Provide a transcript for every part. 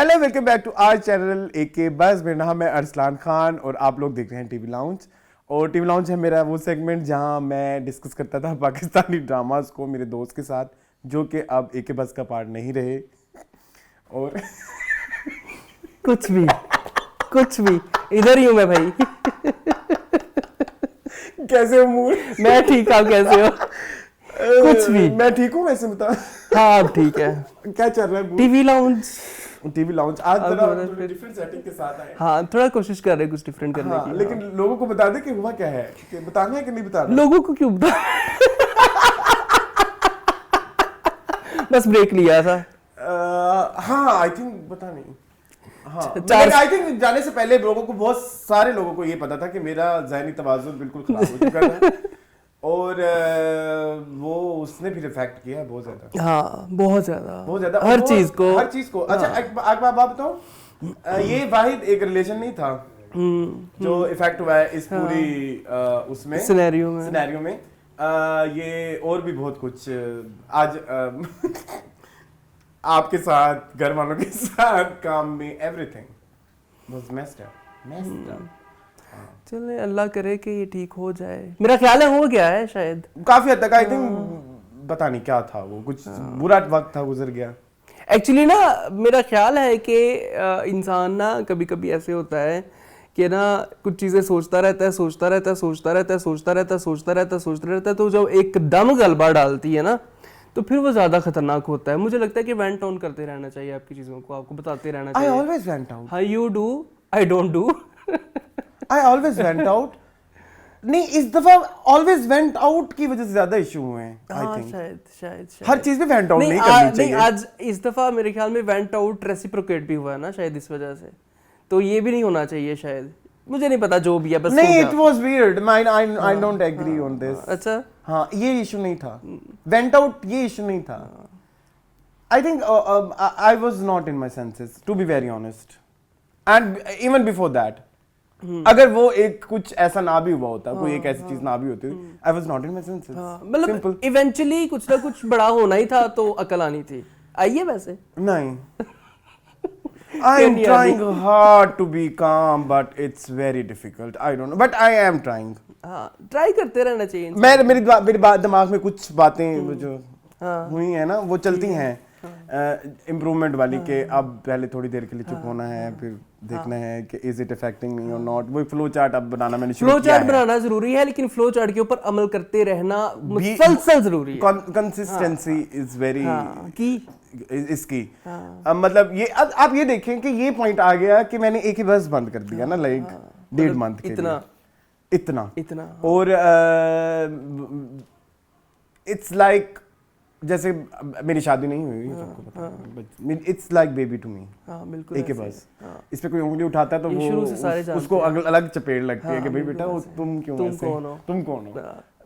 Hello welcome back to our channel एके बस। मेरा नाम है अरसलान खान और आप लोग देख रहे हैं टीवी लाउंज। और टीवी लाउंज है मेरा वो सेगमेंट जहां मैं डिस्कस करता था पाकिस्तानी ड्रामास को मेरे दोस्त के साथ, जो कि अब एके बस का पार्ट नहीं रहे। और कुछ भी इधर ही हूँ मैं भाई। कैसे हो मूड? मैं ठीक हूँ, कैसे हो? कुछ भी। मैं ठीक हूँ वैसे, बता। हाँ अब ठीक है। क्या चल रहा है? टीवी लाउंज आज जरा डिफरेंट सेटिंग के साथ आए। हाँ थोड़ा कोशिश कर रहे हैं कुछ डिफरेंट करने की। लेकिन लोगों को बता दे कि हुआ क्या है, कि बताना है कि नहीं बताना। लोगों को क्यों बता? बस ब्रेक लिया था। हाँ आई थिंक बता नहीं। हाँ आई थिंक जाने से पहले लोगों को, बहुत सारे लोगों को ये पता था कि मेरा ज़हनी तवाज़ुन बिल्कुल खराब हो चुका था। और वो उसने भी इफेक्ट किया है बहुत ज्यादा। हाँ बहुत ज्यादा हर चीज को। अच्छा एक बात बताओ, ये वाहिद एक रिलेशन नहीं था जो इफेक्ट हुआ है इस पूरी उसमें सिनेरियो में। ये और भी बहुत कुछ आज आपके साथ, घर वालों के साथ, काम में, एवरीथिंग वाज मेस्ड अप। चले अल्लाह करे कि ये ठीक हो जाए। मेरा ख्याल है हो गया है शायद काफी हद तक। आई थिंक पता नहीं क्या था वो, कुछ बुरा वक्त था, गुजर गया। एक्चुअली ना मेरा ख्याल है कि इंसान ना कभी कभी ऐसे होता है कि ना कुछ चीज़ें सोचता रहता है, तो जब एकदम गलबा डालती है ना तो फिर वो ज़्यादा खतरनाक होता है। मुझे लगता है कि वेंट ऑन करते रहना चाहिए आपकी चीज़ों को, आपको बताते रहना चाहिए। I always went out. How you do, I don't do. I always went out. नहीं, इस दफा always went out की वजह से ज्यादा इशू हुए हैं। I think. शायद हर चीज में went out नहीं करनी चाहिए। नहीं, आज इस दफा मेरे ख्याल में went out रेसिप्रोकेट भी हुआ है ना शायद, इस वजह से। तो ये भी नहीं होना चाहिए शायद, मुझे नहीं पता, जो भी है बस। नहीं, it was weird. I don't agree on this. अच्छा हाँ, ये इशू नहीं था। went out ये इशू नहीं था। I think I was not in my senses, to be very honest. And even before that. अगर वो एक कुछ ऐसा ना भी हुआ होता, कोई एक ऐसी चीज ना भी होती, I was not in my senses. मतलब इवेंचुअली कुछ ना कुछ बड़ा होना ही था, तो अकल आनी थी। आइए वैसे नहीं। I'm trying hard to be calm, but it's very difficult. I don't know, but I am trying. हाँ ट्राई करते रहना चाहिए। मेरे दिमाग में कुछ बातें जो हुई है ना, वो चलती हैं इम्प्रूवमेंट वाली, के अब पहले थोड़ी देर के लिए चुप होना है, फिर देखना है कि इज इट अफेक्टिंग मी और नॉट। वो फ्लो चार्ट अब बनाना मैंने शुरू किया है। फ्लो चार्ट बनाना जरूरी है, लेकिन फ्लो चार्ट के ऊपर अमल करते रहना मुसलसल जरूरी है। कंसिस्टेंसी इज वेरी की इसकी मतलब ये आप ये देखें कि ये पॉइंट आ गया कि मैंने एक ही बस बंद कर दिया ना, लाइक 1.5 मंथ के इतना और इट्स लाइक जैसे मेरी शादी नहीं हुई, सबको पता है, it's like baby to me. बिल्कुल एक बस इस पे कोई उंगली उठाता है तो वो उसको अलग चपेट लगती है कि भाई बेटा तुम क्यों ऐसे, तुम कौन हो।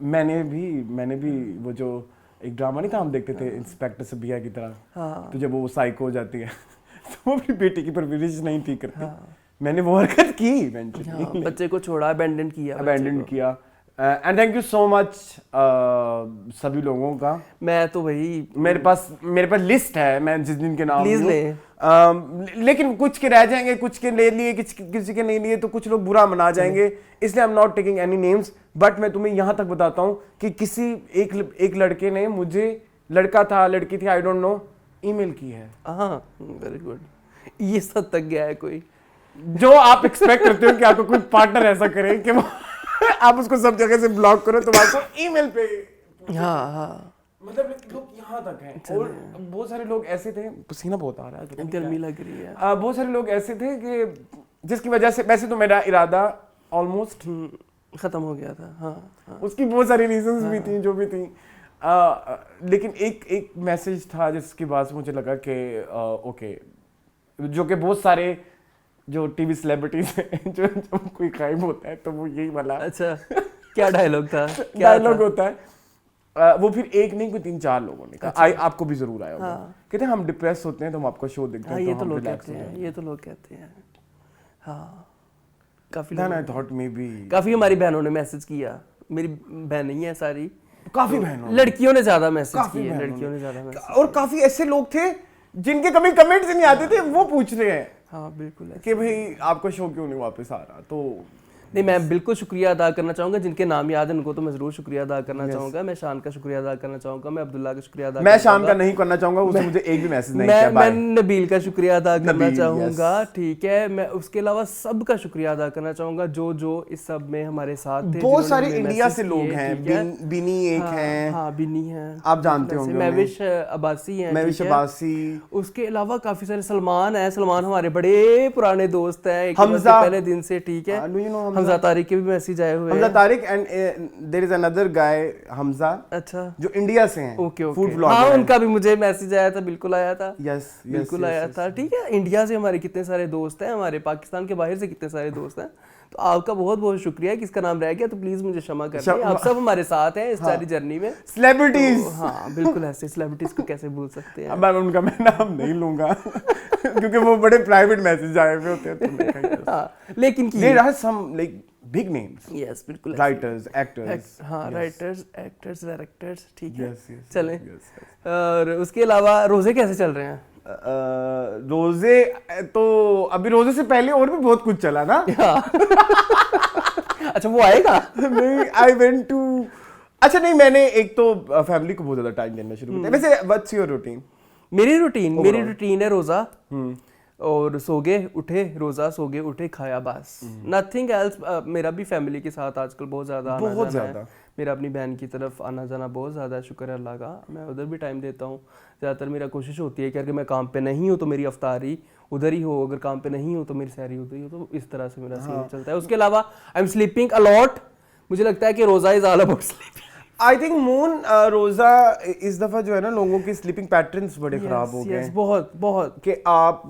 मैंने भी वो जो एक ड्रामा नहीं था हम देखते थे इंस्पेक्टर सबिया की तरह, तो जब वो साइको हो जाती है तो वो अपनी बेटी की परवरिश नहीं ठीक करती, मैंने वो हरकत की इवेंचुअली। बच्चे को छोड़ा, अबैंडन किया। And thank you so much सभी लोगों का। मैं तो वही, मेरे पास लिस्ट है, मैं जिस दिन के नाम प्लीज ले, लेकिन कुछ के रह जाएंगे, कुछ के ले लिए, किसी के नहीं लिए, तो कुछ लोग बुरा मना जाएंगे, इसलिए I am not taking any names. But मैं तुम्हें यहाँ तक बताता हूँ कि किसी एक लड़के ने मुझे, लड़का था लड़की थी आई डोंट नो, ईमेल की है। हाँ वेरी गुड, ये सब तक गया है कोई, जो आप एक्सपेक्ट करते हो कि आपको कोई पार्टनर ऐसा करे कि वो आप उसको सब जगह से ब्लॉक करो, तो आपको ईमेल पे मतलब लोग यहाँ तक हैं। और बहुत सारे लोग ऐसे थे, पसीना बहुत आ रहा है, गर्मी लग रही है। बहुत सारे लोग ऐसे थे कि जिसकी वजह से, वैसे तो मेरा इरादा ऑलमोस्ट खत्म हो गया था। उसकी बहुत सारी रीजंस भी थी, जो भी थी, लेकिन एक मैसेज था जिसके बाद से मुझे लगा कि ओके, जो कि बहुत सारे जो टीवी सेलिब्रिटीज हैं, जो कोई गायब होता है तो वो यही वाला। अच्छा क्या डायलॉग था? डायलॉग होता है वो, फिर एक नहीं कोई 3-4 लोगों ने कहा। अच्छा। आपको भी जरूर आया होगा। कहते हैं हम डिप्रेस होते हैं तो हम आपका शो देखते हैं, ये तो लोग कहते हैं। हाँ काफी हमारी बहनों ने मैसेज किया, मेरी बहन नहीं है सारी, काफी बहनों, लड़कियों ने ज्यादा मैसेज किए, और काफी ऐसे लोग थे जिनके कभी कमेंट्स नहीं आते थे वो पूछ रहे हैं हाँ बिल्कुल कि भाई आपका शो क्यों नहीं वापस आ रहा। तो नहीं, मैं बिल्कुल शुक्रिया अदा करना चाहूँगा, जिनके नाम याद है उनको तो मैं ज़रूर शुक्रिया अदा करना चाहूँगा। मैं शान का शुक्रिया अदा करना चाहूँगा, मैं अब्दुल्ला का शुक्रिया अदा मैं शान का नहीं करना चाहूँगा, उसने मुझे एक भी मैसेज नहीं किया। मैं नबील का शुक्रिया अदा करना चाहूँगा, ठीक है। मैं उसके अलावा सबका शुक्रिया अदा करना चाहूँगा जो जो इस सब में हमारे साथ थे। बहुत सारे इंडिया से लोग हैं, बिनी एक हैं, हाँ बिनी है, आप जानते होंगे, महविश अब्बासी हैं, महविश अब्बासी। उसके अलावा काफी सारे सलमान है, सलमान हमारे बड़े पुराने दोस्त हैं, हमजा पहले दिन से, ठीक है। हमजा तारिक के भी मैसेज आए हुए हैं, Hamza Tariq and there is another guy Hamza, अच्छा, जो इंडिया से हैं, ओके फूड व्लॉगर, हाँ उनका भी मुझे मैसेज आया था, बिल्कुल आया था, यस बिल्कुल आया था, ठीक है। इंडिया से हमारे कितने सारे दोस्त हैं, हमारे पाकिस्तान के बाहर से कितने सारे दोस्त हैं। तो आपका बहुत बहुत शुक्रिया। किसका नाम रह गया तो प्लीज मुझे क्षमा करें, आप सब हमारे साथ हैं इस सारी जर्नी में। सेलिब्रिटीज, हाँ बिल्कुल, ऐसे सेलिब्रिटीज को कैसे भूल सकते हैं। मैं उनका मैं नाम नहीं लूंगा क्योंकि वो बड़े प्राइवेट मैसेज आए हुए होते हैं। हाँ, लेकिन there are some like big names, yes बिल्कुल, राइटर्स, एक्टर्स, हाँ राइटर्स, एक्टर्स, डायरेक्टर्स, ठीक है, चलें। और उसके अलावा रोजे कैसे चल रहे हैं? रोजे तो अभी रोजे से पहले और भी बहुत कुछ चला ना। अच्छा वो आएगा? नहीं, आई वेंट टू, अच्छा नहीं, मैंने एक तो फैमिली को बहुत ज्यादा टाइम देना शुरू किया। वैसे व्हाट्स योर रूटीन? मेरी रूटीन है रोजा और सोगे उठे, रोजा सोगे उठे, खाया, बस नथिंग एल्स। मेरा भी फैमिली के साथ आजकल बहुत ज्यादा आना जाना है, मेरा अपनी बहन की तरफ आना जाना बहुत ज़्यादा, शुक्र है अल्लाह का, मैं उधर भी टाइम देता हूँ। ज़्यादातर मेरा कोशिश होती है कि अगर मैं काम पे नहीं हूँ तो मेरी अफ्तारी उधर ही हो, अगर काम पे नहीं हूँ तो मेरी सहरी उधर ही हो, तो इस तरह से मेरा सीन चलता है। उसके अलावा आई एम स्लीपिंग अलॉट, मुझे लगता है कि रोज़ा is all about sleeping. I think moon रोजा इस दफा जो है ना, लोगों की स्लीपिंग पैटर्न्स बड़े खराब हो गए, बहुत बहुत, कि आप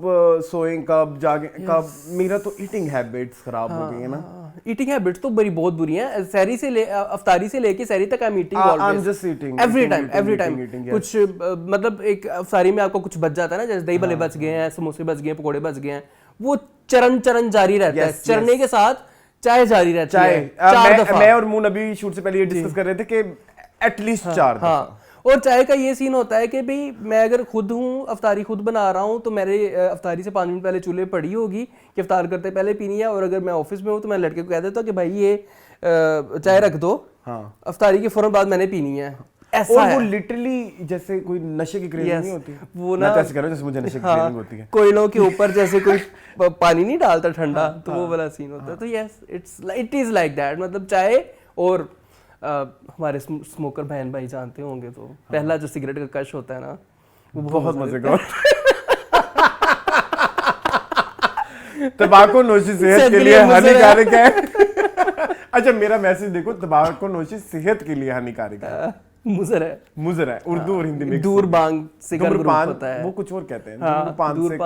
सोएं कब, जागे कब। मेरा तो ईटिंग हैबिट्स खराब हो गई है ना। ईटिंग हैबिट्स तो बड़ी बहुत बुरी हैं। सहरी से ले अफ्तारी से लेके सहरी तक I am eating always, every time कुछ, मतलब एक अफ्तारी में आपको कुछ बच जाता है ना, जैसे दही भल्ले बच गए हैं, समोसे बच गए हैं, पकोड़े बच गए हैं, वो चरण जारी रहता है, चरने के साथ चाय जारी रहती है। चार दफा मैं और मून अभी शूट से पहले ये डिस्कस कर रहे थे कि एटलीस्ट 4 दफा। और चाय का ये सीन होता है कि भाई मैं अगर खुद हूँ, अफ्तारी खुद बना रहा हूँ, तो मेरे अफ्तारी से 5 मिनट पहले चूल्हे पड़ी होगी कि अफ्तार करते पहले पीनी है। और अगर मैं ऑफिस में हूँ तो मैं लड़के को कह देता हूँ कि भाई ये चाय रख दो, अफ्तारी के फौरन बाद मैंने पीनी है। ऐसा और वो लिटरली जैसे कोई नशे की क्रेविंग नहीं होती, वो ना ऐसे करो जैसे मुझे नशे की क्रेविंग होती है। कोयलों के ऊपर जैसे कोई पानी नहीं डालता ठंडा, तो वो वाला सीन होता है। तो yes, it is like that. मतलब चाय और हमारे स्मोकर बहन भाई जानते होंगे, तो पहला जो सिगरेट का कश होता है ना, वो बहुत मजे का तंबाकू नोशी सेहत के लिए हानिकारक है। अच्छा मेरा मैसेज देखो, तंबाकू नोशी सेहत के लिए हानिकारक है, मुजर है उर्दू और हिंदी में। दूर बांग से धूम्रपान होता है, वो कुछ और कहते हैं, धूम्रपान से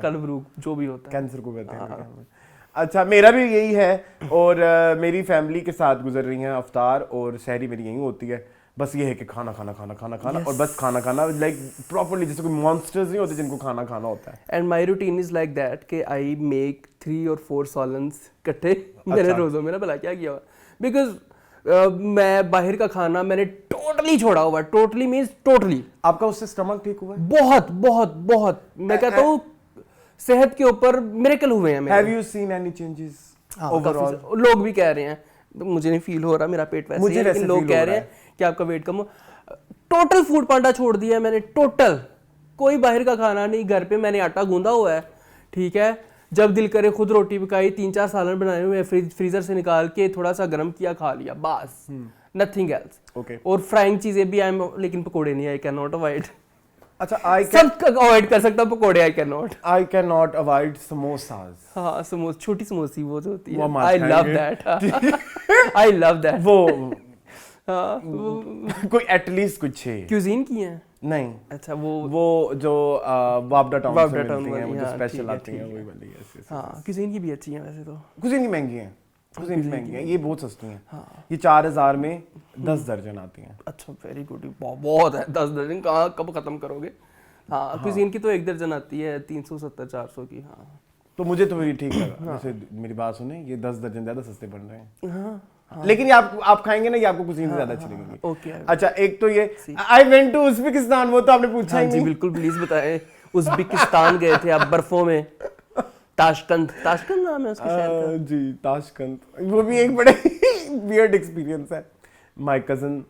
कल्ब रोग जो भी होता है, कैंसर को कहते हैं। अच्छा मेरा भी यही है, और मेरी फैमिली के साथ गुजर रही हैं अफ्तार और सहरी मेरी यही होती है। बस ये है कि खाना और बस खाना, लाइक प्रॉपर्ली, जैसे कोई मॉन्स्टर्स नहीं होते जिनको खाना होता है। And my routine is like that कि आई मेक 3 और 4 सॉलन्स इकट्ठे मेरे रोज़ों में ना। भला क्या किया हुआ, बिकॉज मैं बाहर का खाना मैंने टोटली छोड़ा हुआ, टोटली मीन्स टोटली। आपका उससे स्टमक ठीक हुआ है? बहुत बहुत बहुत, मैं कहता हूँ सेहत के ऊपर मिरेकल हुए हैं। Have you seen any changes overall? लोग भी कह रहे हैं, मुझे नहीं फील हो रहा, मेरा पेट वैसे ही है, लेकिन लोग कह रहे हैं कि आपका वेट कम हो। टोटल फूड पांडा छोड़ दिया मैंने, टोटल कोई बाहर का खाना नहीं, घर पे मैंने आटा गूंदा हुआ है, ठीक है। जब दिल करे खुद रोटी पकाई, 3-4 सालन बनाए हुए फ्रीजर से निकाल के थोड़ा सा गर्म किया, खा लिया, बस, नथिंग एल्स। और फ्राइंग चीजें भी लेकिन पकोड़े नहीं, आई कैन नॉट अवॉइड। अच्छा सब अवॉइड कर सकता हूँ, पकोड़े I can not avoid. Samosas, हाँ छोटी समोसी वो जो होती है, I love that, I love that. वो कोई एटलीस्ट कुछ है क्यूजीन की है नहीं। अच्छा वो जो वापडा टाउन से मिलती हैं, वो जो स्पेशल आती हैं, वही वाली। हाँ क्यूजीन की भी अच्छी है वैसे तो। क्यूजीन की महंगी है, ये बहुत सस्ती हैं। हाँ। ये 4000 में 10 दर्जन आती हैं। अच्छा वेरी गुड, बहुत है 10 दर्जन, कब खत्म करोगे। हाँ क्यूजीन की तो 1 दर्जन आती है 370-400 की। हाँ तो मुझे तो मेरी ठीक लगा। जैसे मेरी बात सुने, ये 10 दर्जन ज्यादा सस्ते पड़ रहे हैं। लेकिन ये आप खाएंगे ना, ये आपको कुछ ज्यादा अच्छी लगेगी। ओके अच्छा एक तो ये आई वेंट टू उज़्बेकिस्तान, वो तो आपने पूछा ही नहीं। बिल्कुल प्लीज बताएं। उज़्बेकिस्तान गए थे आप बर्फों में, ताशकंद नाम है उसके शहर का। जी ताशकंद, वो भी एक बड़े वियर्ड एक्सपीरियंस है। माय कजन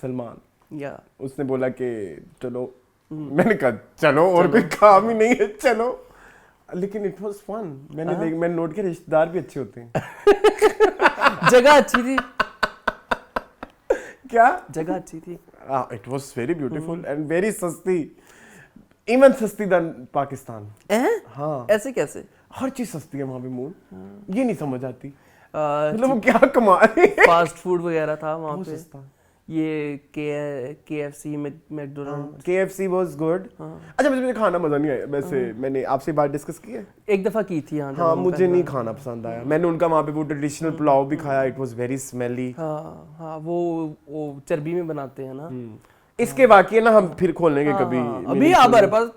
सलमान या उसने बोला कि चलो, मैंने कहा चलो और कोई काम ही नहीं है चलो, लेकिन इट वाज फन। मैंने नोट किया रिश्तेदार भी अच्छे होते हैं। जगह अच्छी थी, क्या जगह अच्छी थी। It was very beautiful and very सस्ती, इवन सस्ती देन पाकिस्तान। हाँ ऐसे कैसे? हर चीज सस्ती है वहाँ पे मूड, ये नहीं समझ आती मतलब वो क्या कमा रहे हैं। फास्ट फूड वगैरह था वहाँ बहुत पे, सस्ता। ये KFC McDonald. KFC was good. अच्छा मुझे खाना मजा नहीं आया वैसे, मैंने आपसे बात डिस्कस की है एक दफा की थी हाँ, हाँ, मुझे नहीं खाना पसंद आया। मैंने उनका वहाँ पे वो ट्रेडिशनल पुलाव भी खाया, इट वाज वेरी स्मेली। हाँ वो चर्बी में बनाते हैं ना। इसके बाकी है ना, हम फिर खोल लेंगे कभी। अभी हमारे पास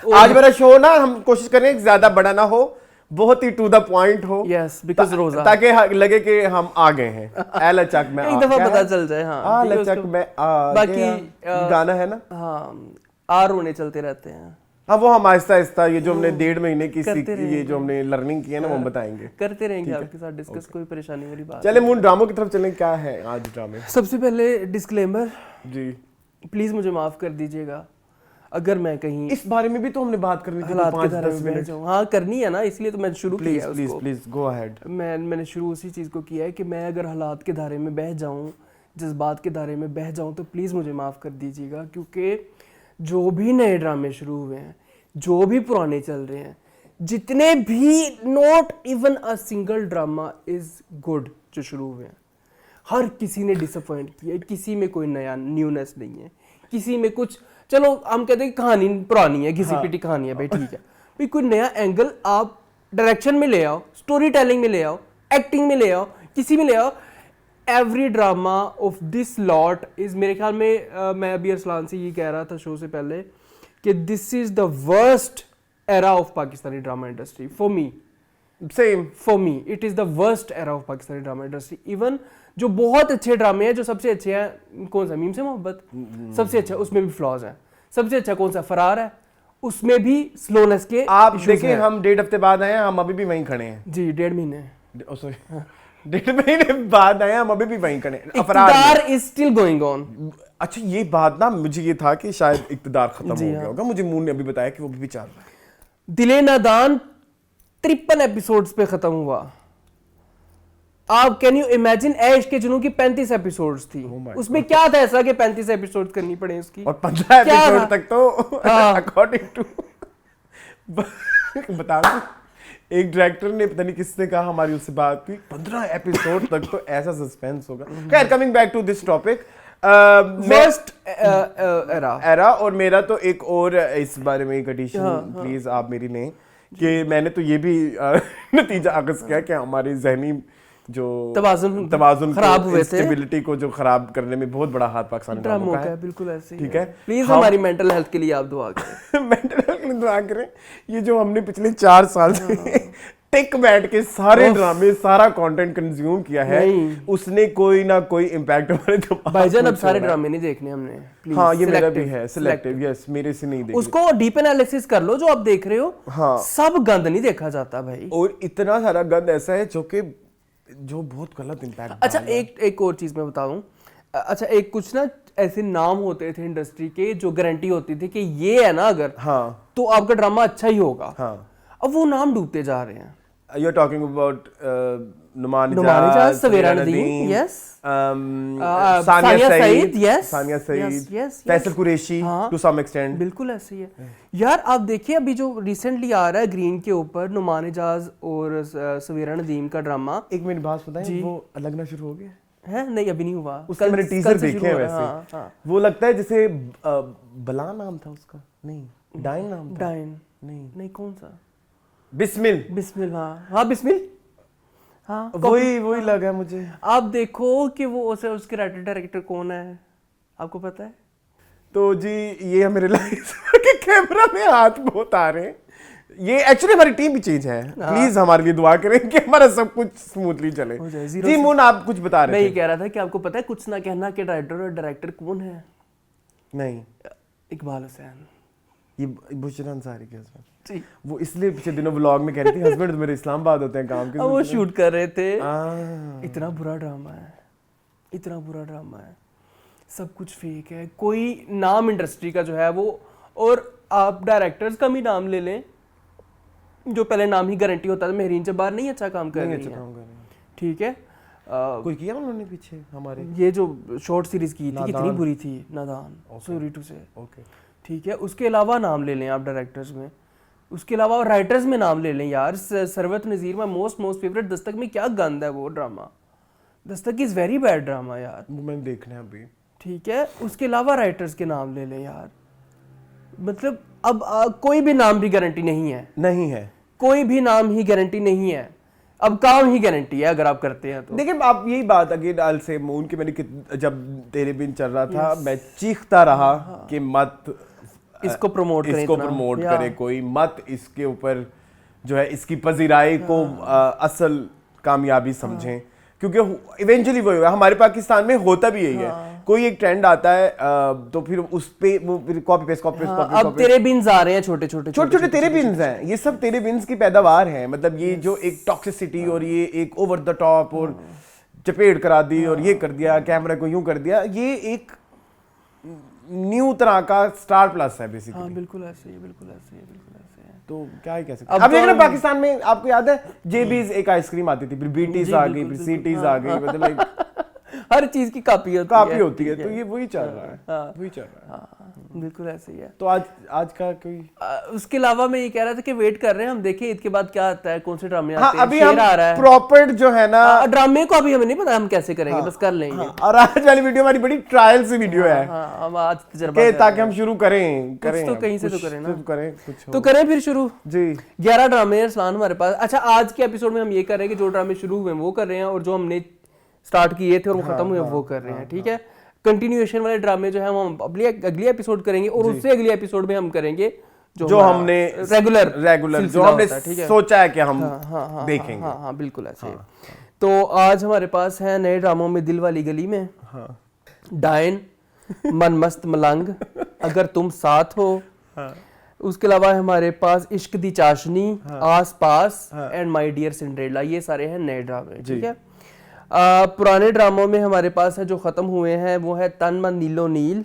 आज मेरा शो ना हम कोशिश करें ज्यादा बड़ा ना हो, बहुत ही टू द पॉइंट हो। यस बिकॉज़ रोजा, ताकि लगे कि हम आ गए हैं। ए लचक में एक दफा पता चल जाए। हाँ आ लचक में आ बाकी गाना है ना, हाँ आर होने चलते रहते हैं। हाँ वो हम आहिस्ता आहिस्ता ये जो हमने 1.5 महीने की ये जो हमने लर्निंग की है ना वो बताएंगे, करते रहेंगे आपके साथ डिस्कस, कोई परेशानी वाली बात। चले मून ड्रामों की तरफ चलें। क्या है आज ड्रामे? सबसे पहले डिस्क्लेमर, जी प्लीज मुझे माफ कर दीजिएगा अगर मैं कहीं इस बारे में भी तो हमने बात करनी थी, हालात के 5-10 दायरे में बह मिनट। जाऊं। हाँ करनी है ना, इसलिए तो मैंने शुरू प्लीज किया प्लीज उसको। Please go ahead. मैंने शुरू उसी चीज़ को किया है कि मैं अगर हालात के दायरे में बह जाऊं, जज्बात के दायरे में बह जाऊं, तो प्लीज़ मुझे माफ़ कर दीजिएगा। क्योंकि जो भी नए ड्रामे शुरू हुए हैं, जो भी पुराने चल रहे हैं, जितने भी, not even a single drama is good जो शुरू हुए हैं, हर किसी ने डिसअपॉइंट किया है। किसी में कोई नया न्यूनेस नहीं है, किसी में कुछ, चलो हम कहते हैं कहानी पुरानी है, घिसी पिटी कहानी है भाई, ठीक है भाई, कोई नया एंगल आप डायरेक्शन में ले आओ, स्टोरी टेलिंग में ले आओ, एक्टिंग में ले आओ, किसी में ले आओ। Every drama of this lot is, मेरे ख्याल में मैं अभी अरसलान से ये कह रहा था शो से पहले कि this is the worst era of Pakistani drama industry for me. Same for me it is the worst era of Pakistani drama industry. Even जो बहुत अच्छे ड्रामे हैं, जो सबसे अच्छे हैं, कौन सा, मीम से मोहब्बत सबसे अच्छा, उसमें भी फ्लॉज हैं। सबसे अच्छा कौन सा, फरार है, उसमें भी स्लोनेस के आप देखें। हम 1.5 हफ्ते बाद आए हैं, हम अभी भी वहीं खड़े हैं जी, 1.5 महीने, सॉरी 1.5 महीने बाद आए हैं, हम अभी भी वहीं खड़े हैं। इक़्तिदार इज स्टिल गोइंग ऑन। अच्छा ये बात ना, मुझे ये था कि शायद इक़्तिदार खत्म हो जी गया होगा, मुझे मून ने अभी बताया कि वो अभी भी चल रहा है। दिले नादान 53 एपिसोड्स पे खत्म हुआ। आप कैन यू इमेजिन, ऐश के जुनून की 35 एपिसोड्स थी। उसमें क्या था ऐसा कि 35 एपिसोड्स करनी पड़े उसकी, और 15 एपिसोड तक तो अकॉर्डिंग टू बता दूं, एक डायरेक्टर ने, पता नहीं किसने कहा, हमारी उससे बात हुई, 15 एपिसोड तक तो ऐसा सस्पेंस होगा। खैर coming back to this topic, first era. और मेरा तो एक और इस बारे में एक एडिशन प्लीज आप मेरी लें कि मैंने तो ये भी नतीजा अगस किया कि हमारे जहनी जो तवाज़ुन खराब हुए थे, स्टेबिलिटी को जो खराब करने में बहुत बड़ा हाथ पाकिस्तान ड्रामों का है। बिल्कुल ऐसे ही ठीक है। प्लीज हमारी मेंटल हेल्थ के लिए आप दुआ करें। मेंटल हेल्थ के लिए दुआ करें। ये जो हमने पिछले 4 साल से टिक बैठ के सारे ड्रामे, सारा कंटेंट कंज्यूम किया है, उसने कोई ना कोई इम्पैक्ट हमारे दिमाग भाईजान अब सारे ड्रामे नहीं देखने हमने, प्लीज। हाँ ये मेरा भी है, सिलेक्टिव। यस मेरे से नहीं देखने। उसको डीप एनालिसिस कर लो जो आप देख रहे हो। हाँ सब गंद नहीं देखा जाता भाई, और इतना सारा गंद ऐसा है जो बहुत गलत इम्पैक्ट। अच्छा एक और चीज मैं बताऊं। अच्छा एक कुछ ना ऐसे नाम होते थे इंडस्ट्री के जो गारंटी होती थी कि ये है ना अगर, हाँ तो आपका ड्रामा अच्छा ही होगा। हाँ अब वो नाम डूबते जा रहे हैं। You're talking about Numan Ijaz, Savera Nadeem, yes, Sania Saeed, yes, Sania Saeed, yes, Faisal Qureshi to some extent। बिल्कुल ऐसे ही है यार। आप देखिए अभी जो रिसेंटली आ रहा है ग्रीन के ऊपर, नुमान इजाज और सवेरा नदीम का ड्रामा। एक मिनट बात बताएं, वो लगना शुरू हो गया है? नहीं अभी नहीं हुआ, उसका मैंने टीजर देखे हैं वैसे। हाँ। वो लगता है जैसे बला नाम था उसका, नहीं डाइन नाम था, डाइन नहीं कौन सा, बिस्मिल हाँ बिस्मिल, हाँ वही लगा मुझे। आप देखो कि वो उसके राइटर डायरेक्टर कौन है, आपको पता है? तो जी ये मेरे लाइफ के कैमरा में हाथ बहुत आ रहे हैं। ये एक्चुअली हमारी टीम भी चेंज है, प्लीज हमारे लिए दुआ करें कि हमारा सब कुछ स्मूथली चले। जी मून आप कुछ बता रहे थे। मैं ये कह रहा था कि आपको पता है कुछ ना कहना के राइटर और डायरेक्टर कौन है? नहीं, इकबाल हुसैन। ये बुशरा अंसारी के हस्बैंड, वो इसलिए पिछले दिनों व्लॉग में कह रही थी हस्बैंड तो मेरे इस्लामाबाद होते हैं काम के, वो शूट कर रहे थे। इतना बुरा ड्रामा है, इतना बुरा ड्रामा है, सब कुछ फेक है, कोई नाम इंडस्ट्री का जो है वो, और आप डायरेक्टर्स का भी नाम ले लें, जो पहले नाम ही गारंटी होता था, महरीन जब्बार नहीं अच्छा काम कर रही है, ठीक है, कोई किया उन्होंने पीछे हमारे, ये जो शॉर्ट सीरीज की थी कितनी बुरी थी, नादान, सॉरी टू से, ठीक है, उसके अलावा नाम ले लें आप डायरेक्टर्स में, उसके अलावा राइटर्स में नाम ले लें यार, सरवत नज़ीर में मोस्ट फेवरेट, दस्तक में क्या गंद है वो drama, Dastak is very bad drama यार, वो मैंने देखना है अभी, ठीक है, उसके अलावा राइटर्स के नाम ले लें यार, मतलब अब कोई भी नाम भी गारंटी नहीं है, कोई भी नाम ही गारंटी नहीं है, अब काम ही गारंटी है अगर आप करते हैं तो। देखिए आप यही बात अगेन आई से मून की, मैंने जब तेरे बिन चल रहा था मैं चीखता रहा कि मत इसको प्रमोट करे कोई, मत इसके ऊपर जो है इसकी पजीराई को असल कामयाबी समझें, क्योंकि इवेंचुअली वही होगा, हमारे पाकिस्तान में होता भी यही है, कोई एक ट्रेंड आता है तो फिर उस पे कॉपी पेस्ट अब तेरे बिन्स आ रहे हैं, छोटे छोटे तेरे बिन्स हैं, ये सब तेरे बिन्स की पैदावार है, मतलब ये जो एक टॉक्सिसिटी और ये एक ओवर द टॉप और चपेट करा दी और ये कर दिया, कैमरा को यूं कर दिया, ये एक न्यू तरह का स्टार प्लस है बेसिकली। हाँ बिल्कुल ऐसे ही, बिल्कुल ऐसे ही, बिल्कुल ऐसे ही। तो क्या ही कह सकते हैं। अब देखना पाकिस्तान में, आपको याद है जेबीज एक आइसक्रीम आती थी, फिर बीटीज आ गई, फिर सीटीज आ गई, मतलब हर चीज की कॉपी होती है, तो ये वही चल रहा है, वही चल रहा है, बिल्कुल ऐसे ही है। तो आज का कोई उसके अलावा मैं ये कह रहा था कि वेट कर रहे हैं हम, देखें ईद के बाद क्या आता है, कौन से ड्रामे आते हैं, अभी हम आ रहा है प्रॉपर जो है ना ड्रामे को अभी हमें नहीं पता हम कैसे करेंगे, बस कर लेंगे। और आज वाली वीडियो हमारी बड़ी ट्रायल से वीडियो है, हम आज तजर्बा ताकि हम शुरू करें तो कहीं से तो करें ना, कुछ तो करें फिर शुरू जी। 11 ड्रामे अरसलान हमारे पास। अच्छा आज के एपिसोड में हम ये कर रहे हैं कि जो ड्रामे शुरू हुए वो कर रहे हैं, और जो हमने स्टार्ट किए थे और वो खत्म हुए वो कर रहे हैं, ठीक है। कंटिन्यूएशन वाले ड्रामे जो है हम अगली एपिसोड करेंगे, और उससे अगले एपिसोड में हम करेंगे जो हमने रेगुलर जो हमने सोचा है कि हम देखेंगे। हाँ बिल्कुल ऐसे। तो आज हमारे पास है नए ड्रामों में दिल वाली गली में, डायन, मन मस्त मलंग, अगर तुम साथ हो, उसके अलावा हमारे पास इश्क दी चाशनी, आस पास एंड माय डियर सिंड्रेला, ये सारे हैं नए ड्रामे, ठीक है। पुराने ड्रामों में हमारे पास है जो खत्म हुए हैं वो है तन मन नीलो नील,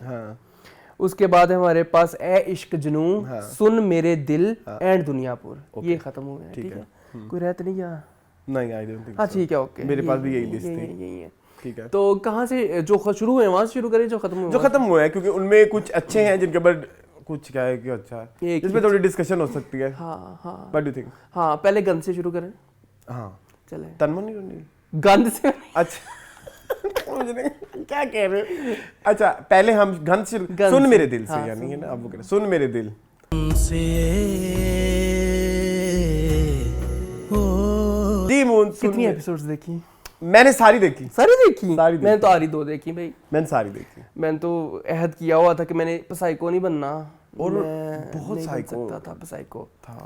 उसके बाद हमारे पास ए इश्क जनू, सुन मेरे दिल एंड दुनियापुर, ये खत्म हुए हैं, ठीक है। कोई रहत नहीं क्या? नहीं, आई डोंट थिंक। हाँ ठीक है, ओके, मेरे पास भी यही लिस्ट थी, यही है, ठीक है। तो कहाँ से जो शुरू हुए वहां से शुरू करें, जो खत्म हुए हैं, क्योंकि उनमें कुछ अच्छे हैं जिनके ऊपर कुछ क्या है कि अच्छा है, इसमें थोड़ी डिस्कशन हो सकती है। हाँ व्हाट डू यू थिंक? हाँ पहले गंद से शुरू करें। हाँ चले तनमन नहीं, गंद से। अच्छा मुझे क्या कह रहे हो? अच्छा पहले हम गंद से, सुन मेरे दिल से, यानी है ना, अब वो कह रहे सुन मेरे दिल जी। मून कितनी एपिसोड्स देखी? मैंने सारी देखी। मैंने तो आरी 2 देखी भाई, मैंने सारी देखी। मैंने तो अहद किया हुआ था कि मैंने साइको नहीं बनना, और बहुत साइको था, साइको था।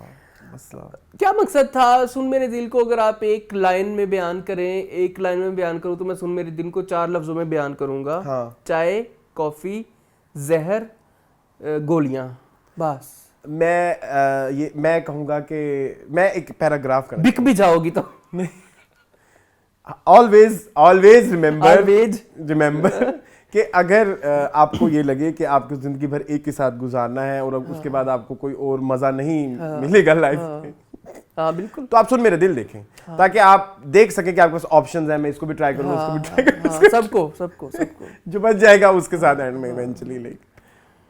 क्या मकसद था सुन मेरे दिल को? अगर आप एक लाइन में बयान करें, एक लाइन में बयान करूं, तो मैं सुन मेरे दिल को 4 लफ्जों में बयान करूंगा। चाय, कॉफी, जहर, गोलियां, बस। मैं कहूंगा कि मैं एक पैराग्राफ कर, बिक भी जाओगी तो always remember कि अगर आपको ये लगे कि आपको जिंदगी भर एक के साथ गुजारना है और उसके बाद आपको कोई और मजा नहीं मिलेगा लाइफ में, बिल्कुल, तो आप सुन मेरे दिल देखें, ताकि आप देख सकें कि आपके पास ऑप्शंस हैं, मैं इसको भी ट्राई करूँ, उसको भी ट्राई करूँ, सबको जो बच जाएगा उसके साथ एंड में इवेंचुअली। लाइक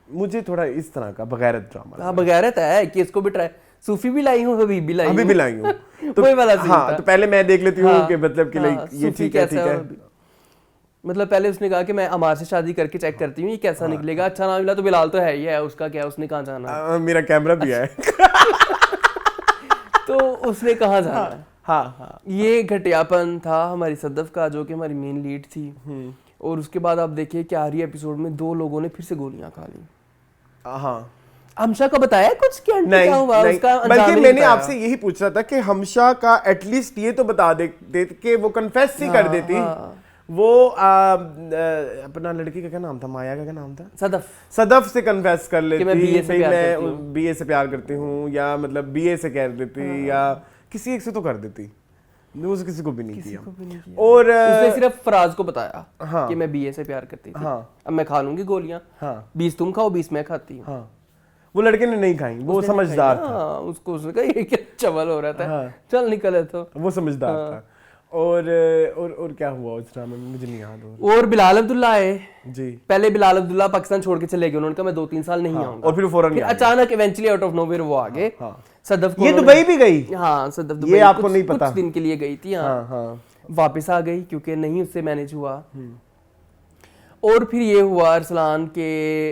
मुझे थोड़ा इस तरह का बगैरत ड्रामा, बगैरत है कि इसको भी ट्राई, सूफी भी लाई हूँ, हबीब भी लाई हूँ, तो वही वाला सीन था। तो पहले मैं देख लेती हूँ कि मतलब कि लाइक ये ठीक है, मतलब पहले उसने कहा कि मैं अमार से शादी करके चेक करती हूँ ये कैसा निकलेगा, अच्छा ना मिला तो बिलाल तो है ही है, उसका क्या, उसने कहाँ जाना, मेरा कैमरा भी है तो उसने कहाँ जाना। हाँ, ये घटियापन था हमारी सदफ का, जो कि हमारी मेन लीड थी। और उसके बाद आप देखिए कि आखिरी एपिसोड में 2 लोगों ने फिर से गोलियां खा ली। हाँ, हमशा का बताया कुछ क्या हुआ उसका? बल्कि मैंने आपसे यही पूछ रहा था कि हमशा का एटलीस्ट ये तो बता दे कि वो कन्फेस ही कर देती, वो अपना लड़की का क्या नाम था, माया का क्या नाम था, सदफ से कन्फेस कर लेती कि मैं बीए से प्यार करती हूँ, या मतलब बीए से कह देती, या किसी एक से तो कर देती, उसे किसी को भी नहीं किया। और उसने सिर्फ फराज को बताया हाँ, कि मैं बीए से प्यार करती थी, हाँ, अब मैं खा लूंगी गोलियां, हाँ, 20 तुम खाओ 20 मैं खाती हूँ। हाँ, वो लड़के ने नहीं खाई, वो समझदार था। उसको उसने कहा ये क्या चवल हो रहा था, हाँ, चल निकले तो वो समझदार था। और क्या हुआ उस ड्रामे में, मुझे नहीं याद। और बिलाल अब्दुल्ला आए जी, पहले बिलाल अब्दुल्ला पाकिस्तान छोड़ के चले गए, उन्होंने कहा मैं 2-3 साल नहीं आऊंगा, और फिर फौरन अचानक इवेंचुअली आउट ऑफ नोवेयर वो आ गए। सदफ को ये दुबई भी गई, हाँ सदफ दुबई, ये आपको नहीं पता, कुछ दिन के लिए गई थी, हाँ, वापस आ गई क्योंकि नहीं उससे मैनेज हुआ। और फिर ये हुआ अरसलान के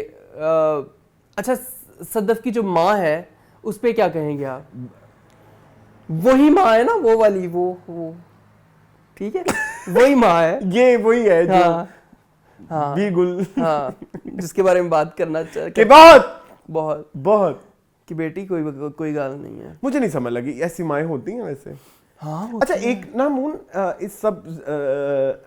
अच्छा सदफ की जो माँ है उस पे क्या कहेंगे आप? वही माँ है ना, वो वाली, वो ठीक है, वही माँ है, ये वही है जो हाँ, बी गुल, हाँ, जिसके बारे में बात करना कि बहुत बहुत बहुत कि बेटी कोई गाल नहीं है। मुझे नहीं समझ लगी ऐसी माएँ होती हैं वैसे। हाँ, अच्छा एक ना मून, इस सब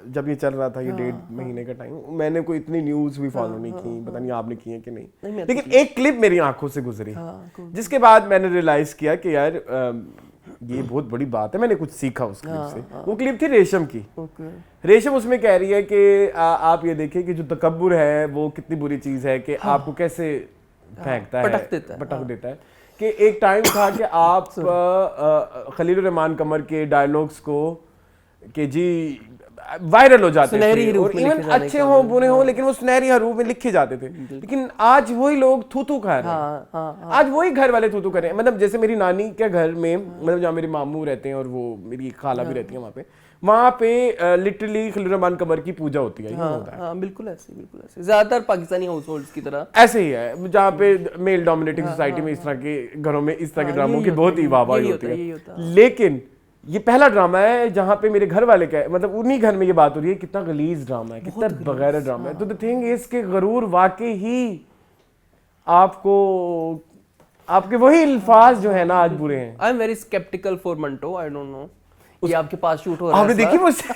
जब ये चल रहा था, ये 1.5 महीने का टाइम, मैंने कोई इतनी न्यूज़ भी फॉलो नहीं की, पता नहीं आपने की है कि नहीं, लेकिन एक क्लिप मेरी आंखों से गुजरी, जिसके बाद मैंने रियलाइज किया कि यार ये बहुत बड़ी बात है, मैंने कुछ सीखा उस क्लिप से। वो क्लिप थी रेशम की। रेशम उसमें कह रही है कि आप ये देखिए कि जो तकब्बुर है वो कितनी बुरी चीज़ है, कि आपको कैसे फेंकता है, पटक देता है। कि एक टाइम था कि आप खलील रहमान कमर के डायलॉग्स को कि जी वायरल हो जाते थे, और इवन अच्छे हो बुरे हो, लेकिन वो सुनहरी हरूफ में लिखे जाते थे। लेकिन आज वही लोग थू खा रहे हैं, आज वही घर वाले थू कर रहे हैं। मतलब जैसे मेरी नानी के घर में, मतलब जहाँ मेरे मामू रहते हैं और वो मेरी खाला भी रहती है वहाँ पे लिटरली खलील रहमान कमर की पूजा होती है। बिल्कुल ऐसे ज्यादातर पाकिस्तानी हाउस होल्ड्स की तरह ऐसे ही है, जहाँ पे मेल डोमिनेटिंग सोसाइटी में इस तरह के घरों में इस तरह के ड्रामों की बहुत ही वाहवाही होती है। लेकिन ये पहला ड्रामा है जहाँ पे मेरे घर वाले का, मतलब उन्हीं घर में ये बात हो रही है कितना गलीज ड्रामा है, कितना बगैर ड्रामा है। तो द थिंग इज के गरूर वाकई ही आपको, आपके वही अल्फाज जो है ना आज बुरे हैं। I am very sceptical for Manto, I don't know ये आपके पास शूट हो रहा है, आपने देखी मुझसे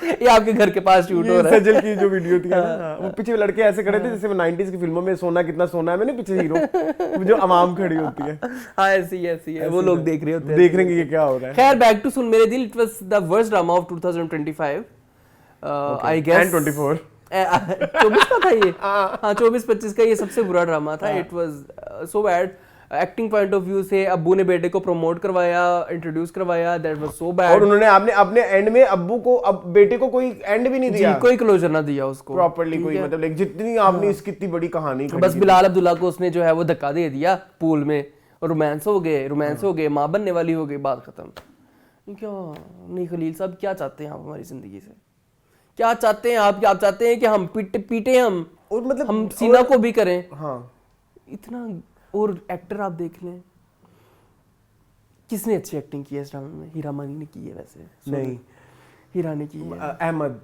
ये आपके घर के पास शूट हो रहा है, सजल की जो वीडियो थी ना, वो पीछे लड़के ऐसे खड़े थे जैसे 90s की फिल्मों में सोना कितना सोना है, मैंने पीछे हीरो जो अवाम खड़ी होती है, हाँ ऐसी है वो लोग देख रहे होते हैं, देख रहे हैं कि ये क्या हो रहा है। खैर बैक टू सुन मेरे दिल, it was the worst drama of 2025 I guess, and 24 का था ये, हाँ 24-25 का ये सबसे बुरा ड्रामा था। It was so bad. Acting point of view से अब्बू ने बेटे को प्रमोट करवाया, इंट्रोड्यूस करवाया, दैट वाज सो बैड। और उन्होंने आपने अपने एंड में अब्बू को, अब बेटे को कोई एंड भी नहीं दिया, कोई क्लोजर ना दिया उसको प्रॉपर्ली, कोई मतलब लाइक जितनी आपने इसकी इतनी बड़ी कहानी, बस बिलाल अब्दुल्ला को उसने जो है वो धक्का दे दिया पूल में, और रोमांस हो गए, माँ बनने वाली हो गई, बात खत्म। क्या नहीं खलील साहब, क्या चाहते हैं आप हमारी जिंदगी से, क्या चाहते हैं आप? क्या चाहते हैं कि हम पीटे हम, और मतलब हम सीना को भी करें? हाँ इतना। और एक्टर आप देख लें, किसने अच्छी एक्टिंग की है इस ड्रामे में? हीरा मानी ने की है वैसे, नहीं हीरा ने की है, अहमद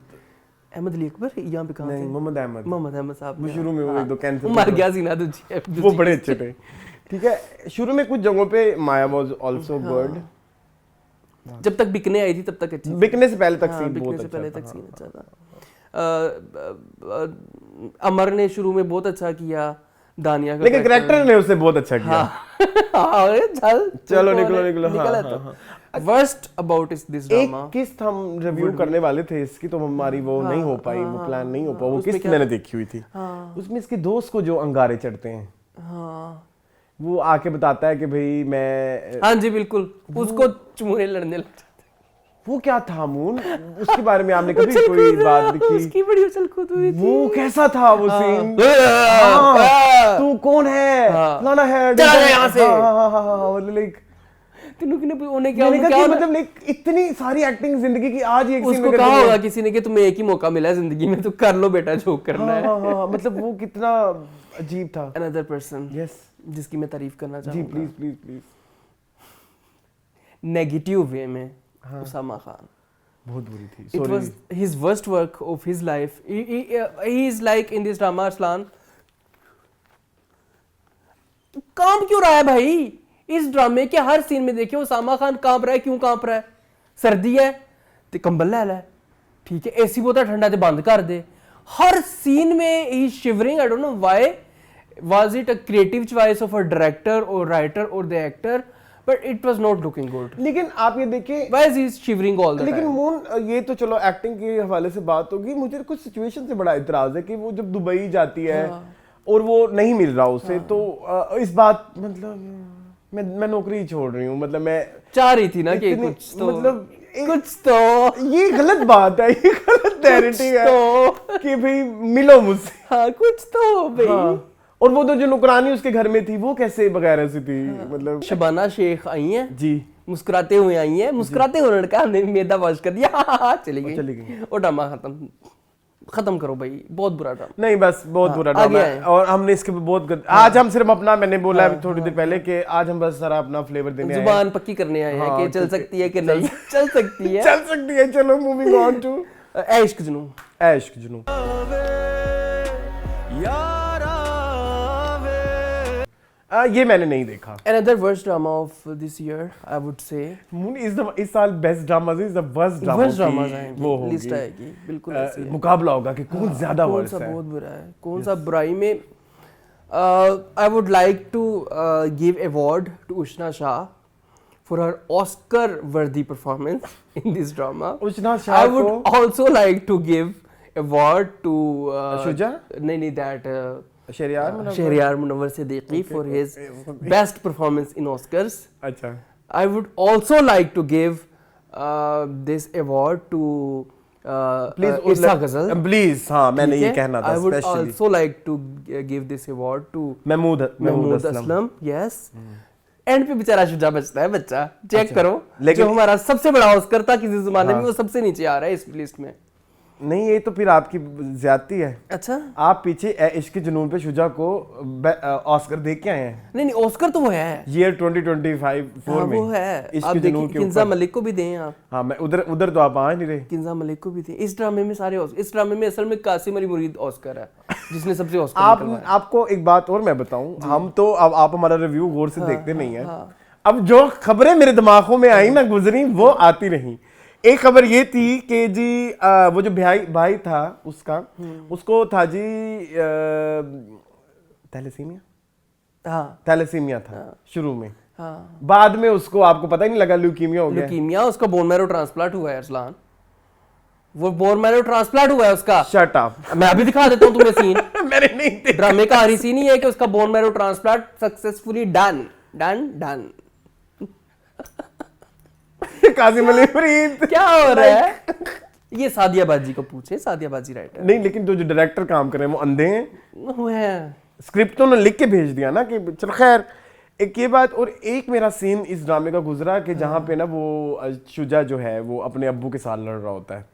अली अकबर यहाँ पे कहाँ थे? मोहम्मद अहमद साहब, शुरू में वो एक दो कैंसर मर गया सीना तुझे, वो बड़े अच्छे थे। ठीक है, शुरू में कुछ जगहों पे माया वाज आल्सो गुड, जब तक बिकने आई थी तब तक अच्छी, बिकने से पहले तक सीन बहुत अच्छा, पहले तक सीन अच्छा था। अमर ने शुरू में बहुत अच्छा किया, दानिया का, लेकिन कैरेक्टर ने उससे बहुत अच्छा किया। चलो निकलो। वर्स्ट अबाउट दिस ड्रामा, एक किस्त हम रिव्यू करने वाले थे इसकी, तो हमारी वो नहीं हो पाई, वो प्लान नहीं हो पाया। वो किस्त मैंने देखी हुई थी, उसमें इसके दोस्त को जो अंगारे चढ़ते हैं, वो आके बताता है कि भाई मैं, हाँ जी बिल्कुल, उसको चुमुने लड़ने लग जाते। वो क्या था मून, उसके बारे में आपने कभी कोई बात लिखी? उसकी बड़ी उछल कूद हुई थी। वो कैसा था वो सीन? तू कौन है? फलाना है, चला जा यहाँ से। लाइक उन्हें क्या मतलब लाइक इतनी सारी एक्टिंग जिंदगी की, आज एक उसको कहा होगा किसी ने कि तुम्हें एक ही मौका मिला है जिंदगी में, तो कर लो बेटा जो करना है। मतलब वो कितना अजीब था। अनदर पर्सन, यस, जिसकी मैं तारीफ करना चाहूंगा, जी प्लीज। नेगेटिव वे में उसामा खान बहुत बुरी थी। It was his worst work of his life. He is like in this drama, Arsalan कांप क्यों रहा है भाई? इस ड्रामे के हर सीन में देखिए उसामा खान कांप रहा है। क्यों कांप रहा है? सर्दी है तो कंबल ले ले, ठीक है, एसी बहुत ठंडा ते बंद कर दे। हर सीन में ही shivering, I don't know why, was it a creative choice of a director और राइटर और the actor, but it was not looking good. लेकिन आप ये देखिए, why is he shivering all the time? लेकिन मून, ये तो चलो एक्टिंग के हवाले से बात होगी, मुझे कुछ सिचुएशन से बड़ा इतराज है कि वो जब दुबई जाती है और वो नहीं मिल रहा उसे, तो इस बात, मतलब मैं नौकरी छोड़ रही हूँ, मतलब मैं चाह रही थी ना कि कुछ तो, मतलब कुछ तो, ये गलत बात है, ये गलत नैरेटिव है तो कि भाई मिलो मुझसे। हाँ कुछ तो भाई। हाँ। और वो तो जो नौकरानी उसके घर में थी वो कैसे बगैर से थी, मतलब शबाना शेख आई हैं जी, मुस्कुराते हुए आई हैं, मुस्कुराते हुए उन्होंने कहा हमने मैदा वॉश कर दिया, चली गई। और ड्रामा खत्म करो भाई, बहुत बुरा ड्रामा। नहीं बस बहुत बुरा ड्रामा है, और हमने इसके बहुत आज हम सिर्फ अपना, मैंने बोला थोड़ी देर पहले कि आज हम बस सारा अपना फ्लेवर देने आए हैं, जुबान पक्की करने आए हैं कि चल सकती है कि नहीं चल सकती है, चल सकती है। चलो मूविंग ऑन टू इश्क जुनून। इश्क जुनून ये मैंने नहीं देखा। Another worst drama of this year, I would say. इस साल best drama is the worst drama. Worst dramas आएंगे, वो लिस्ट आएगी बिल्कुल ऐसी है। मुकाबला होगा कि कौन ज्यादा वर्स्ट है, कौन सा बहुत बुरा है, कौन सा बुराई में। I would like to give award to Ushna Shah for her Oscar worthy performance in this drama. Ushana Shah I would also like to give award to Shuja, नहीं that Shahryar Munawar Siddiqui for his best performance in Oscars. अच्छा। I would also like to give this award to Irsa Ghazal. Please, हाँ मैंने ये कहना था। I would specially also like to give this award to Mehmood Aslam. Yes. And पे बेचारा शुजा बचता है, बच्चा चेक करो, लेकिन जो हमारा सबसे बड़ा ऑस्कर था किसी जमाने में, वो सबसे नीचे आ रहा है इस लिस्ट में। नहीं, ये तो फिर आपकी ज्यादती है। अच्छा, आप पीछे इश्क जुनून पे शुजा को ऑस्कर दे के आए हैं। नहीं ऑस्कर तो वो है ईयर 2025 में वो है। इश्क आप जुनून देखिए के किंजा ऊपर। मलिक को भी दें आप। हाँ, मैं उधर तो आप आ नहीं रहे। किंजा मलिक को भी दें इस ड्रामे में। सारे इस ड्रामे में असल में कासिम अली मुरीद ऑस्कर है जिसने सबसे ऑस्कर आपको एक बात और मैं बताऊं, हम तो अब आप हमारा रिव्यू गौर से देखते नहीं है। अब जो खबरें मेरे दिमागों में आई ना, गुजरी, वो आती नहीं। एक खबर ये थी कि जी वो जो भाई था उसका, उसको था जी थैलेसीमिया था शुरू में। बाद में उसको, आपको पता ही नहीं लगा, ल्यूकीमिया हो गया। ल्यूकीमिया, उसका बोन मैरो ट्रांसप्लांट हुआ है अरसलान, वो बोन मैरो ट्रांसप्लांट हुआ है उसका। Shut up. मैं अभी दिखा देता हूं तुम्हें सीन। मैंने नहीं देखा। ड्रामे का आखिरी सीन ही है कि उसका bone marrow transplant successfully done. Qasim Ali Mureed क्या हो रहा है? ये सादिया बाजी को पूछे, सादिया बाजी राइटर। नहीं, लेकिन जो डायरेक्टर काम कर रहे हैं वो अंधे हैं। वो है, स्क्रिप्ट तो उन्होंने लिख के भेज दिया ना कि चलो खैर। एक ये बात, और एक मेरा सीन इस ड्रामे का गुजरा कि जहाँ पे ना वो शुजा जो है वो अपने अब्बू के साथ लड़ रहा होता है,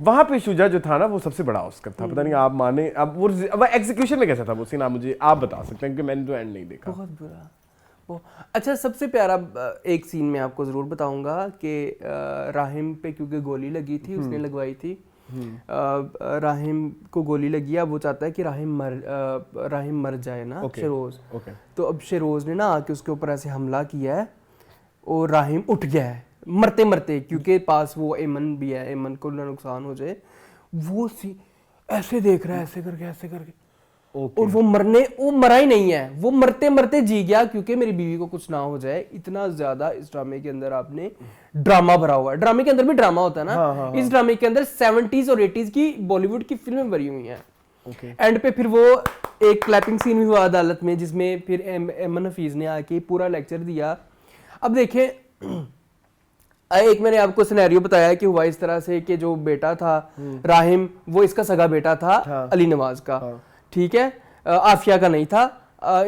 वहां पे शुजा जो था ना वो सबसे बड़ा ऑस्कर था। पता नहीं आप माने, अब वो एग्जीक्यूशन में कैसा था वो सीन, आप मुझे बता सकते हैं, क्योंकि मैंने तो एंड नहीं देखा। बहुत बुरा। अच्छा, सबसे प्यारा एक सीन मैं आपको जरूर बताऊंगा कि राहिम पे क्योंकि गोली लगी थी, उसने लगवाई थी, राहिम को गोली लगी है। वो चाहता है कि राहिम मर जाए ना, शेरोज। तो अब शेरोज ने ना आके उसके ऊपर ऐसे हमला किया है और राहिम उठ गया है मरते मरते, क्योंकि पास वो एमन भी है, एमन को ना नुकसान हो जाए। वो ऐसे देख रहा है, ऐसे करके और वो मरा ही नहीं है, वो मरते मरते जी गया, क्योंकि मेरी बीवी को कुछ ना हो जाए। इतना ज्यादा इस ड्रामे के अंदर आपने ड्रामा भरा हुआ है। ड्रामे के अंदर भी ड्रामा होता है ना। हाँ। इस ड्रामे के अंदर 70s और 80s की बॉलीवुड की फिल्में भरी हुई हैं। एंड पे फिर वो एक क्लैपिंग सीन भी हुआ अदालत में, जिसमें फिर एमन हफीज ने आके पूरा लेक्चर दिया। अब देखें, एक मैंने आपको सिनेरियो बताया कि हुआ इस तरह से कि जो बेटा था राहिम, वो इसका सगा बेटा था अली नवाज का, ठीक है, आफिया का नहीं था।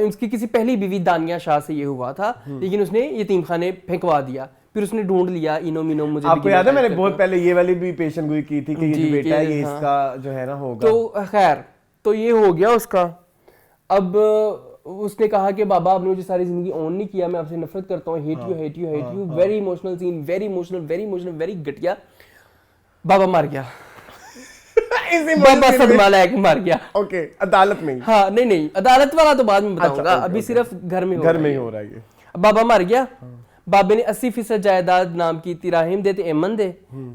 उसकी किसी पहली बीवी दानिया शाह से ये हुआ था, लेकिन उसने यतीम खाने फेंकवा दिया। फिर उसने ढूंढ लिया, इनो मिनो मुझे आपको याद है मैंने बहुत पहले ये वाली भी पेशन गोई की थी कि ये जो बेटा है ये इसका जो है ना होगा। तो खैर, तो ये हो गया उसका। अब उसने कहा कि बाबा आपने मुझे सारी जिंदगी ऑन नहीं किया, मैं आपसे नफरत करता हूँ, hate you. Very emotional scene, very emotional, very घटिया। बाबा मार गया। बाबा सदमा लायक मार गया। ओके, अदालत में? हाँ, नहीं, अदालत वाला तो बाद में बताऊंगा। अभी सिर्फ घर में हो रहा है ये। बाबा मर गया। ਬਾਬੇ ਨੇ 80% ਜਾਇਦਾਦ ਨਾਮ ਕੀਤੀ ਰਾਹਿਮ ਦੇ ਤੇ ਅਮਨ ਦੇ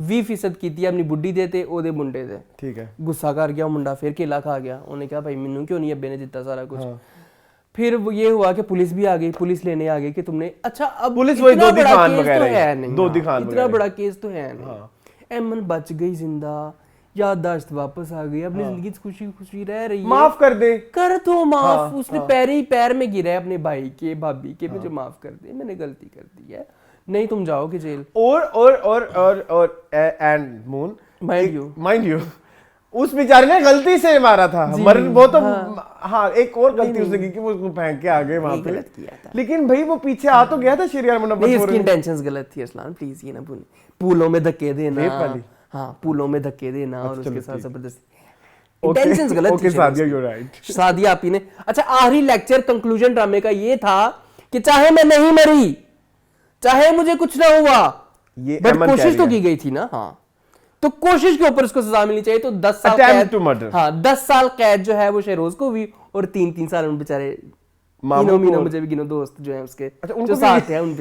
20% ਕੀਤੀ ਆਪਣੀ ਬੁੱਢੀ ਦੇ ਤੇ ਉਹਦੇ ਮੁੰਡੇ ਦੇ ਠੀਕ ਹੈ ਗੁੱਸਾ ਕਰ ਗਿਆ ਉਹ ਮੁੰਡਾ ਫਿਰ ਕੇਲਾ ਖਾ ਗਿਆ ਉਹਨੇ ਕਿਹਾ ਭਾਈ ਮੈਨੂੰ क्यों नहीं अब्बे ने ਦਿੱਤਾ सारा कुछ फिर वो ये हुआ कि पुलिस भी आ गई पुलिस लेने आ गई कि तुमने अच्छा अब पुलिस वही दो दिखान वगैरह तो है नहीं दो दिखान इतना बड़ा केस तो है नहीं अमन बच गई जिंदा याददाश्त वापस आ गई अपनी जिंदगी खुशी खुशी रह रही है माफ कर दे कर दो माफ उसने पैर में गिरा है अपने भाई के भाभी के मुझे माफ कर दे मैंने गलती कर दी है नहीं तुम जाओगे जेल और एंड मून माइंड यू उस बेचारे ने गलती से मारा था वो तो हाँ एक और गलती उसने की कि वो उसको फेंक के आ गए वहां पे किया था लेकिन भाई वो पीछे आ तो गया था शरीर में नहीं इसकी इंटेंशंस गलत थी असलान प्लीज ये ना भूल पुलों में धक्के देना हाँ पुलों में धक्के देना और उसके साथ जबरदस्ती इंटेंशंस गलत थी सादिया यू राइट सादिया आपी ने अच्छा आखिरी लेक्चर कंक्लूजन ड्रामे का ये था कि चाहे मैं नहीं मरी चाहे मुझे कुछ ना हुआ बट कोशिश तो की गई थी ना हाँ तो कोशिश के ऊपर उसको सजा मिलनी चाहिए तो 10 साल कैद हाँ 10 साल कैद जो है वो शहरोज को भी और 3 साल उन बेचारे मीनो मुझे भी गिनो दोस्त जो है उसके जो साथ हैं उन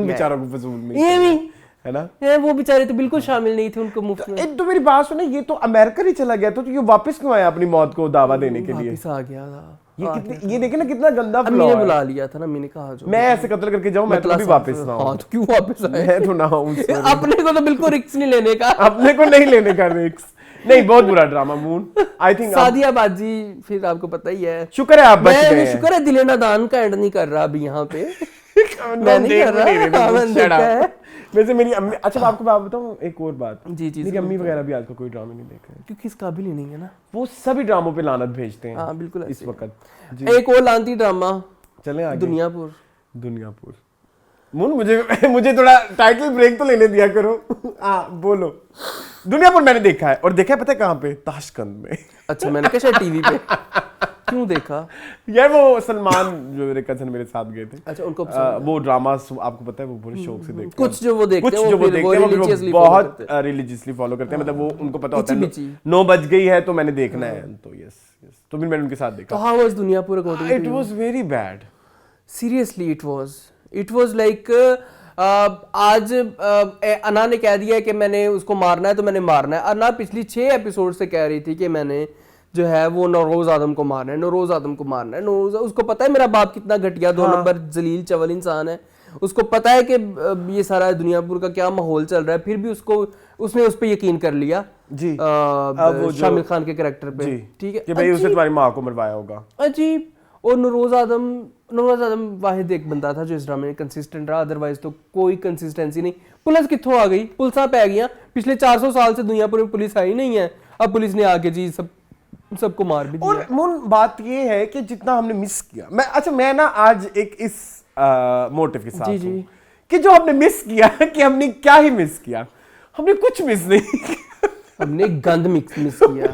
बेचारों को फजूल में ये भी है ना ये वो बेचारे तो बिल्कुल शामिल नहीं थे उनको मुफ्त में तो मेरी बात सुने ये तो अमेरिका ही चला गया तो ये वापस क्यों आया अपनी मौत को दावा देने के लिए वापस आ गया था ये देखे ना कितना गंदा फ्लो है बुला लिया था ना मैंने कहा जो मैं ऐसे कत्ल करके जाऊं मैं तो भी वापस ना हां तो क्यों वापस आए मैं तो ना हूं अपने को तो बिल्कुल रिस्क नहीं लेने का अपने को नहीं लेने का रिस्क नहीं बहुत बुरा drama moon I think Sadia बाजी फिर आपको पता ही है शुक्र है आप बच गए शुक्र है दिले नादान का एंड नहीं कर रहा अभी यहाँ पे मैं नहीं कर रहा वैसे मेरी अम्मी अच्छा मैं आपको बात बताऊं एक और बात जी मेरी अम्मी वगैरह भी आजकल कोई ड्रामा नहीं देख रहे क्योंकि इस काबिल ही नहीं है ना वो सभी ड्रामों पे लानत भेजते हैं हाँ बिल्कुल इस वक्त एक और लानती ड्रामा चले आगे दुनियापुर मून मुझे थोड़ा टाइटल ब्रेक तो लेने दिया करो हाँ बोलो दुनियापुर मैंने देखा है और देखा है पता है कहाँ पे ताशकंद में अच्छा मैंने कहा शायद टीवी पे क्यों देखा यार वो सलमान जो मेरे कजन मेरे साथ गए थे अच्छा उनको वो ड्रामा आपको पता है वो बड़े शौक से देखते हैं कुछ जो वो देखते हैं वो बहुत रिलीजियसली फॉलो करते हैं मतलब वो उनको पता होता है 9 बज गई है तो मैंने देखना है तो यस तो फिर मैंने उनके साथ देखा तो how was Duniyapur according it was very bad seriously it was like आज अना ने कह दिया कि मैंने उसको मारना है तो मैंने मारना है अना पिछली 6 एपिसोड से कह रही थी कि मैंने जो है वो नौरोज आदम को मारना है नौरोज उसको पता है मेरा बाप कितना घटिया 2 नंबर जलील चवल इंसान है उसको पता है कि ये सारा दुनियापुर का क्या माहौल चल रहा है फिर भी उसने उस पर यकीन कर लिया जी शामिल खान के कैरेक्टर पे ठीक है कि भाई उसने तुम्हारी माँ को मरवाया होगा अजीब और नौरोज आदम वाहिद एक बंदा था जो इस ड्रामे में कंसिस्टेंट रहा अदरवाइज तो कोई कंसिस्टेंसी नहीं पुलिस कित्थों आ गई पुलिसां पै गई पिछले 400 साल से दुनियापुर में पुलिस आई नहीं है अब पुलिस ने आके जी सबको मार भी दिया और मून बात ये है कि जितना हमने मिस किया मैं ना आज एक इस मोटिव के साथ हूं कि जो हमने मिस किया कि हमने क्या ही मिस किया हमने कुछ मिस नहीं हमने गंद मिस किया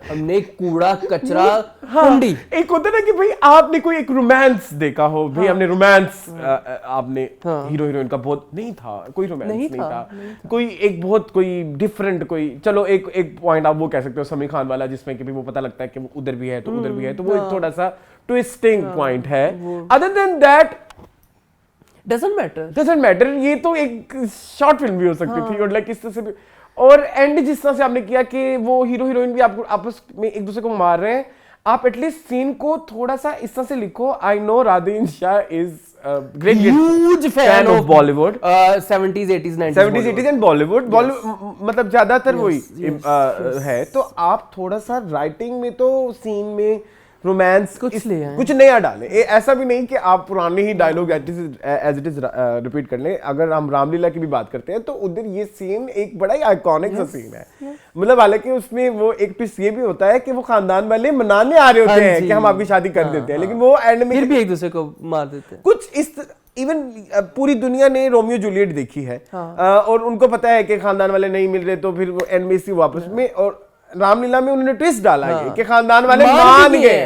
हमने कूड़ा कचरा कुंडी एक होता है ना कि भाई आपने कोई एक रोमांस देखा हो भाई हमने रोमांस आपने हीरो हीरोइन का बहुत नहीं था कोई रोमांस नहीं था कोई एक बहुत कोई डिफरेंट कोई चलो एक पॉइंट आप वो कह सकते हो समीर खान वाला जिसमें कि भी वो पता लगता है कि वो उधर भी है तो उधर भी है तो वो एक थोड़ा सा ट्विस्टिंग पॉइंट है other than that doesn't matter ये तो एक शॉर्ट फिल्म भी हो सकती थी और लाइक इस तरह से और एंड जिस तरह से आपने किया कि वो हीरो हीरोइन भी आपको आपस में एक दूसरे को मार रहे हैं आप एटलीस्ट सीन को थोड़ा सा इस तरह से लिखो I know Radain Shah is great huge fan of Bollywood 70s 80s 90s and Bollywood मतलब ज्यादातर वही है तो आप थोड़ा सा राइटिंग में तो सीन में रोमांस कुछ नया डालें ऐसा भी नहीं कि आप पुराने ही dialogue as it is repeat कर लें अगर हम रामलीला की भी बात करते हैं तो उधर ये सीन एक बड़ा ही आइकॉनिक सा सीन है मतलब हालांकि उसमें वो एक ट्विस्ट ये भी होता है कि वो खानदान वाले मनाने आ रहे होते हैं कि हम आपकी शादी कर देते हैं लेकिन वो एंड में फिर भी एक दूसरे को मार देते हैं कुछ इस इवन पूरी दुनिया ने रोमियो जूलियट देखी है और उनको पता है कि खानदान वाले नहीं मिल रहे तो फिर वो एंड में वापस में और रामलीला में उन्होंने ट्विस्ट डाला है कि खानदान वाले मान गए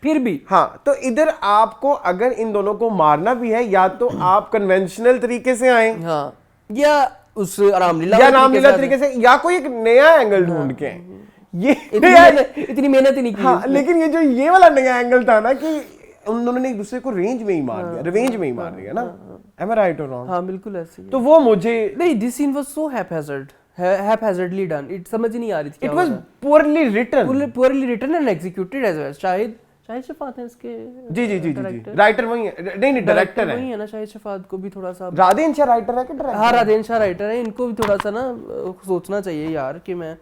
फिर भी हाँ तो इधर आपको अगर इन दोनों को मारना भी है या तो आप कन्वेंशनल तरीके से आए या उस रामलीला तरीके से या कोई एक नया एंगल ढूंढ के ये इतनी मेहनत ही नहीं की हाँ लेकिन ये जो ये वाला नया एंगल था ना कि उन्होंने एक दूसरे को रेंज में ही मार दिया, रिवेंज में ही मार दिया ना। एम आई राइट और रॉन्ग? हाँ बिल्कुल ऐसे ही। तो वो मुझे नहीं, this scene was so haphazardly done, it समझ ही नहीं आ रही थी it was poorly written and executed as well। Shahid Shafat है इसके जी राइटर वही है, नहीं डायरेक्टर है वही है ना। शाहिद शफात को भी थोड़ा सा, राधेन शाह राइटर है कि डायरेक्टर? हाँ राधेन शाह राइटर है, इनको भी थोड़ा सा ना सोचना चाहिए यार कि मैं,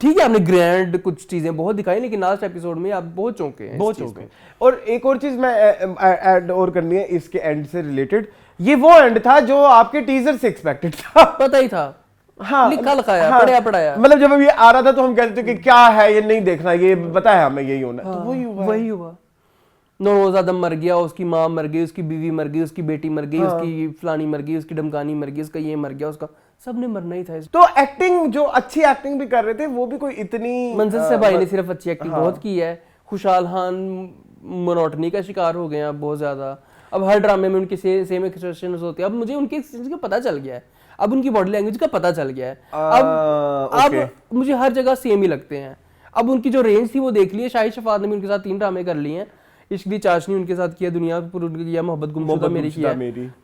ठीक है आपने ग्रैंड कुछ चीजें बहुत दिखाई, लेकिन लास्ट एपिसोड में आप बहुत चौंके हैं, बहुत चौंके। और एक और चीज मैं ऐड और करनी है इसके एंड से रिलेटेड, ये वो एंड था जो आपके टीजर से एक्सपेक्टेड था। पता ही था, हाँ लिखा लिखाया, हाँ, पढ़ाया। मतलब जब ये आ रहा था तो हम कहते थे कि क्या है ये, नहीं देखना, ये पता है हमें यही होना है। तो वही हुआ। नौरोज आदम मर गया, उसकी माँ मर गई, उसकी बीवी मर गई, उसकी बेटी मर गई, उसकी फलानी मर गई, उसकी डमकानी मर गई, उसका ये मर गया, उसका सबने मरना ही था। तो एक्टिंग, जो अच्छी एक्टिंग भी कर रहे थे वो भी कोई इतनी, मंजिल से भाई ने सिर्फ अच्छी एक्टिंग बहुत की है। खुशहाल खान मोनोटनी का शिकार हो गए हैं बहुत ज्यादा। अब हर ड्रामे में उनके सेम एक्सप्रेशंस होते हैं। अब मुझे उनके एक्सप्रेशन का पता चल गया है, अब उनकी बॉडी लैंग्वेज का पता चल गया है। अब मुझे हर जगह सेम ही लगते हैं। अब उनकी जो रेंज थी वो देख ली है। शाहिद शफात ने भी उनके साथ 3 ड्रामे कर लिए हैं। इश्क दी चाशनी उनके साथ किया, दुनिया पर उनके किया, मोहब्बत गुमशुदा मेरी किया।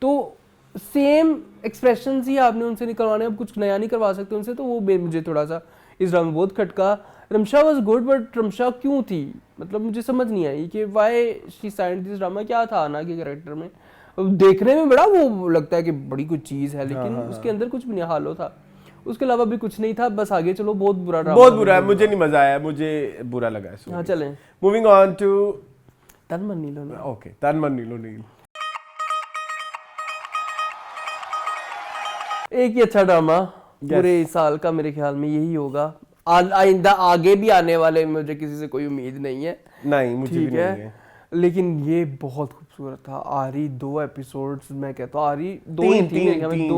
तो सेम एक्सप्रेशंस ही आपने उनसे निकलवाने, अब कुछ नया नहीं करवा सकते उनसे। तो वो मुझे थोड़ा सा इस ड्रामे में बहुत खटका। Ramsha was good, but Ramsha क्यों थी, मतलब मुझे समझ नहीं आई कि why she signed this drama. क्या था आना के कैरेक्टर में? देखने में बड़ा वो लगता है कि बड़ी कुछ चीज है, लेकिन उसके अंदर कुछ भी नहीं हालो था। उसके अलावा भी कुछ नहीं था, बस आगे चलो। बहुत बुरा ड्रामा, बहुत बुरा है, मुझे नहीं मजा आया, मुझे बुरा लगा है। हाँ चलें, मूविंग ऑन टू तन मन नीलो नील। ओके, तन मन नीलो नील एक ही अच्छा ड्रामा पूरे साल का मेरे ख्याल में यही होगा। आइंदा आगे भी आने वाले में मुझे किसी से कोई उम्मीद नहीं है। नहीं, मुझे भी नहीं है। लेकिन ये बहुत खूबसूरत था। आरी 2 एपिसोड्स, मैं कहता हूँ आरी 2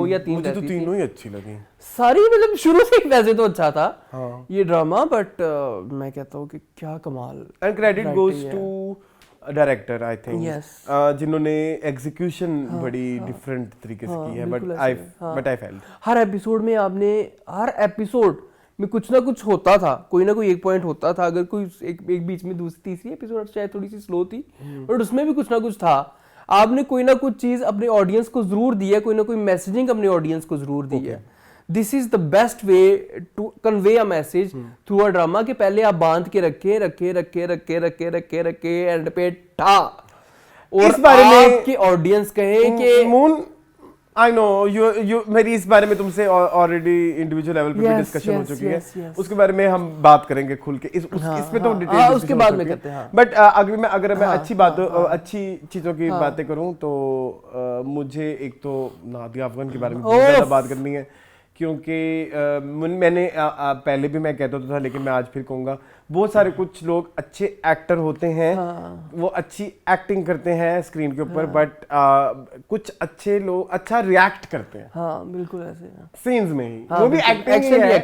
या 3 मुझे तो तीनों ही अच्छी लगी सारी। मतलब शुरू से वैसे तो अच्छा था ये ड्रामा, बट मैं कहता हूँ कि क्या कमाल। And credit goes to director, I think, जिन्होंने एग्जीक्यूशन बड़ी डिफरेंट तरीके से की है। बट आई फेल्ट हर एपिसोड में आपने, हर एपिसोड में कुछ ना कुछ होता था, कोई ना कोई एक पॉइंट होता था। अगर कोई एक बीच में दूसरी तीसरी एपिसोड शायद थोड़ी सी स्लो थी, बट उसमें भी कुछ ना कुछ था। आपने कोई ना कुछ चीज अपने ऑडियंस को जरूर दी है, कोई ना कोई मैसेजिंग अपने ऑडियंस को जरूर दी है। This is the best way to convey a message through a drama के पहले आप बांध के रखे एंड पे ठा, और इस बारे में आपकी ऑडियंस कहे कि मून, आई नो यू मेरी इस बारे में तुमसे ऑलरेडी इंडिविजुअल लेवल पे डिस्कशन हो चुकी है। उसके बारे में हम बात करेंगे खुल के, इस पे तो डिटेल उसके बाद में करते हैं। बट अगर मैं अच्छी चीजों की बातें करूं तो मुझे एक तो नादिया अफगान के बारे में बहुत ज्यादा बात करनी है, क्योंकि मैंने पहले भी मैं कहता था, लेकिन मैं आज फिर कहूँगा, बहुत सारे कुछ लोग अच्छे एक्टर होते हैं, वो अच्छी एक्टिंग करते हैं स्क्रीन के ऊपर, बट कुछ अच्छे लोग अच्छा रिएक्ट करते हैं। हाँ बिल्कुल ऐसे सीन्स में ही, वो भी एक्टिंग है,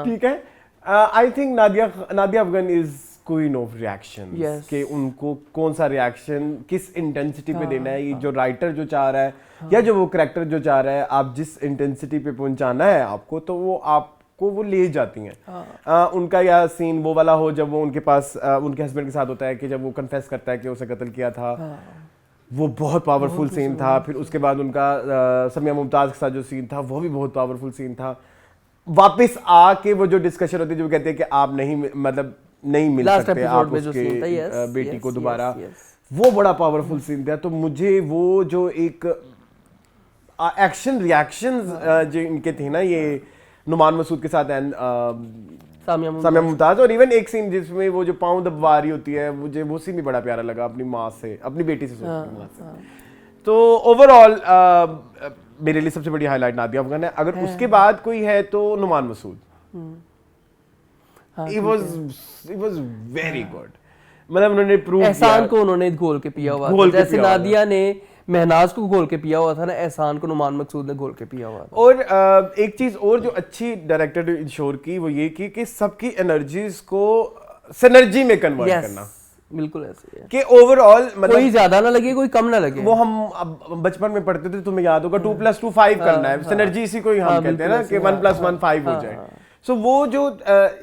ठीक है। I think Nadia Afghan is queen of reaction, कि उनको कौन सा रिएक्शन किस इंटेंसिटी पे देना है, ये जो राइटर जो चाह रहा है या जो वो कैरेक्टर जो चाह रहा है, आप जिस इंटेंसिटी पे पहुंचाना है आपको, तो वो आपको वो ले जाती हैं। उनका या सीन वो वाला हो जब वो उनके पास उनके हस्बैंड के साथ होता है, कि जब वो कन्फेस करता है कि उसे कत्ल किया था, वो बहुत पावरफुल सीन था। फिर उसके बाद उनका समिया मुमताज के साथ जो सीन था वो भी बहुत पावरफुल सीन था। वापस आके वो जो डिस्कशन होती है, जो कहते हैं कि आप नहीं मिल सकते आप उसके बेटी को दोबारा, वो बड़ा पावरफुल सीन था। तो मुझे वो जो एक एक्शन रिएक्शन जो इनके थे ना, ये नुमान मसूद के साथ एंड सामिया मुमताज, और इवन एक सीन जिसमें वो जो पाँव दबा रही होती है, मुझे वो सीन भी बड़ा प्यारा लगा, अपनी माँ से, अपनी बेटी से तो ओवरऑल मेरे लिए सबसे बड़ी हाईलाइट नादिया अफगान है। अगर उसके बाद कोई है तो Numan Masood, It was very good। मतलब उन्होंने प्रूव किया, एहसान को उन्होंने घोल के पिया हुआ था, जैसे नादिया ने महनाज को घोल के पिया हुआ था ना, एहसान को नुमान मकसूद ने घोल के पिया हुआ था। और एक चीज और जो अच्छी डायरेक्टर ने इंश्योर की, वो ये की कि सबकी एनर्जीज को सिनर्जी में कन्वर्ट करना। बिल्कुल ऐसे है कि ओवरऑल मतलब कोई ज्यादा ना लगे, कोई कम ना लगे। वो हम बचपन में पढ़ते थे, तुम्हें याद होगा 2+2 5 करना है, सिनर्जी इसी को ही हम कहते हैं ना, कि 1+1 5 हो जाए। सो वो जो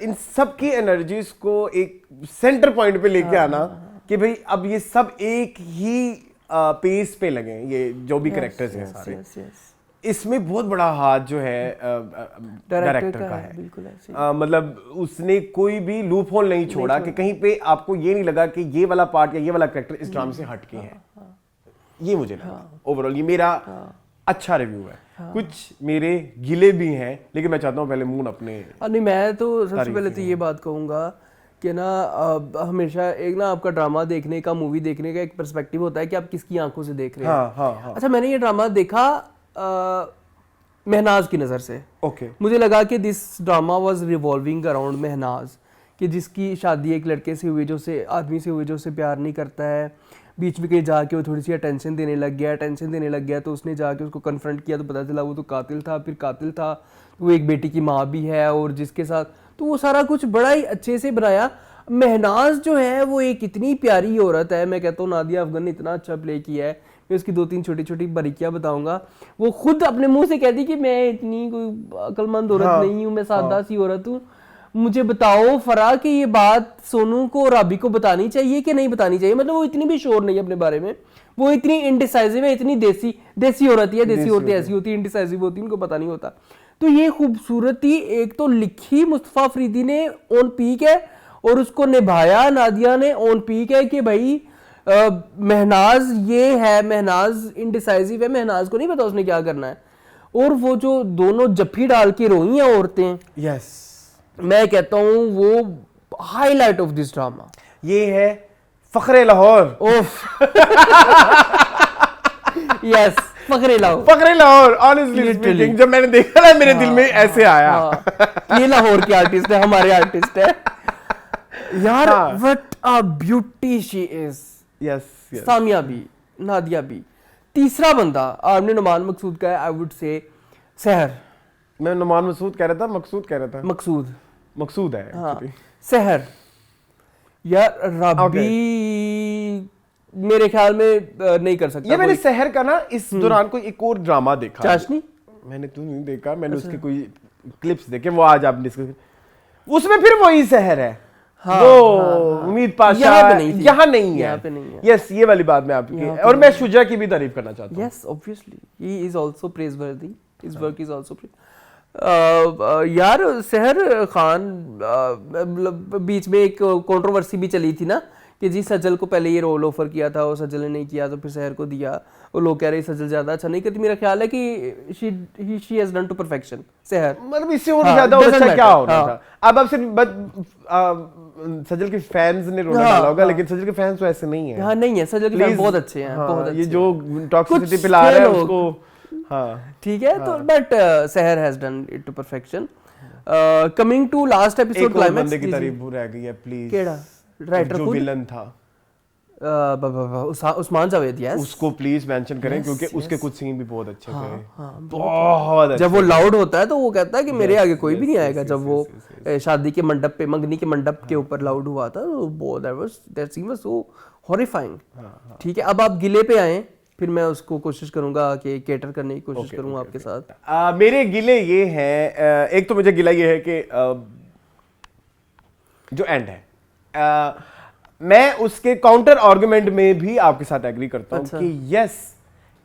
इन सब की एनर्जीज को एक सेंटर पॉइंट पे लेके आना, कि भाई अब ये सब एक ही पेस पे लगे, ये जो भी कैरेक्टर्स हैं सारे, इसमें बहुत बड़ा हाथ जो है डायरेक्टर का है। बिल्कुल ऐसे। मतलब उसने कोई भी लूप होल नहीं छोड़ा कि कहीं पे आपको ये नहीं लगा कि ये वाला पार्ट या ये वाला कैरेक्टर इस ड्रामा से हट के है। ये मुझे लगा ओवरऑल, ये मेरा अच्छा रिव्यू है। कुछ मेरे गिले भी हैं, लेकिन मैं चाहता हूँ पहले मून अपने। नहीं, मैं तो सबसे पहले तो ये बात कहूँगा कि ना हमेशा एक ना आपका ड्रामा देखने का, मूवी देखने का एक पर्सपेक्टिव होता है कि आप किसकी आंखों से देख रहे हैं। अच्छा, मैंने ये ड्रामा देखा महनाज की नज़र से। मुझे लगा कि this drama was revolving around Mahnaz, कि जिसकी शादी एक लड़के से हुई, जो से आदमी से हुई जो उसे प्यार नहीं करता है। बीच में कहीं जाके वो थोड़ी सी अटेंशन देने लग गया, तो उसने जाके उसको कन्फ्रंट किया तो पता चला वो तो कातिल था। फिर कातिल था, वो एक बेटी की माँ भी है, और जिसके साथ तो वो सारा कुछ बड़ा ही अच्छे से बनाया। महनाज जो है वो एक इतनी प्यारी औरत है, मैं कहता हूँ नादिया अफगान ने इतना अच्छा प्ले किया है। मैं उसकी 2-3 छोटी-छोटी बारीकियां बताऊंगा। वो खुद अपने मुंह से कहती कि मैं इतनी कोई अक्लमंद औरत नहीं हूँ, मैं सादा सी औरत हूँ। मुझे बताओ फरा कि ये बात सोनू को और राबी को बतानी चाहिए कि नहीं बतानी चाहिए। मतलब वो इतनी भी श्योर नहीं है अपने बारे में, वो इतनी इनडिसाइसिव है, इतनी देसी औरत है। देसी औरतें ऐसी होती है, इनडिसाइसिव होती है, उनको पता नहीं होता। तो ये खूबसूरती एक तो लिखी मुस्तफा अफरीदी ने ऑन पीक है, और उसको निभाया नादिया ने ऑन पीक है कि भाई महनाज ये है, महनाज इनडिसाइसिव है, महनाज को नहीं पता उसने क्या करना है। और वो जो दोनों जफ्फी डाल के रोई हैं औरतें, यस, मैं कहता हूँ वो हाईलाइट ऑफ दिस ड्रामा। ये है Fakhre Lahore. Yes, Fakhre Lahore. Honestly speaking, जब मैंने देखा ना मेरे दिल में ऐसे आया। ये लाहौर की आर्टिस्ट है, हमारे आर्टिस्ट है यार। What a beauty she is. Yes, Samia भी, नादिया भी। तीसरा बंदा आपने नुमान मकसूद का है, आई वुड से सहर। मैं नुमान मकसूद कह रहा था, मकसूद है। हाँ, सहर यार। राबी मेरे ख्याल में नहीं कर सकता। ये मैंने सहर का ना इस दौरान कोई एक और ड्रामा देखा। चाशनी मैंने तो नहीं देखा, मैंने उसके कोई क्लिप्स देखे, वो आज आप डिस्कस, उसमें फिर वही सहर है। वो उम्मीद पाशा यहाँ नहीं है। यस, ये वाली बात मैं आपकी, और मैं शुजा की भी तारीफ करना चाहता हूँ। Yes, obviously he is also प्रेजवर्दी, his work is also यार। सहर खान बीच में एक कंट्रोवर्सी भी चली थी ना कि जी सजल को पहले ये रोल ऑफर किया था और सजल ने नहीं किया, तो फिर सहर को दिया, और लोग कह रहे सजल ज्यादा अच्छा नहीं करती। मेरा ख्याल है कि she has done to perfection Sehar. मतलब इससे और ज्यादा अच्छा क्या होना था। अब सिर्फ सजल के फैंस ने रोना डाला होगा, लेकिन सजल के फैंस तो ऐसे नहीं है। हाँ, नहीं है, सजल के फैंस बहुत अच्छे हैं, बहुत अच्छे। ये जो टॉक्सिसिटी पिला रहे हैं उसको, हाँ ठीक है। तो but Sehar has done it to perfection. Coming to last episode climax, बंदे की तारीफ रह गई है प्लीज। केड़ा राइटर जो विलन था उस्मान जावेद, यस, उसको प्लीज मेंशन करें, क्योंकि उसके कुछ सीन भी बहुत अच्छे थे। बहुत अच्छे। जब वो लाउड होता है तो वो कहता है कि मेरे आगे कोई भी नहीं आएगा। जब वो शादी के मंडप पे, मंगनी के मंडप के ऊपर लाउड हुआ था, that scene was so horrifying. ठीक है, अब आप गिले पे आए, फिर मैं उसको कोशिश करूंगा कि केटर करने की कोशिश करूंगा आपके साथ। मेरे गिले ये हैं, एक तो मुझे गिला ये है कि जो एंड है, मैं उसके काउंटर आर्गुमेंट में भी आपके साथ एग्री करता हूं कि यस,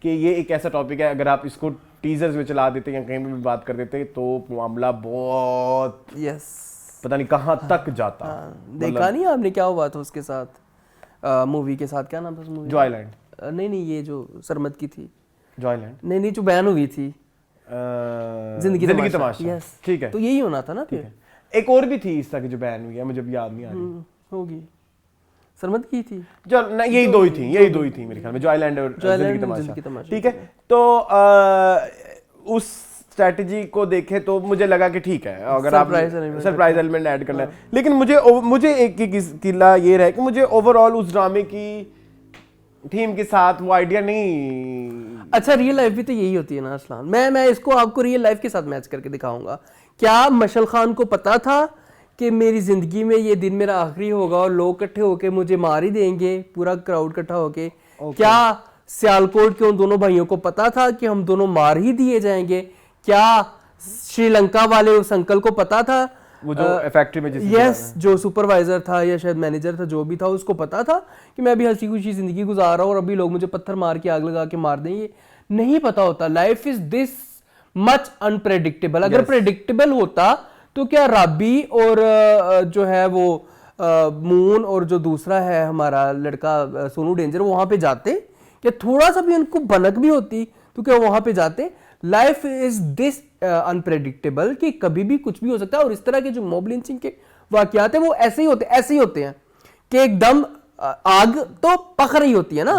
कि ये एक ऐसा टॉपिक है, अगर आप इसको टीजर्स में चला देते या कहीं में भी बात कर देते तो मामला बहुत पता नहीं कहां तक जाता। देखा नहीं आपने क्या हुआ था उसके साथ, मूवी के साथ, क्या नाम था उस मूवी? जॉयलैंड। नहीं, ये जो सरमद की थी, जॉयलैंड नहीं, जो बैन हुई थी, जिंदगी तमाशा। यस, ठीक है, तो यही होना था ना। फिर एक और भी थी इस तरह की जो बैन हुई है, मुझे याद नहीं आ रही होगी, सरमद की थी जो, यही दो ही थी मेरे ख्याल में, जॉयलैंड और जिंदगी तमाशा। ठीक है, तो उस स्ट्रेटजी को देखे तो मुझे लगा कि ठीक है, अगर आप सरप्राइज एलिमेंट ऐड करना है, लेकिन मुझे एक किला ये रहा कि मुझे ओवरऑल उस ड्रामे की थीम के साथ वो आइडिया नहीं। अच्छा, रियल लाइफ भी तो यही होती है ना अरसलान। मैं इसको आपको रियल लाइफ के साथ मैच करके दिखाऊंगा। क्या मशल खान को पता था कि मेरी जिंदगी में ये दिन मेरा आखिरी होगा और लोग इकट्ठे होके मुझे मार ही देंगे, पूरा क्राउड इकट्ठा होके? क्या सियालकोट के उन दोनों भाइयों को पता था कि हम दोनों मार ही दिए जाएंगे? क्या श्रीलंका वाले उस अंकल को पता था वो जो फैक्ट्री में जिस यस जो सुपरवाइजर था या शायद मैनेजर था, जो भी था, उसको पता था कि मैं अभी हंसी खुशी जिंदगी गुजार रहा हूँ और अभी लोग मुझे पत्थर मार के आग लगा के मार दें। ये नहीं पता होता, life is this much unpredictable. अगर प्रेडिक्टेबल होता तो क्या राबी और जो है वो मून और जो दूसरा है हमारा लड़का सोनू डेंजर, वो वहां पे जाते? क्या थोड़ा सा भी उनको भनक भी होती तो क्या वहां पे जाते? लाइफ इज दिस अनप्रेडिक्टेबल कि कभी भी कुछ भी हो सकता है। और इस तरह के जो मॉब लिंचिंग के वाकयात है वो ऐसे ही होते हैं कि एकदम आग तो पक रही होती है ना,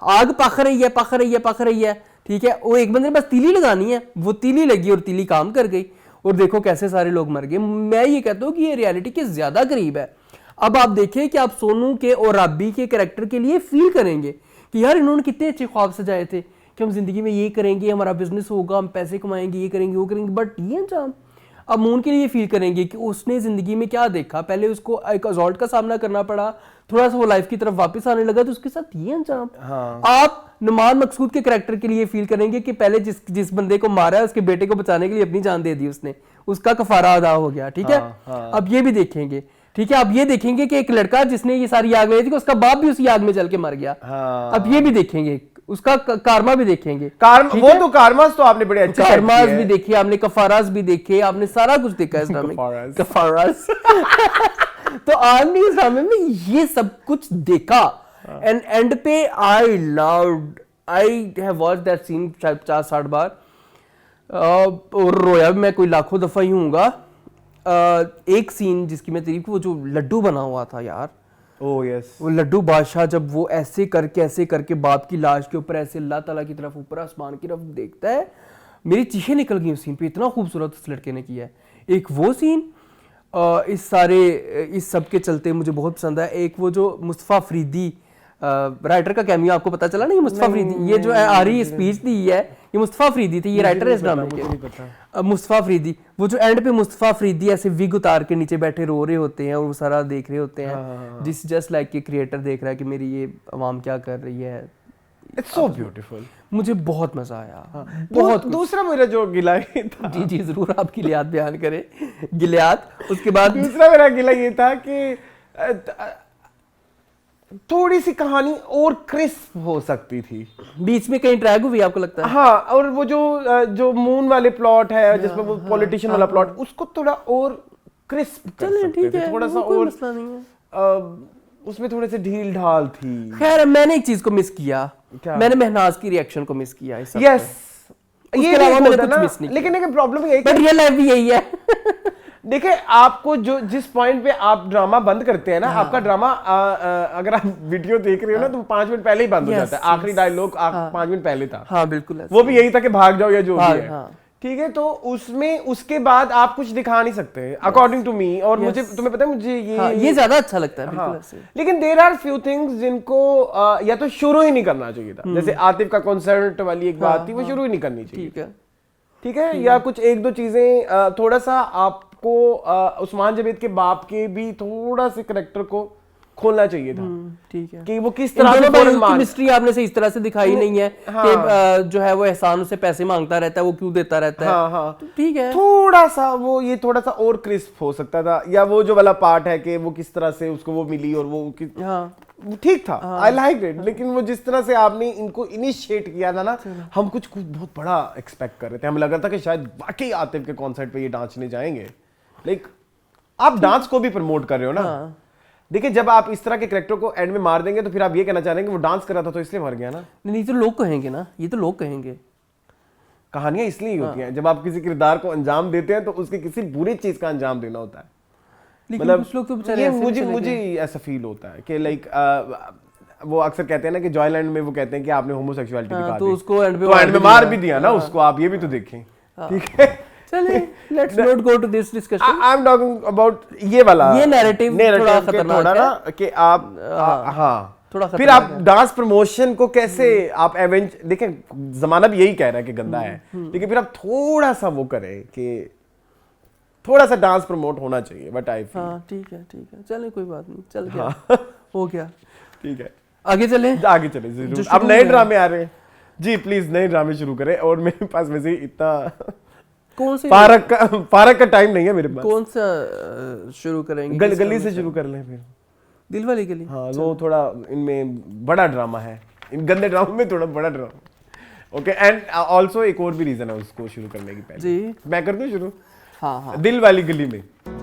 आग पक रही है, ठीक है, वो एक बंदे ने बस तीली लगानी है, वो तीली लगी और तीली काम कर गई और देखो कैसे सारे लोग मर गए। मैं ये कहता हूँ कि ये रियलिटी के ज्यादा करीब है। अब आप देखिए कि आप सोनू के और राबी के कैरेक्टर के लिए फील करेंगे कि यार इन्होंने कितने अच्छे ख्वाब सजाए थे कि हम जिंदगी में ये करेंगे, हमारा बिजनेस होगा, हम पैसे कमाएंगे, ये करेंगे वो करेंगे, बट ये अंजाम। अब मून के लिए फील करेंगे कि उसने जिंदगी में क्या देखा, पहले उसको एक असॉल्ट का सामना करना पड़ा, थोड़ा सा वो लाइफ की तरफ वापस आने लगा तो उसके साथ ये अंजाम। आप नुमान मकसूद के कैरेक्टर के लिए फील करेंगे कि पहले जिस बंदे को मारा है उसके बेटे को बचाने के लिए अपनी जान दे दी उसने, उसका कफारा अदा हो गया, ठीक है। अब ये भी देखेंगे, ठीक है, अब ये देखेंगे कि एक लड़का जिसने ये सारी आग लगाई थी उसका बाप भी उसी आग में जल के मर गया। अब ये भी देखेंगे, उसका कारमा भी देखेंगे। वो तो कार्मास तो आपने बड़े अच्छे कार्मास भी देखे आपने, कफारास भी देखे आपने, सारा कुछ देखा इस ड्रामे में, कफारास। तो आदमी इस ड्रामे में ये सब कुछ देखा एंड एंड पे I have watched that scene 4-60 बार और रोया भी मैं कोई लाखों दफा ही हूँगा। एक सीन जिसकी मैं तारीफ, वो जो लड्डू बना हुआ था यार, यस, वो लड्डू बादशाह जब वो ऐसे करके बाप की लाश के ऊपर ऐसे अल्लाह ताला की तरफ ऊपर आसमान की तरफ देखता है, मेरी चीखें निकल गई उस सीन पे, इतना खूबसूरत उस लड़के ने किया है। एक वो सीन इस सब के चलते मुझे बहुत पसंद है। एक वो जो मुस्तफ़ा अफरीदी राइटर का कैमियो, आपको पता चला नहीं? मुस्तफ़ा अफरीदी, ये जो आरी स्पीच दी है ये मुस्तफ़ा अफरीदी थी, ये राइटर है इस ड्रामे के, मुस्तफ़ा अफरीदी। वो जो एंड पे मुस्तफ़ा अफरीदी ऐसे विग उतार के नीचे बैठे रो रहे होते हैं और वो सारा देख रहे होते हैं, जिस जस्ट लाइक के क्रिएटर देख रहा है कि मेरी ये आवाम क्या कर रही है। इट्स सो ब्यूटीफुल, मुझे बहुत मजा आया। बहुत दूसरा मेरा जो गिला ये था, जी जरूर आप गिलियात बयान करें, गिलियात। उसके बाद दूसरा मेरा गिला ये था कि थोड़ी सी कहानी और क्रिस्प हो सकती थी, बीच में कहीं ड्रैग हुई आपको लगता है? हाँ, और वो जो मून वाले प्लॉट है जिसमें वो पॉलिटिशियन वाला प्लॉट, उसको थोड़ा और क्रिस्प कर सकते थे, थोड़ा सा और उसमें थोड़े से ढील ढाल थी। खैर मैंने एक चीज को मिस किया, मैंने महनाज की रिएक्शन को मिस किया। यस, ये अलावा मैंने कुछ मिस नहीं, लेकिन प्रॉब्लम यही है, रियल लाइफ भी यही है। देखिए, आपको जो जिस पॉइंट पे आप ड्रामा बंद करते हैं ना, आपका ड्रामा अगर आप वीडियो देख रहे हो ना तो 5 मिनट पहले ही बंद हो जाता है। आखिरी डायलॉग 5 मिनट पहले था। हाँ बिल्कुल, वो भी यही था कि भाग जाओ या जो भी है, ठीक है। तो उसमें उसके बाद आप कुछ दिखा नहीं सकते अकॉर्डिंग टू मी। और मुझे, तुम्हें पता है, मुझे ये ज्यादा अच्छा लगता है, बिल्कुल ऐसे। लेकिन देयर आर फ्यू थिंग्स जिनको या तो शुरू ही नहीं करना चाहिए था, जैसे आतिफ का कॉन्सर्ट वाली एक बात थी, वो शुरू ही नहीं करनी चाहिए, ठीक है। या कुछ एक दो चीजें थोड़ा सा आपको उस्मान जावेद के बाप के भी थोड़ा से कैरेक्टर को खोलना चाहिए था, ठीक है, कि वो किस तरह से केमिस्ट्री आपने से इस तरह से दिखाई नहीं है कि जो है वो एहसान उससे पैसे मांगता रहता है, वो क्यों देता रहता है, ठीक है। थोड़ा सा वो ये थोड़ा सा और क्रिस्प हो सकता था, या वो जो वाला पार्ट है कि वो किस तरह से उसको वो मिली और वो ठीक था, आई लाइक इट। लेकिन वो जिस तरह से आपने इनको इनिशिएट किया था ना, हम कुछ बहुत बड़ा एक्सपेक्ट कर रहे थे, हमें लग रहा था कि शायद वाकई आतिफ के कॉन्सर्ट पे ये डांसने जाएंगे। लाइक आप डांस को भी प्रमोट कर रहे हो ना। देखिए, जब आप इस तरह के कैरेक्टर को एंड में मार देंगे तो फिर आप ये कहना चाह रहे हैं कि वो डांस कर रहा था तो इसलिए मर गया ना। नहीं तो लोग कहेंगे ना, ये तो लोग कहेंगे। कहानियां इसलिए ही होती हैं, जब आप किसी किरदार को अंजाम देते हैं तो उसके किसी बुरी चीज का अंजाम देना होता है। मतलब कुछ लोग तो बेचारे मुझे ऐसा फील होता है कि लाइक वो अक्सर कहते हैं ना कि जॉयलैंड में वो कहते हैं कि आपने होमोसेक्सुअलिटी दिखा दी, तो उसको एंड में मार भी दिया ना उसको। आप ये भी तो देखें, ठीक है। चलिए, let's not go to this discussion. I am talking about ये वाला, ये नैरेटिव थोड़ा खतरनाक है ना कि आप थोड़ा फिर आप डांस प्रमोशन को कैसे आप एवेंज, देखें जमाना भी यही कह रहा है कि गंदा है, लेकिन फिर आप थोड़ा सा वो करें कि थोड़ा सा डांस प्रमोट होना चाहिए। बट आई फील ठीक है चले, कोई बात नहीं, चल गया, हो गया, ठीक है। आगे चले जरूर। अब नए ड्रामे आ रहे हैं जी, प्लीज नए ड्रामे शुरू करें। और मेरे पास वैसे इतना कौन से पारक का टाइम नहीं है मेरे पास। कौन सा शुरू करेंगे? गली से शुरू कर लें फिर। दिल वाली गली। हाँ, वो थोड़ा इनमें बड़ा ड्रामा है, इन गंदे ड्रामा में थोड़ा बड़ा ड्रामा। ओके, एंड ऑल्सो एक और भी रीजन है उसको शुरू करने की पहले। जी, मैं कर दूं शुरू? हाँ हाँ। दिल वाली गली में।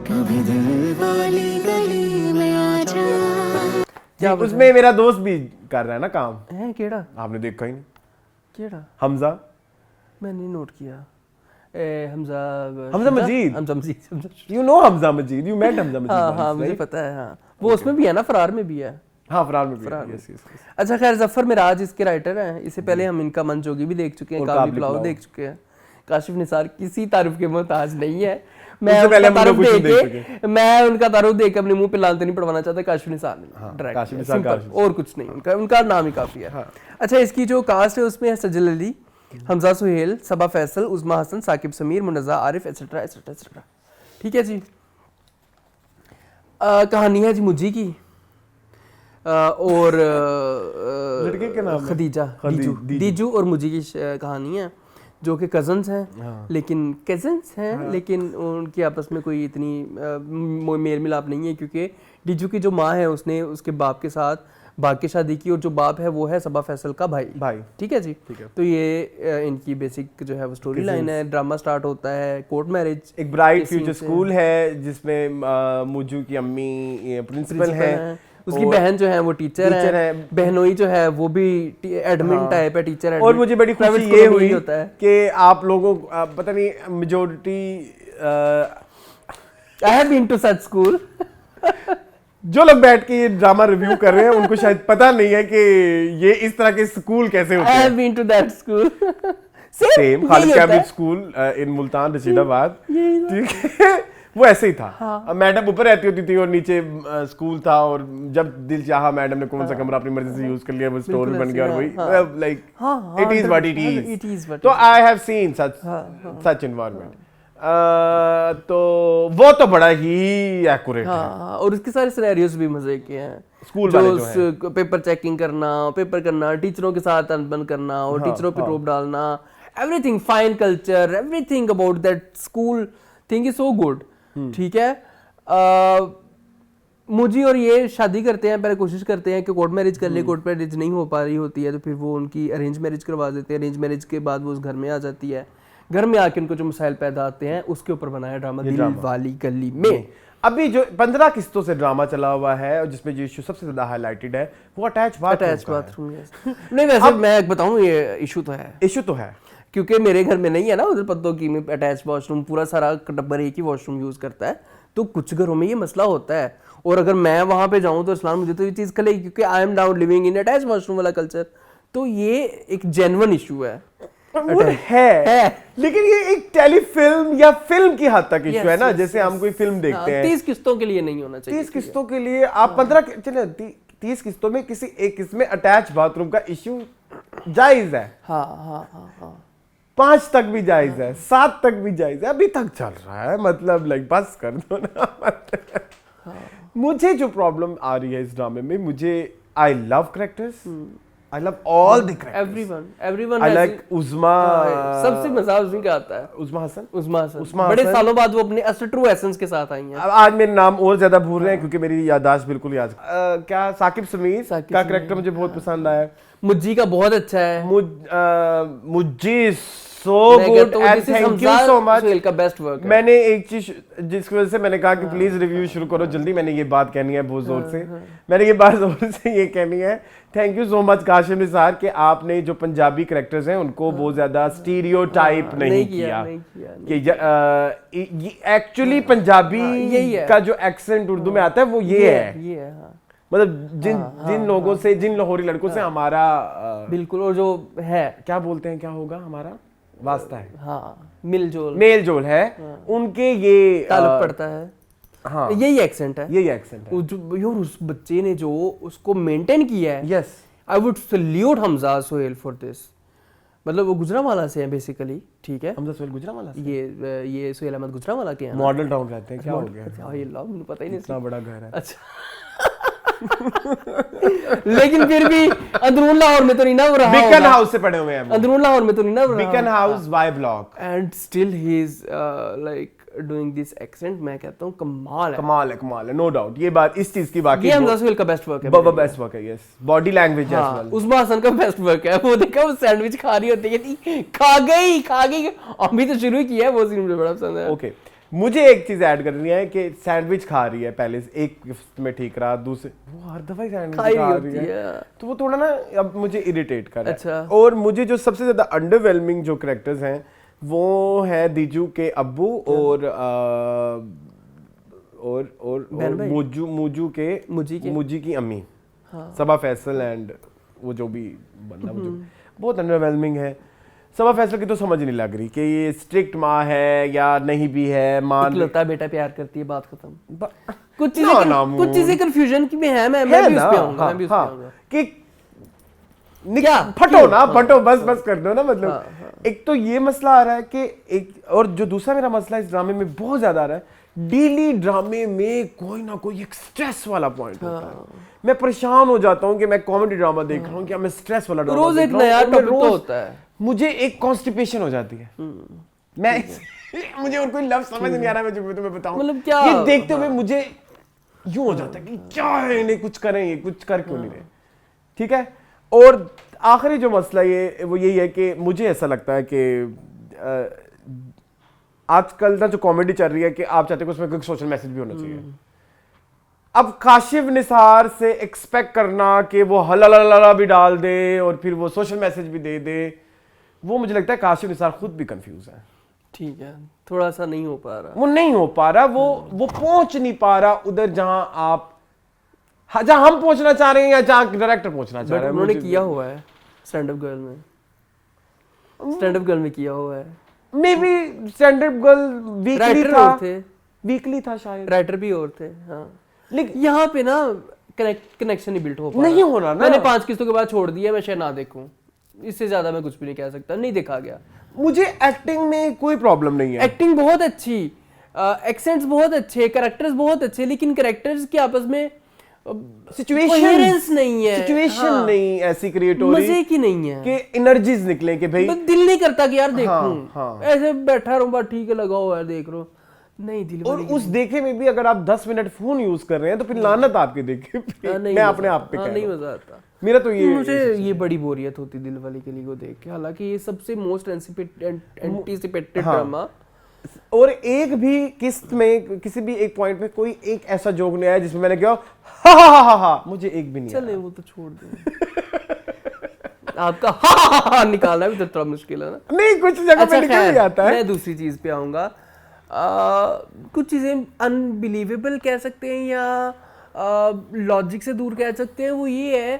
कभी दिल वाली गली में आजा। क्या उसमें मेरा दोस्त भी कर रहा है ना काम। है केड़ा? आपने देखा ही नहीं? केड़ा? हमजा। मैंने नोट किया। हमजा मजीद। हमजा मजीद। You know Hamza Majeed, you met Hamza मजीद। हाँ, मुझे पता है। हाँ, वो उसमें भी है ना, फरार में भी है। हाँ, फरार में भी है। Yes yes. अच्छा, खैर, जफर मिराज इसके राइटर हैं। इससे पहले हम इनका मन जोगी भी देख चुके हैं, काबली पुलाव देख चुके हैं। काशिफ निसार किसी तारीफ के मोहताज नहीं है। मैं उनका तारुफ देख के अपने मुंह पे लानते नहीं पड़वाना चाहता। काशिफ निसार डायरेक्ट, और कुछ नहीं, उनका नाम ही काफी है। अच्छा, इसकी जो कास्ट है उसमें है Sajal Ali, Hamza Sohail, Saba Faisal, Usma Hasan, Saqib Sameer, Munazza Arif, etcetera etcetera etcetera. ठीक है जी। कहानी है जी मुझी की, और लड़के के नाम खदीजा, दीजू और मुजी की कहानी है, जो कि कजन्स हैं। लेकिन उनकी आपस में कोई इतनी मेल मिलाप नहीं है, क्योंकि दीजू की जो माँ है उसने उसके बाप के साथ भाग के शादी की, और जो बाप है वो है सबा फैसल का भाई। ठीक है जी। तो ये इनकी बेसिक जो है वो स्टोरी लाइन है। ड्रामा स्टार्ट होता है कोर्ट मैरिज। एक ब्राइट फ्यूचर स्कूल है जिसमें मुजू की अम्मी प्रिंसिपल है, उसकी बहन जो है वो टीचर है, बहनोई जो है वो भी एडमिन टाइप है, टीचर एडमिन। और मुझे बड़ी खुशी ये हुई कि आप लोगों पता नहीं majority I have been to such school. जो लोग बैठ के ये ड्रामा रिव्यू कर रहे हैं उनको शायद पता नहीं है कि ये इस तरह के स्कूल कैसे होते हैं। I have been to that school. Same Khalid Cambridge school इन मुल्तान रशीदाबाद। ठीक है, वो ऐसे ही था। हाँ। मैडम ऊपर रहती होती थी और नीचे स्कूल था, और जब दिल चाहा मैडम ने कौन सा कमरा अपनी मर्जी से यूज कर लिया, वो स्टोर बन गया। और वही like it is what it is. तो I have seen such environment. तो वो तो बड़ा ही एक्यूरेट है। और उसके सारे सिनेरियोस भी मजे के हैं। स्कूल वाले जो है पेपर चेकिंग करना, पेपर करना, टीचरों के साथ अनबन करना, और टीचरों पे रोप डालना, everything fine culture, everything about that school thing is so good. ठीक है। मुझे और ये शादी करते हैं, पहले कोशिश करते हैं कि कोर्ट मैरिज कर ले, कोर्ट मैरिज नहीं हो पा रही होती है तो फिर वो उनकी अरेंज मैरिज करवा देते हैं। अरेंज मैरिज के बाद वो उस घर में आ जाती है, घर में आके उनको जो मसाइल पैदा आते हैं उसके ऊपर बनाया ड्रामा दिल वाली गली में। अभी जो 15 किस्तों से ड्रामा चला हुआ है और जिसमें जो इशू सबसे ज्यादा हाईलाइटेड है वो अटैच बाथरूम है। नहीं, वैसे मैं बताऊं, ये इशू तो है, क्योंकि मेरे घर में नहीं है ना उधर पत्तों की में अटैच वॉशरूम, पूरा सारा टब्बर एक ही वॉशरूम यूज करता है, तो कुछ घरों में ये मसला होता है। और अगर मैं वहां पे जाऊं तो इस्लाम मुझे तो ये चीज खलेगी, क्योंकि I am now living in attach washroom वाला कल्चर। तो ये एक जेन्युइन इशू है। लेकिन ये एक टेलीफिल्म या फिल्म की हद तक इशू है ना। जैसे हम कोई फिल्म देखते हैं, 30 किस्तों के लिए नहीं होना चाहिए। 30 किस्तों के लिए आप 30 किस्तों में किसी एक किस्त में अटैच बाथरूम का इशू जायज है। 5 तक भी जायज है, 7 तक भी जायज है, अभी तक चल रहा है। मतलब लाइक बस कर दो ना। मुझे जो प्रॉब्लम आ रही है इस ड्रामे में, मुझे I love characters, I love all the characters. Everyone. I like उस्मा। सबसे मजा उसी का आता है। उस्मा हसन। बड़े सालों बाद वो अपने ट्रू एसेंस के साथ आई हैं। आज मेरे नाम और ज्यादा भूल रहे हैं क्योंकि मेरी याददाश्त बिल्कुल याद। क्या साकिब समीर का कैरेक्टर मुझे बहुत पसंद आया। मुज्जी का बहुत अच्छा है। मुज्जी so good and thank you so much। का बेस्ट वर्क है। मैंने एक चीज जिसकी वजह से मैंने कहा कि प्लीज रिव्यू शुरू करो जल्दी, मैंने ये बात कहनी है बहुत जोर से। मैंने ये बात जोर से ये कहनी है, thank you so much Kashif Nisar कि आपने जो पंजाबी कैरेक्टर्स हैं उनको बहुत ज्यादा स्टीरियोटाइप नहीं किया। कि एक्चुअली पंजाबी का जो एक्सेंट उर्दू में आता है वो ये है। मतलब जिन लोगों से, जिन लाहौरी लड़कों से हमारा बिल्कुल, और जो है क्या बोलते हैं, क्या होगा हमारा वास्ता है, मेल जोल है, उनके ये ताल्लुक पड़ता है। हाँ, यही एक्सेंट है। यार उस बच्चे ने जो उसको मेंटेन किया है, yes, I would salute Hamza Sohail for this. मतलब वो गुजरांवाला से हैं बेसिकली। ठीक है, हमजा सुहेल गुजरांवाला से। ये सुहेल अहमद गुजरांवाला के हैं। मॉडल टाउन रहते हैं। क्या हो गया? ये लो, मुझे पता ही नहीं, इतना बड़ा घर है। अच्छा लेकिन फिर भी अंदरून लाहौर में तो नहीं ना रहा, बीकन हाउस से पढ़े हुए हैं, अंदरून लाहौर में तो नहीं ना रहा, Beaconhouse Y block, and still he is like doing this accent. मैं कहता हूँ कमाल कमाल है, नो डाउट। ये बात, इस चीज की बाकी ये हमजा सुहेल का बेस्ट वर्क है, बेस्ट वर्क है, yes. Body language as well, Usma Hasan का बेस्ट वर्क है। वो देखा, वो सैंडविच खा रही होती है, खा गई, अभी तो शुरू ही किया है, वो सीन मुझे बड़ा पसंद है। ओके, मुझे एक चीज ऐड करनी है कि सैंडविच खा रही है, पहले एक में ठीक रहा, दूसरे वो हर दफा सैंडविच खा रही है, तो वो थोड़ा ना अब मुझे इरिटेट कर रहा है। अच्छा। और मुझे जो सबसे ज्यादा अंडरवेलमिंग जो कैरेक्टर्स हैं वो है दीजू के अब्बू और मुजी की अम्मी, सबा फैसल एंड वो जो भी बंदा, बहुत अंडरवेलमिंग है। सबा फैसल की तो समझ नहीं लग रही कि ये स्ट्रिक्ट माँ है या नहीं भी है। माँ लगता है बेटा प्यार करती है, बात खत्म। कुछ चीजें कंफ्यूजन की में है, मैं भी उस पे आऊंगा, मैं भी उस पे आऊंगा कि क्या फटो बस कर दो ना, मतलब एक तो ये मसला आ रहा है कि एक, और जो दूसरा मेरा मसला इस ड्रामे में बहुत ज्यादा आ रहा है, डेली ड्रामे में कोई ना कोई एक स्ट्रेस वाला पॉइंट होता है। मैं परेशान हो जाता हूँ कि मैं कॉमेडी ड्रामा देख रहा हूँ, क्या मैं स्ट्रेस वाला ड्रामा रोज एक नया टॉपिक होता है, मुझे एक कॉन्स्टिपेशन हो जाती है। मैं मुझे और कोई लफ्ज समझ नहीं आ रहा है, मैं तुम्हें बताऊं, मतलब क्या ये देखते हुए मुझे यूं हो जाता है कि क्या है, इन्हें कुछ करें, ये कुछ कर क्यों नहीं रहे, ठीक है। और आखिरी जो मसला वो यही है कि मुझे ऐसा लगता है कि आजकल ना जो कॉमेडी चल रही है कि आप चाहते हो उसमें कोई सोशल मैसेज भी होना चाहिए। अब काशिफ निसार से एक्सपेक्ट करना कि वो हला भी डाल दे और फिर वो सोशल मैसेज भी दे दे, वो मुझे लगता है काशिफ निसार खुद भी कंफ्यूज है। ठीक है, थोड़ा सा नहीं हो पा रहा, वो नहीं हो पा रहा, वो पहुंच नहीं पा रहा उधर जहां आप, जहां हम पहुंचना चाह रहे हैं या जहां डायरेक्टर पहुंचना चाह रहे हैं। उन्होंने किया हुआ है स्टैंड अप गर्ल में किया हुआ है, may be stand up girl weekly था शायद, राइटर भी और थे, हाँ। लेकिन यहाँ पे ना कनेक्शन नहीं बिल्ट हो पा नहीं हो रहा ना। मैंने 5 किस्तों के बाद छोड़ दिया, मैं शायद ना देखूं, इससे ज्यादा मैं कुछ भी नहीं कह सकता, नहीं देखा गया। मुझे एक्टिंग में कोई प्रॉब्लम नहीं है, एक्टिंग बहुत अच्छी, एक्सेंट्स बहुत अच्छे, कैरेक्टर्स बहुत अच्छे, लेकिन कैरेक्टर्स के आपस में सिचुएशंस नहीं है, सिचुएशन नहीं ऐसी क्रिएट हो रही, मजे की नहीं है कि एनर्जीज निकले कि भाई दिल नहीं करता कि यार देखूं, ऐसे बैठा रहूं, बात ठीक है लगा हुआ है देख रो, नहीं दिल। और उस देखे में भी अगर आप 10 मिनट फोन यूज कर रहे हैं तो फिर लानत आपके देखे पे, मैं अपने आप पे कह रहा हूं, नहीं मजा आता मेरा तो ये, मुझे ये बड़ी बोरियत होती दिल वाली गली को देख के, हालांकि ये सबसे मोस्ट एंटीसिपेटेड ड्रामा। और एक भी किस्त में किसी भी एक पॉइंट में कोई एक ऐसा जोक नहीं आया जिसमें मैंने कहा हा, मुझे एक भी नहीं आया। चले वो तो छोड़ दे आपका हा निकालना भी तो थोड़ा मुश्किल है ना। नहीं, कुछ जगह पे निकल जाता है। मैं दूसरी चीज पे आऊंगा, कुछ चीजें अनबिलीवेबल कह सकते हैं या लॉजिक से दूर कह सकते हैं। वो ये है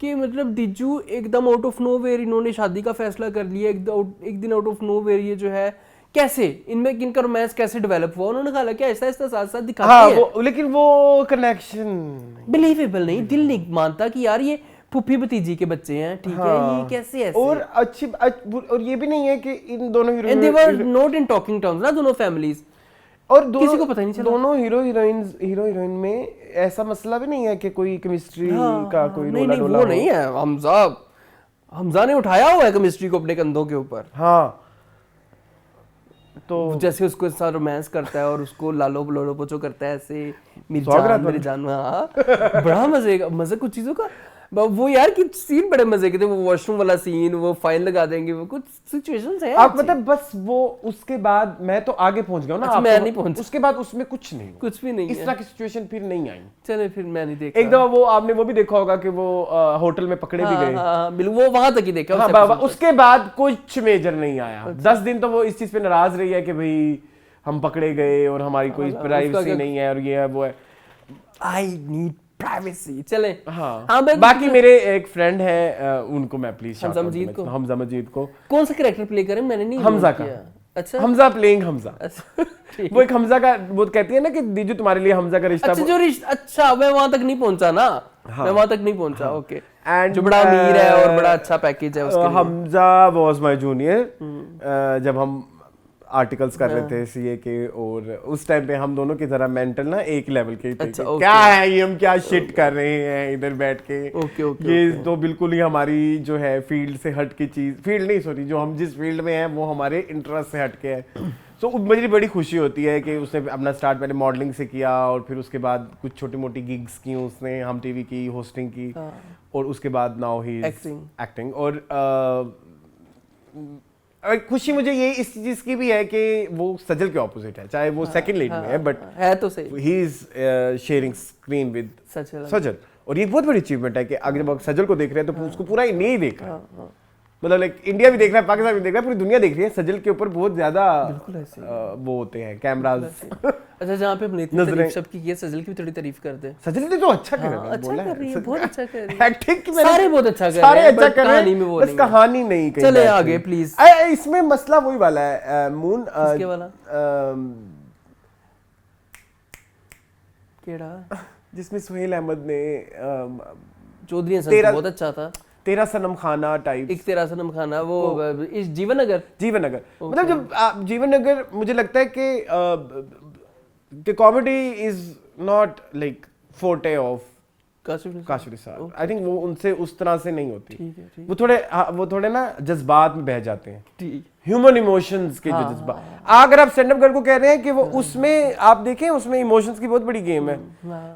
कि मतलब दिज्जू एकदम आउट ऑफ नोवेयर इन्होंने शादी का फैसला कर लिया, एक दिन आउट ऑफ नोवेयर ये जो है कैसे इनमें इनका रोमांस कैसे डेवलप हुआ, उन्होंने कहा कि ऐसा ऐसा साथ साथ दिखाते हैं, लेकिन वो कनेक्शन बिलीवेबल नहीं, दिल नहीं मानता कि यार ये फूफी भतीजी के बच्चे हैं, ठीक है, ये कैसे ऐसे। और अच्छी और ये भी नहीं है कि इन दोनों heroine they were not in talking terms ना, दोनों फैमिलीज, और किसी को पता नहीं चला। दोनों हीरो हीरोइन में ऐसा मसला भी नहीं है कि कोई केमिस्ट्री का कोई रोला डोला, वो नहीं है। हमजा ने उठाया हुआ है केमिस्ट्री को अपने कंधों के ऊपर, हाँ। तो जैसे उसको साथ रोमांस करता है और उसको लालो लोलो पोचो करता है ऐसे, मेरी जान, बड़ा मजे कुछ चीजों का। वो यार कि सीन बड़े मजे के थे, वो वॉशरूम वाला सीन, वो फाइन लगा देंगे, वो कुछ सिचुएशंस है आप मतलब बस वो उसके बाद मैं तो आगे पहुंच गया ना। अच्छा, मैं नहीं पहुंचा, उसके बाद उसमें कुछ नहीं, कुछ भी नहीं, इस तरह की सिचुएशन फिर नहीं आई। चले फिर मैं नहीं देखा। एक दफा वो आपने वो भी देखा होगा कि वो होटल में पकड़े भी गए, बिल्कुल वो वहां तक ही देखा। उसके बाद कुछ मेजर नहीं आया। 10 दिन तो वो इस चीज पे नाराज रही है कि भाई हम पकड़े गए और हमारी कोई प्राइवेसी नहीं है और ये है वो है, आई नीड प्राइवेसी। चले हाँ, बाकी मेरे एक फ्रेंड है, उनको मैं प्लीज हमजा मजीद को कौन सा कैरेक्टर प्ले करें, मैंने नहीं हमजा का। अच्छा, हमजा प्लेइंग हमजा। वो एक हमजा का वो कहती है ना कि दीजू तुम्हारे लिए हमजा का रिश्ता। अच्छा, जो रिश्ता, अच्छा मैं वहां तक नहीं पहुंचा ना, मैं वहां तक नहीं पहुंचा। ओके, एंड जो बड़ा अमीर है और बड़ा अच्छा पैकेज है उसके लिए। हमजा वाज माय जूनियर जब हम आर्टिकल्स कर रहे थे सीए के, और उस टाइम पे हम दोनों की जरा मेंटल ना एक लेवल के थे। अच्छा, क्या है ये, हम क्या शिट कर रहे हैं इधर बैठ के। ये तो बिल्कुल ही हमारी जो है फील्ड से हट की चीज, फील्ड नहीं सॉरी, जो हम जिस फील्ड में हैं वो हमारे इंटरेस्ट से हट के है। तो मुझे बड़ी खुशी होती है कि उसने अपना स्टार्ट पहले मॉडलिंग से किया, और फिर उसके बाद कुछ छोटी मोटी गिग्स की उसने, हम टीवी की होस्टिंग की, और उसके बाद नाउ ही एक्टिंग। और खुशी मुझे ये इस चीज की भी है कि वो सजल के ऑपोजिट है, चाहे वो सेकंड लीड में है, बट है तो सही, he is sharing screen with Sajal. और ये बहुत बड़ी अचीवमेंट है कि अगर जब आप सजल को देख रहे हैं तो उसको पूरा ही नहीं देख रहा है, मतलब लाइक इंडिया भी देख रहा है, पाकिस्तान भी देख रहा है, पूरी दुनिया देख रही है। सजल के ऊपर बहुत ज्यादा वो होते हैं कैमरास। अच्छा, जहाँ पे हमने इतनी तारीफ सबकी की है, सजल की भी थोड़ी तारीफ कर दे। सजल ने तो अच्छा कर रहा है, अच्छा कर रही है, बहुत अच्छा कर रही है, एक्टिंग की सारे बहुत अच्छा कर रहे हैं, सारे अच्छा कर रहे हैं, बस कहानी नहीं। चले आगे प्लीज। इसमें मसला वही वाला है मून, किसके वाला, केड़ा, जिसमें सुहेल अहमद ने चौधरी सर बहुत अच्छा था, तेरा सनम खाना टाइप, एक तेरा सनम खाना, वो इस जीवन नगर मतलब जब जीवन नगर, मुझे लगता है कि comedy is not like forte of Kashif Nisar. I think वो उनसे उस तरह से नहीं होती। ठीक है। वो थोड़े ना जज्बात में बह जाते हैं, ठीक, ह्यूमन इमोशंस के जो जज्बात। अगर आप स्टैंड अप गर्ल को कह रहे हैं कि वो उसमें आप देखें, उसमें इमोशंस की बहुत बड़ी गेम है,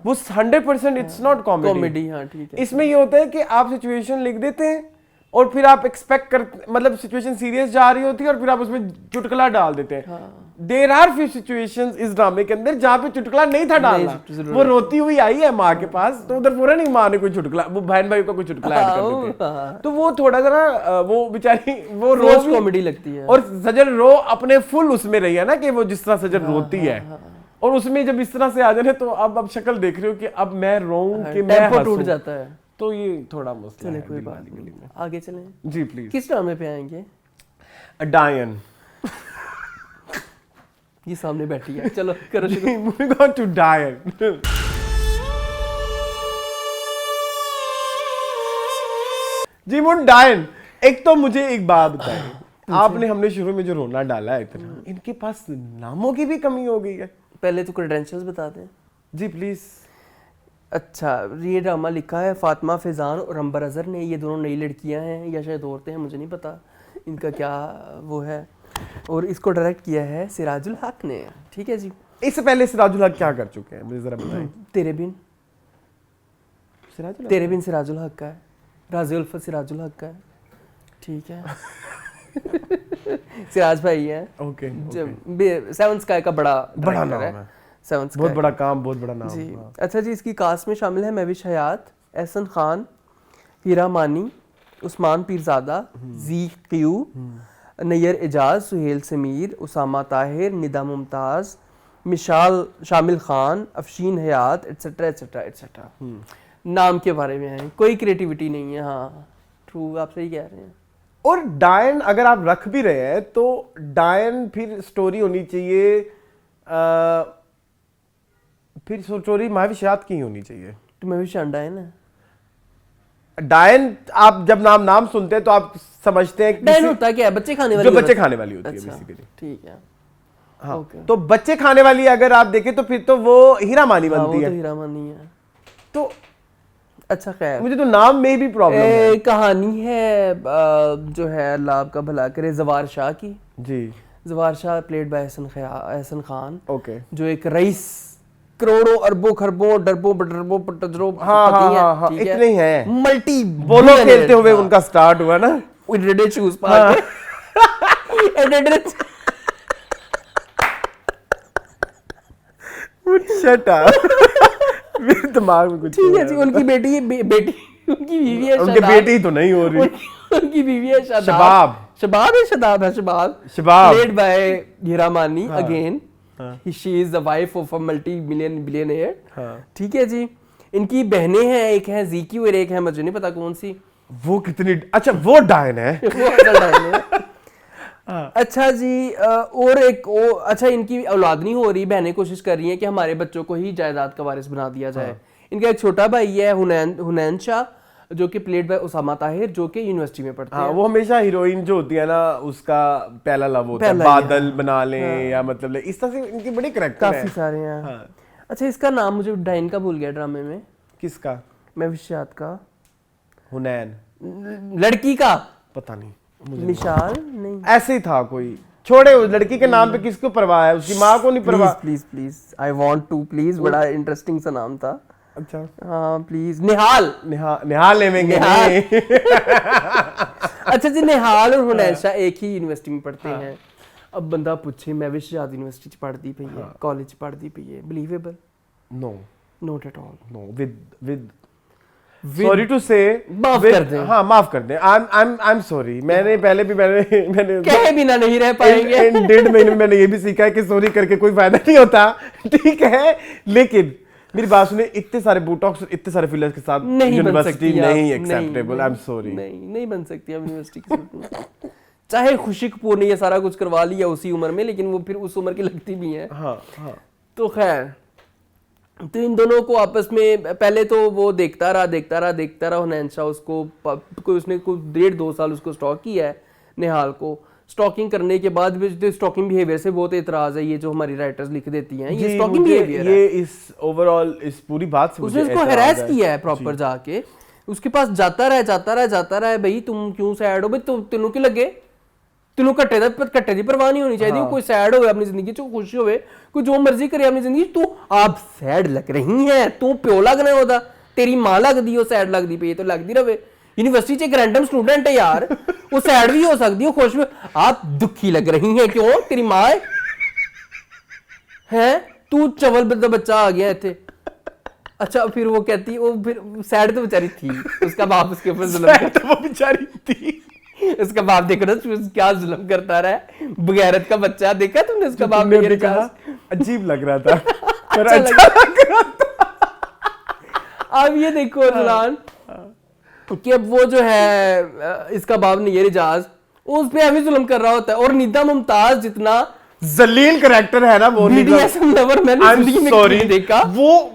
वो 100% इट्स नॉट कॉमेडी। हाँ ठीक है। इसमें ये होता है कि आप सिचुएशन लिख देते हैं और फिर आप एक्सपेक्ट कर, मतलब सिचुएशन सीरियस जा रही होती है और फिर आप उसमें चुटकुला डाल देते हैं। देयर आर फ्यू सिचुएशंस इस ड्रामे के अंदर जहां पे चुटकुला नहीं था डालना, वो रोती हुई आई है माँ के पास, तो उधर पूरा नहीं, माँ ने कोई चुटकुला, वो बहन भाई का कोई चुटकुला ऐड कर देते हैं, तो वो थोड़ा सा ना वो बेचारी वो रोज कॉमेडी लगती है। और सजल रो अपने फुल उसमें रही है ना, कि वो जिस तरह सजल रोती है, और उसमें जब इस तरह से आ जाए तो अब शक्ल देख रहे हो कि अब मैं रोऊं कि मैं हंसूं, टूट जाता है, तो ये थोड़ा मसला है। कोई बात नहीं, आगे चलें जी प्लीज। किस ड्रामे पे आएंगे? डायन, ये सामने बैठी है, चलो करो शुरू। मूविंग ऑन टू डायन। जी मुन डायन, एक तो मुझे एक बात बताएं, आपने हमने शुरू में जो रोना डाला है इतना, इनके पास नामों की भी कमी हो गई है। पहले तो क्रेडेंशियल्स बता दें जी प्लीज। अच्छा, ये ड्रामा लिखा है फातिमा फैजान और अंबर अजहर ने, ये दोनों नई लड़कियां हैं या शायद औरतें हैं, मुझे नहीं पता इनका क्या वो है, और इसको डायरेक्ट किया है सिराजुल हक ने। ठीक है जी, इससे पहले सिराजुल हक क्या कर चुके हैं मुझे जरा बताएं। तेरे बिन सिराजुल हक का है, राज़ी उल्फत सिराजुल हक का है, ठीक है। सिराज भाई है, ओके, सेवन स्काई का बड़ा नाम है, बहुत बड़ा काम, बहुत बड़ा नाम जी। अच्छा जी, इसकी कास्ट में शामिल है महविश हयात, एहसन खान, हीरा मानी, उस्मान पीरजादा, जी क्यू, नैयर एजाज, सुहेल समीर, उसामा ताहिर, निदा मुमताज, मिशाल शामिल खान, अफशीन हयात, एटसेट्रा एटसेट्रा एटसेट्रा। नाम के बारे में है, कोई क्रिएटिविटी नहीं है। हाँ ट्रू, आप सही कह रहे हैं। और डायन अगर आप रख भी रहे हैं तो डायन फिर स्टोरी होनी चाहिए, फिर स्टोरी महविश हयात की होनी चाहिए। तो महविश डायन है, डायन आप जब नाम सुनते हैं तो आप समझते हैं डायन होता है क्या, बच्चे खाने वाली, जो बच्चे खाने वाली होती है बेसिकली। ठीक है, हाँ okay. तो बच्चे खाने वाली अगर आप देखें तो फिर तो वो हीरा मानी बनती है, तो हीरा मानी है। तो अच्छा खैर, मुझे तो नाम में भी प्रॉब्लम है। कहानी है जो है अल्लाह आपका भला करे, जवार शाह की। जी, Jawar Shah played by Ehsan Khan, okay, जो एक रईस, करोड़ों अरबों खरबों डरबों बटरबों पटजरों, हाँ, इतने ही हैं, मल्टी बोलो खेलते हुए उनका स्टार्ट हुआ ना, एडिडेड शूज पहन के, एडिडेड शट अप, मेरे दिमाग में कुछ ठीक है जी। उनकी बेटी उनकी बीवी है, उनकी बेटी तो नहीं हो रही, उनकी बीवी है शबाब प्लेड बाय हीरा मानी again, she is the wife of a multi billionaire. ठीक है जी। इनकी बहनें हैं, एक है ज़ीकी और एक है मुझे नहीं पता कौन सी। वो कितनी, अच्छा वो डायन है, वो असल डायन है। अच्छा जी, और एक अच्छा, इनकी औलाद नहीं हो रही, बहनें कोशिश कर रही हैं कि हमारे बच्चों को ही जायदाद का वारिस बना दिया जाए। इनका एक छोटा भाई है हुनैन शाह, जो कि प्लेड बाय उसामा ताहिर, जो कि यूनिवर्सिटी में पढ़ते हैं। वो हमेशा हीरोइन जो होती है ना उसका पहला लव होता है, बादल बना लें या मतलब इस तरह से इनके बड़े करैक्टर हैं, काफी सारे हैं। अच्छा, इसका नाम मुझे डाइन का भूल गया ड्रामे में। किसका? मैं विशात का, हुनैन, लड़की का पता नहीं, मिशाल नहीं, ऐसे ही था कोई। छोड़े, उस लड़की के नाम पे किसको परवाह है, उसकी माँ को नहीं परवाह। Please please I want to, please, बड़ा इंटरेस्टिंग सा नाम था। अच्छा हाँ प्लीज, निहाल। निहाल लेवेंगे। अच्छा जी, निहाल और हुनैशा एक ही यूनिवर्सिटी में पढ़ते हैं। अब बंदा पूछे मैं विश्वविद्यालय यूनिवर्सिटी पढ़ती पई है, कॉलेज पढ़ती पई है, believable? No, not at all. No, with sorry to say, माफ कर दें। हाँ माफ कर दें, आई एम सॉरी। मैंने पहले भी मैंने कहे बिना नहीं रह पाएंगे। इन 1.5 महीने में मैंने ये भी सीखा है कि सॉरी करके कोई फायदा नहीं होता, ठीक है। लेकिन मेरी बात सुने, इतने सारे बोटॉक्स और इतने सारे फिलर्स के साथ यूनिवर्सिटी नहीं एक्सेप्टेबल। आई एम सॉरी, नहीं बन सकती अब यूनिवर्सिटी की सूरत में। चाहे खुशी कपूर ने ये सारा कुछ करवा लिया उसी उम्र में, लेकिन वो फिर उस उम्र की लगती भी है। हाँ हाँ। तो खैर, तो इन दोनों को आपस में पहले तो वो देखता रहा हुनैशा उसको, कोई उसने कोई 1.5-2 साल उसको स्टॉक किया है, निहाल को। स्टॉकिंग करने के बाद भी स्टॉकिंग बिहेवियर से बहुत एतराज है, ये जो हमारी राइटर्स लिख देती हैं, ये स्टॉकिंग बिहेवियर है। ये इस ओवरऑल इस पूरी बात से उसने उसको हैरेस किया है प्रॉपर, जाके उसके पास जाता रहा, भाई तुम क्यों सैड हो, भाई तेनों की लगे, तेनों घट्टे दी परवाह नहीं होनी चाहिए। कोई सैड होवे अपनी जिंदगी च, खुश होवे, कोई जो मर्जी करे अपनी जिंदगी, तू आप सैड लग रही है, तू प्यो लगना होता, तेरी मां लगदी हो सैड लगदी पई तो लगदी रहे। यूनिवर्सिटी च एक रैंडम स्टूडेंट है यार, वो सैड भी हो सकती है, खुश भी। आप दुखी लग रही हैं, क्यों? तेरी मां है, तू चवल बच्चा आ गया इत्थे। अच्छा, फिर वो कहती, वो फिर सैड तो बेचारी थी, उसका बाप उसके ऊपर जुल्म करता, वो बेचारी थी, उसका बाप देखो ना क्या जुल्म करता रहा है, बगैरत का बच्चा। देखा तुमने उसका बाप? ने कहा अजीब लग रहा था, पर अच्छा लग रहा था। अब ये देखो रज़लान, कि अब वो जो है इसका बाप नियर इजाज, उस पे अभी जुल्म कर रहा होता है। और निदा मुमताज जितना जलील करैक्टर है ना वो, BDSM लवर मैंने जिंदगी में नहीं देखा। वो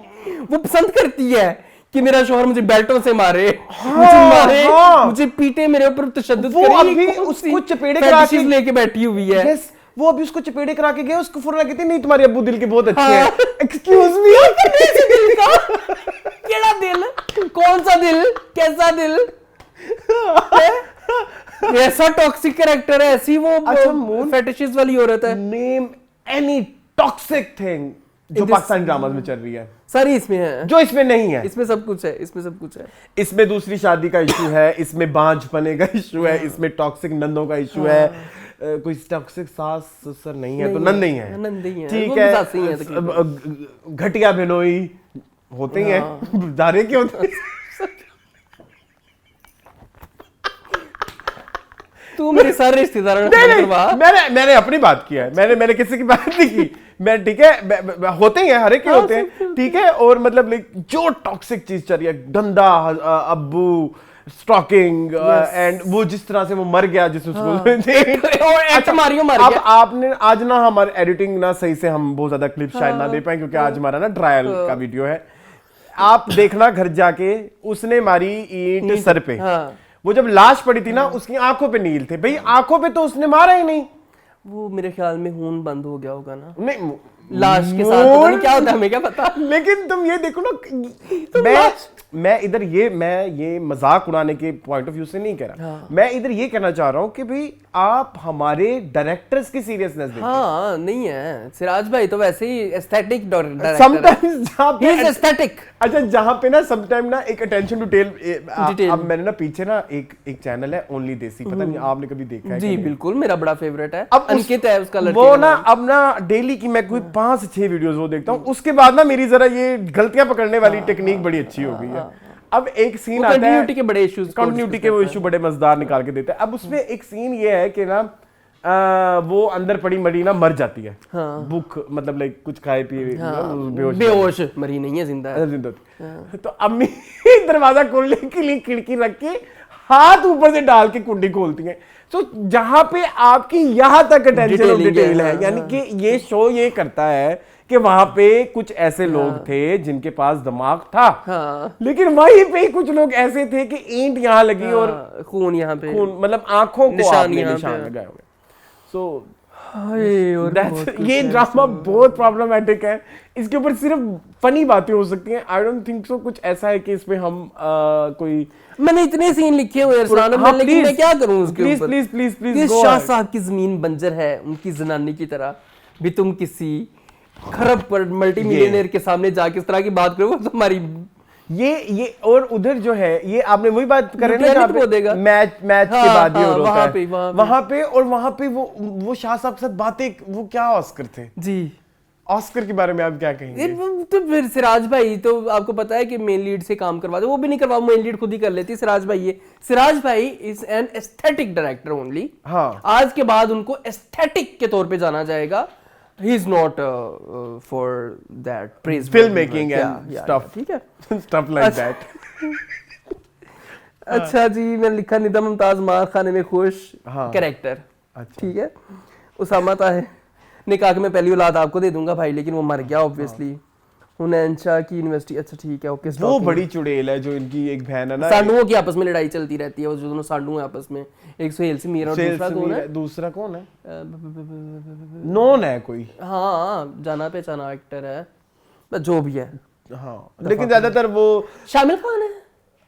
पसंद करती है कि मेरा शौहर मुझे बेल्टों से मारे, मुझे मारे, मुझे पीटे, मेरे ऊपर तशद्दुद करे। वो अभी उसको चपेड़े करा के लेके बैठी हुई है। yes, वो अभी उसको चपेड़े करा के गया, उसको फौरन कहती नहीं तुम्हारे अब्बू दिल के बहुत अच्छे हैं। एक्सक्यूज मी, दिल का केड़ा दिल, कौन सा दिल, कैसा दिल? ऐसा टॉक्सिक कैरेक्टर है, ऐसी वो फेटिशेस वाली औरत है। नेम एनी टॉक्सिक थिंग जो पाकिस्तानी ड्रामास में चल रही है, सारी इसमें है, जो इसमें नहीं है। इसमें सब कुछ है, इसमें सब कुछ है। इसमें दूसरी शादी का इशू है, इसमें बांझपने का इशू है, इसमें टॉक्सिक नंदों का इशू है। कोई टॉक्सिक सास ससुर नहीं है तो नंद नहीं है, ठीक है। घटिया बिनोई होते ही हैं, दारे के होते हैं। तू मेरे सारे रिश्तेदारों मैंने अपनी बात किया है, मैंने किसी की बात नहीं की। मैं ठीक है, होते ही हैं, हर एक के होते हैं, ठीक है। और मतलब जो टॉक्सिक चीज चल रही है, गंदा अब्बू, स्टॉकिंग, एंड वो जिस तरह से वो मर गया जिस अब आपने आज ना हमारी एडिटिंग ना सही से हम बहुत ज्यादा क्लिप शायद ना दे पाए, क्योंकि आज हमारा ना ट्रायल का वीडियो है। आप देखना घर जाके, उसने मारी ईंट सर पे। वो जब लाश पड़ी थी ना, उसकी आंखों पे नील थे, भाई आंखों पे तो उसने मारा ही नहीं। वो मेरे ख्याल में खून बंद हो गया होगा ना, नहीं लाश के साथ पता नहीं क्या होता है, हमें क्या पता। लेकिन तुम ये देखो ना, मैं इधर ये मजाक उड़ाने के पॉइंट ऑफ व्यू से नहीं कह रहा। मैं इधर ये कहना चाह रहा हूँ कि भाई आप हमारे डायरेक्टर्स की सीरियसनेस देखो। हाँ, नहीं है सिराज भाई तो वैसे ही एस्थेटिक डायरेक्टर है। समटाइम्स जहाँ पे एस्थेटिक, अच्छा जहाँ पे ना समटाइम ना एक अटेंशन टू डिटेल। अब मैंने ना पीछे ना एक चैनल है ओनली देसी, पता नहीं आपने कभी देखा है? जी बिल्कुल, मेरा बड़ा फेवरेट है, अब अंकित है उसका लड़का। वो ना अब ना डेली की मैं कोई 5 से 6 वीडियोस वो देखता हूँ, उसके बाद ना मेरी जरा ये गलतियां पकड़ने वाली टेक्निक बड़ी अच्छी हो गई है। अब एक सीन आता है, कंटिन्यूटी के बड़े इश्यूज, कंटिन्यूटी के वो इशू बड़े मजेदार निकाल के देते हैं। अब उसमें एक सीन ये है कि ना वो अंदर पड़ी मरी ना मर जाती है, भूख मतलब लाइक कुछ खाए पिए बेहोश मरी नहीं है, जिंदा है, जिंदा। तो अम्मी दरवाजा खोलने के लिए खिड़की रख के हाथ ऊपर से डाल के कुंडी खोलती हैं। तो जहां पे आपकी यहां तक अटेंशन ऑफ डिटेल है, यानी कि ये शो ये करता है कि वहां पे कुछ ऐसे लोग थे जिनके पास दिमाग था, हाँ, लेकिन वहीं पे कुछ लोग ऐसे थे कि ईंट यहाँ लगी और खून यहाँ पे, खून मतलब आंखों को निशान आपने यहाँ निशान पे। लगाए हुए। सो और ये ड्रामा बहुत प्रॉब्लमेटिक है। इसके ऊपर सिर्फ फनी बातें हो सकती हैं। आई डोंट थिंक सो कुछ ऐसा है कि इसमें हम कोई मैंने इतने सीन लिखे हुए हैं हाँ, लेकिन मैं क्या करूं उसके प्लीज ऊपर। प्लीज प्लीज प्लीज ये गो शाह अहेड। साहब की जमीन बंजर है उनकी जनानी की तरह भी, तुम किसी खरब पर मल्टी मिलियनेयर के सामने जाके इस तरह की बात करो, तो हमारी ये और उधर जो है ये आपने वही बात करे ना लुटिया नहीं देगा। मैच मैच के हाँ, बाद ये हाँ, हो रहा वहाँ है पे वहां पे वो शाह साहब के साथ बातें, वो क्या ऑस्कर थे जी। ऑस्कर के बारे में आप क्या कहेंगे? तो फिर सिराज भाई तो आपको पता है कि मेन लीड से काम करवाते, वो भी नहीं करवा, मेन लीड खुद ही कर लेती सिराज भाई। ये सिराज भाई is an aesthetic director only. हाँ, आज के बाद उनको एस्थेटिक के तौर पे जाना जाएगा। He is not for that praise film making and stuff, ठीक है, स्टफ लाइक दैट। अच्छा जी, मैंने लिखा निदा मुमताज मार खाने में खुश हाँ। कैरेक्टर, अच्छा, ठीक है। उसामा ताहिर ने कहा कि मैं पहली औलाद आपको दे दूंगा भाई, लेकिन वो मर गया ऑब्वियसली। हुनैन शाह की यूनिवर्सिटी, अच्छा ठीक है, ओके। वो बड़ी चुड़ैल है जो इनकी एक बहन है ना, सांडुओं की आपस में लड़ाई चलती रहती है, वो जो दोनों सांडू हैं आपस में, एक सुहेल से मीरा और दूसरा कौन है? दूसरा कौन है? नॉन है कोई, हाँ जाना पहचाना एक्टर है, जो भी है। हाँ, लेकिन ज्यादातर वो शामिल खान है।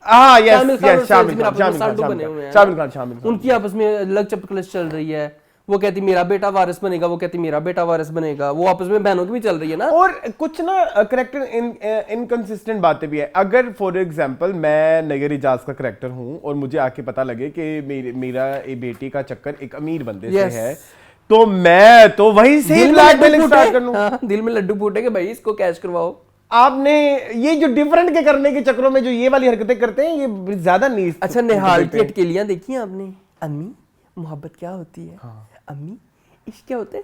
हाँ, यस शामिल खान और यस, शामिल शामिल खान, सांडू बने हुए हैं। शामिल खान। उनकी आपस में अलग चपकलश चल रही है, वो कहती मेरा बेटा वारिस बनेगा, वो कहती मेरा बेटा वारिस बनेगा, वो आपस में बहनों की भी चल रही है ना। और कुछ ना करेक्टर इनकंसिस्टेंट बातें भी है। अगर फॉर एग्जांपल मैं नगर इजाज का करेक्टर हूं और मुझे आके पता लगे कि मेरा ये बेटी का चक्कर एक अमीर बंदे से है, तो मैं तो वही से ब्लैकमेलिंग स्टार्ट कर लूं। हाँ, दिल में लड्डू फूटे कि भाई इसको कैश करवाओ। आपने ये जो डिफरेंट के करने के चक्करों में जो ये वाली हरकतें करते हैं, ये ज्यादा नहीं। अच्छा, निहाल की अटकेलियां देखी हैं आपने? अम्मी मोहब्बत क्या होती है? हाँ। अम्मी इश्क क्या होते हैं?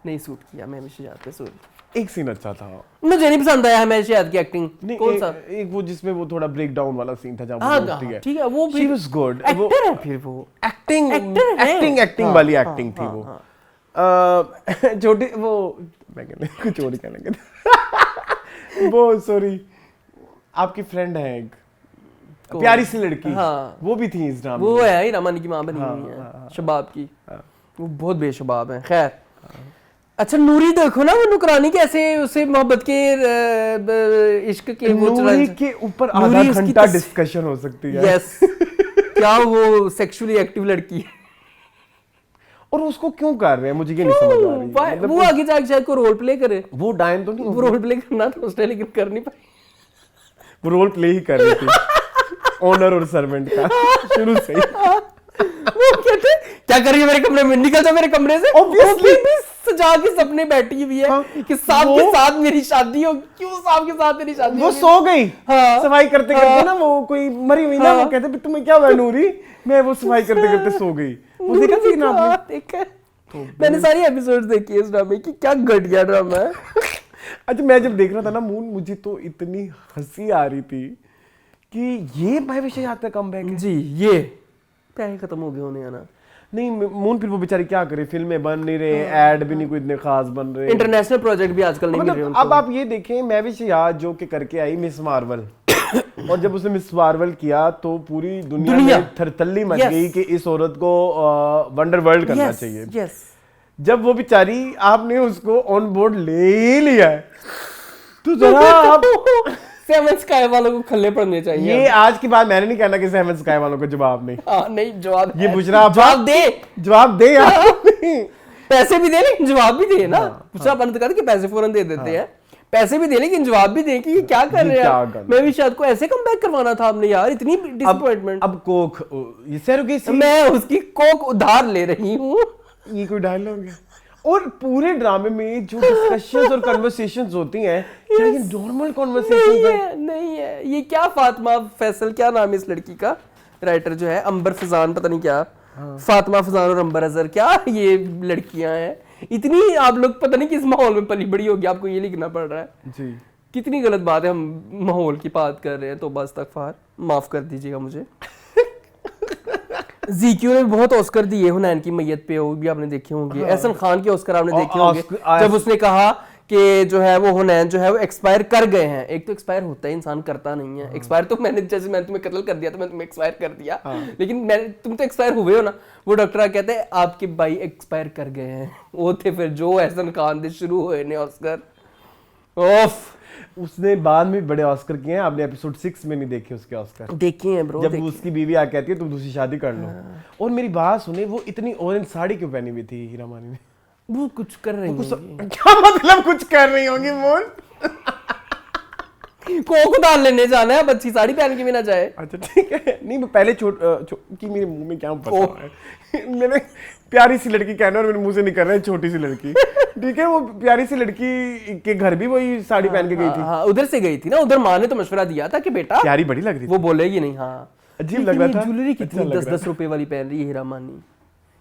नहीं सूट किया मैं हमेशा याद पे, सॉरी। एक सीन अच्छा था, मुझे नहीं पसंद आया हमेशा याद की एक्टिंग। कौन सा? एक वो जिसमें वो थोड़ा ब्रेक डाउन वाला सीन था जहां वो हाँ, रोती है। ठीक है, वो She was good। वो एक्टर है फिर, वो एक्टिंग वाली एक्टिंग थी वो। छोटी वो मैं कुछ और ही कहने लगा। वो सॉरी, आपकी फ्रेंड है एक प्यारी सी लड़की, हाँ, वो भी थी इस ड्रामे वो में। है ही रमानी की माँ बनी हुई है, शबाब की। वो बहुत बेशबाब है। खैर, अच्छा नूरी देखो ना, वो नुकरानी कैसे उसे मोहब्बत के इश्क के वो नूरी के ऊपर आधा घंटा डिस्कशन हो सकती है। यस, क्या वो सेक्सुअली एक्टिव लड़की है और उसको क्यों कर रहे हैं, मुझे ये नहीं समझ आ रही। मतलब वो आगे जाके शायद को रोल प्ले करे। वो डायन तो नहीं, वो रोल प्ले करना था उसने, लेकिन कर नहीं पाई। वो रोल प्ले ही कर रही थी ओनर और सर्वेंट का शुरू से ही। वो कहते क्या कर रही है मेरे कमरे में, निकल जा मेरे कमरे से। Obviously। सजा के सपने बैठी हुई है। हाँ, कि साहब के साथ मेरी शादी हो, क्यों साहब के साथ मेरी शादी वो होगी? सो गई। हाँ, सफाई करते करते ना, वो कोई मरी हुई ना, वो कहते तुम्हें क्या हुआ नूरी, मैं वो सफाई करते करते सो गई। वो देखा सीन आपने? देखा, मैंने सारी एपिसोड्स देखी है इस ड्रामे की। क्या घटिया ड्रामा है। अच्छा, मैं जब देख रहा था ना मून, मुझे तो इतनी हंसी आ रही थी कि ये भविष्य याद का कमबैक है। जी, ये पैसे खत्म हो गए होने ना। नहीं मून, फिर वो बेचारी क्या करे, फिल्में बन नहीं रहे, ऐड भी नहीं कोई इतने खास बन रहे, इंटरनेशनल प्रोजेक्ट भी आजकल नहीं मिल रहे मतलब उनको। अब आप ये देखें, मैं भी याद जो कि करके आई मिस मार्वल और जब उसने मिस मार्वल किया तो पूरी दुनिया में थरथल्ली मच गई कि इस औरत को वंडर वर्ल्ड करना चाहिए। यस, जब वो बेचारी, आपने उसको ऑन बोर्ड ले लिया है, तो जरा आप सेवन स्काई वालों को खल्ले पड़ने चाहिए। ये आज की बात मैंने नहीं कहना कि सेवन स्काई वालों को जवाब नहीं। नहीं, जवाब ये बुजरा जवाब दे यार। पैसे भी दे लेकिन जवाब भी दे ना। बुजरा बंद कर के पैसे फौरन दे देते हैं, पैसे भी दे लेकिन जवाब भी दे कि ये क्या कर रहे हैं। मैं भी शायद को ऐसे कमबैक करवाना था आपने यार, इतनी डिसअपॉइंटमेंट। अब कोक ये सर मैं उसकी कोक उधार ले रही हूँ। ये कोई डायलॉग है? और पूरे ड्रामे में जो डिस्कशंस और कन्वर्सेशंस होती हैं, क्या ये नॉर्मल कन्वर्सेशंस हैं? नहीं है। ये क्या फातिमा फैसल, क्या नाम है इस लड़की का, राइटर जो है, अंबर फजान, पता नहीं क्या, फातिमा फजान और अंबर अजहर, क्या ये लड़कियां हैं। इतनी आप लोग पता नहीं किस माहौल में पली बड़ी होगी, आपको ये लिखना पड़ रहा है जी। कितनी गलत बात है, हम माहौल की बात कर रहे हैं। तो बस तकफार, माफ कर दीजिएगा मुझे। ज़ीक्यू ने बहुत ऑस्कर दिए हुनैन की मैयत पे, वो भी आपने देखे होंगे। एहसन खान के ऑस्कर आपने देखे होंगे, जब उसने कहा कि जो है वो हुनैन जो है वो एक्सपायर कर गए हैं। एक तो एक्सपायर होता है, इंसान करता नहीं है एक्सपायर। तो मैंने तुम्हें कत्ल कर दिया तो मैंने तुम्हें एक्सपायर कर दिया, लेकिन तुम तो एक्सपायर हुए हो ना। वो डॉक्टर कहते हैं आपके भाई एक्सपायर कर गए हैं। वो थे फिर जो एहसन खान दे शुरू हुए ने ऑस्कर। ओफ, उसने बाद में बड़े ऑस्कर किए हैं। आपने एपिसोड 6 में नहीं देखे उसके ऑस्कर? देखे हैं ब्रो। जब उसकी बीवी आ कहती है तुम दूसरी शादी कर लो। और मेरी बात सुने, वो इतनी ऑरेंज साड़ी क्यों पहनी हुई थी हीरा मानी ने? वो कुछ कर रही होंगी। क्या मतलब कुछ कर रही होंगी मोन? कोक डाल लेने जाना है, बच्ची साड़ी पहन के भी ना जाए। अच्छा ठीक है। नहीं मैं पहले कि मेरे मुंह में क्या फंसा है। मैंने प्यारी सी लड़की कहना और मेरे मुंह से निकल रहा है छोटी सी लड़की। ठीक है, वो प्यारी सी लड़की के घर भी वही साड़ी पहन के गई थी। हाँ, उधर से गई थी ना। उधर माँ ने तो मशवरा दिया था कि बेटा प्यारी बड़ी लग रही थी। वो बोलेगी नहीं। हाँ, अजीब लग रहा था। ज्वेलरी कितनी 10-10 रुपए वाली पहन रही है हीरा मानी।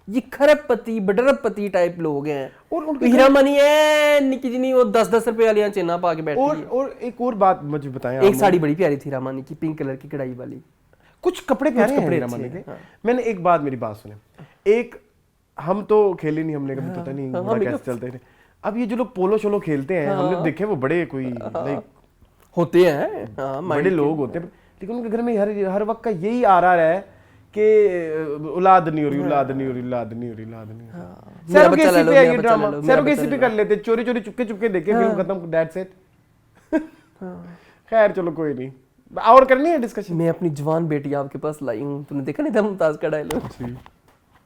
ये खरबपति बडरपति टाइप लोग हैं। और हीरा मानी है निकी जिनी, वो 10-10 रुपए वाली चेना पा के बैठी है। और एक और बात मुझे बताएं। एक साड़ी बड़ी प्यारी थी हीरा मानी की, पिंक कलर की कढ़ाई वाली। कुछ कपड़े प्यारे हैं हीरा मानी के। मैंने एक बात, मेरी बात सुने। एक हम तो खेले नहीं, हमने कभी पता नहीं बड़ा कैसे चलते थे। अब ये जो लोग पोलो शोलो खेलते हैं, हमने देखे वो बड़े कोई लाइक होते हैं, बड़े लोग होते हैं, लेकिन उनके घर में हर वक्त का यही आ रहा है कि औलाद नहीं हो रही, औलाद नहीं हो रही, औलाद नहीं हो रही, औलाद नहीं हो रही। सरोगेसी पे ये ड्रामा, सरोगेसी पे कर लेते, चोरी चोरी चुपके चुपके देखे, फिल्म खत्म, दैट्स इट। खैर चलो कोई नहीं, और करनी है डिस्कशन। मैं अपनी जवान बेटी आपके पास लाई हूँ। तूने देखा नहीं था मुमताज का डायलॉग?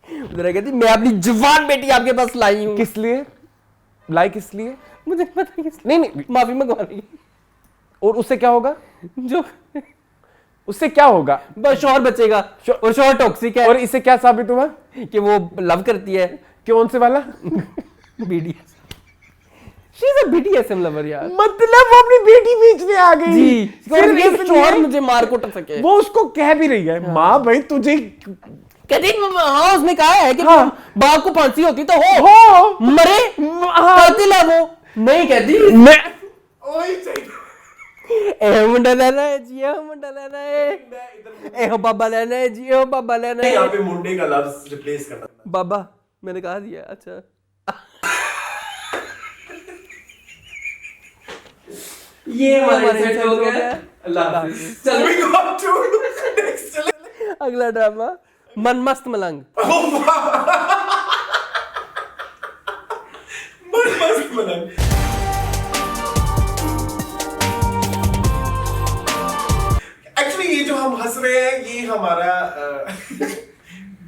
उधर कहती मैं अपनी जवान बेटी आपके पास लाई हूँ। किस लिए लाई? किस लिए मुझे पता नहीं, माफी मंगवा रही। और उससे क्या होगा? जो उससे क्या होगा? बस शौहर बचेगा। और शौहर टॉक्सिक है। और इससे क्या साबित हुआ? कि वो लव करती है। कौन से वाला? BDS. She is a BDSM lover यार। मतलब वो अपनी बेटी बीचने आ गई जी, सिर्फ ये शौहर मुझे मार कुट सके। वो उसको कह भी रही है, माँ भाई तुझे कहती हाँ, उसने कहा है कि हाँ। बाप को फांसी होती तो हो मरे, कातिल है वो। नहीं कहती मैं ए मुंडा लेना है जी, ए मुंडा लेना है, ए हो बाबा लेना है जी, ए हो बाबा लेना है। यहाँ पे मुंडे का लफ्ज रिप्लेस करना। बाबा मैंने कहा दिया। अच्छा ये हमारे सेट हो गया। अल्लाह हाफिज़। चलो अगला ड्रामा मन मस्त मलंग। मन मस्त मलंग। एक्चुअली ये जो हम हंस रहे हैं, ये हमारा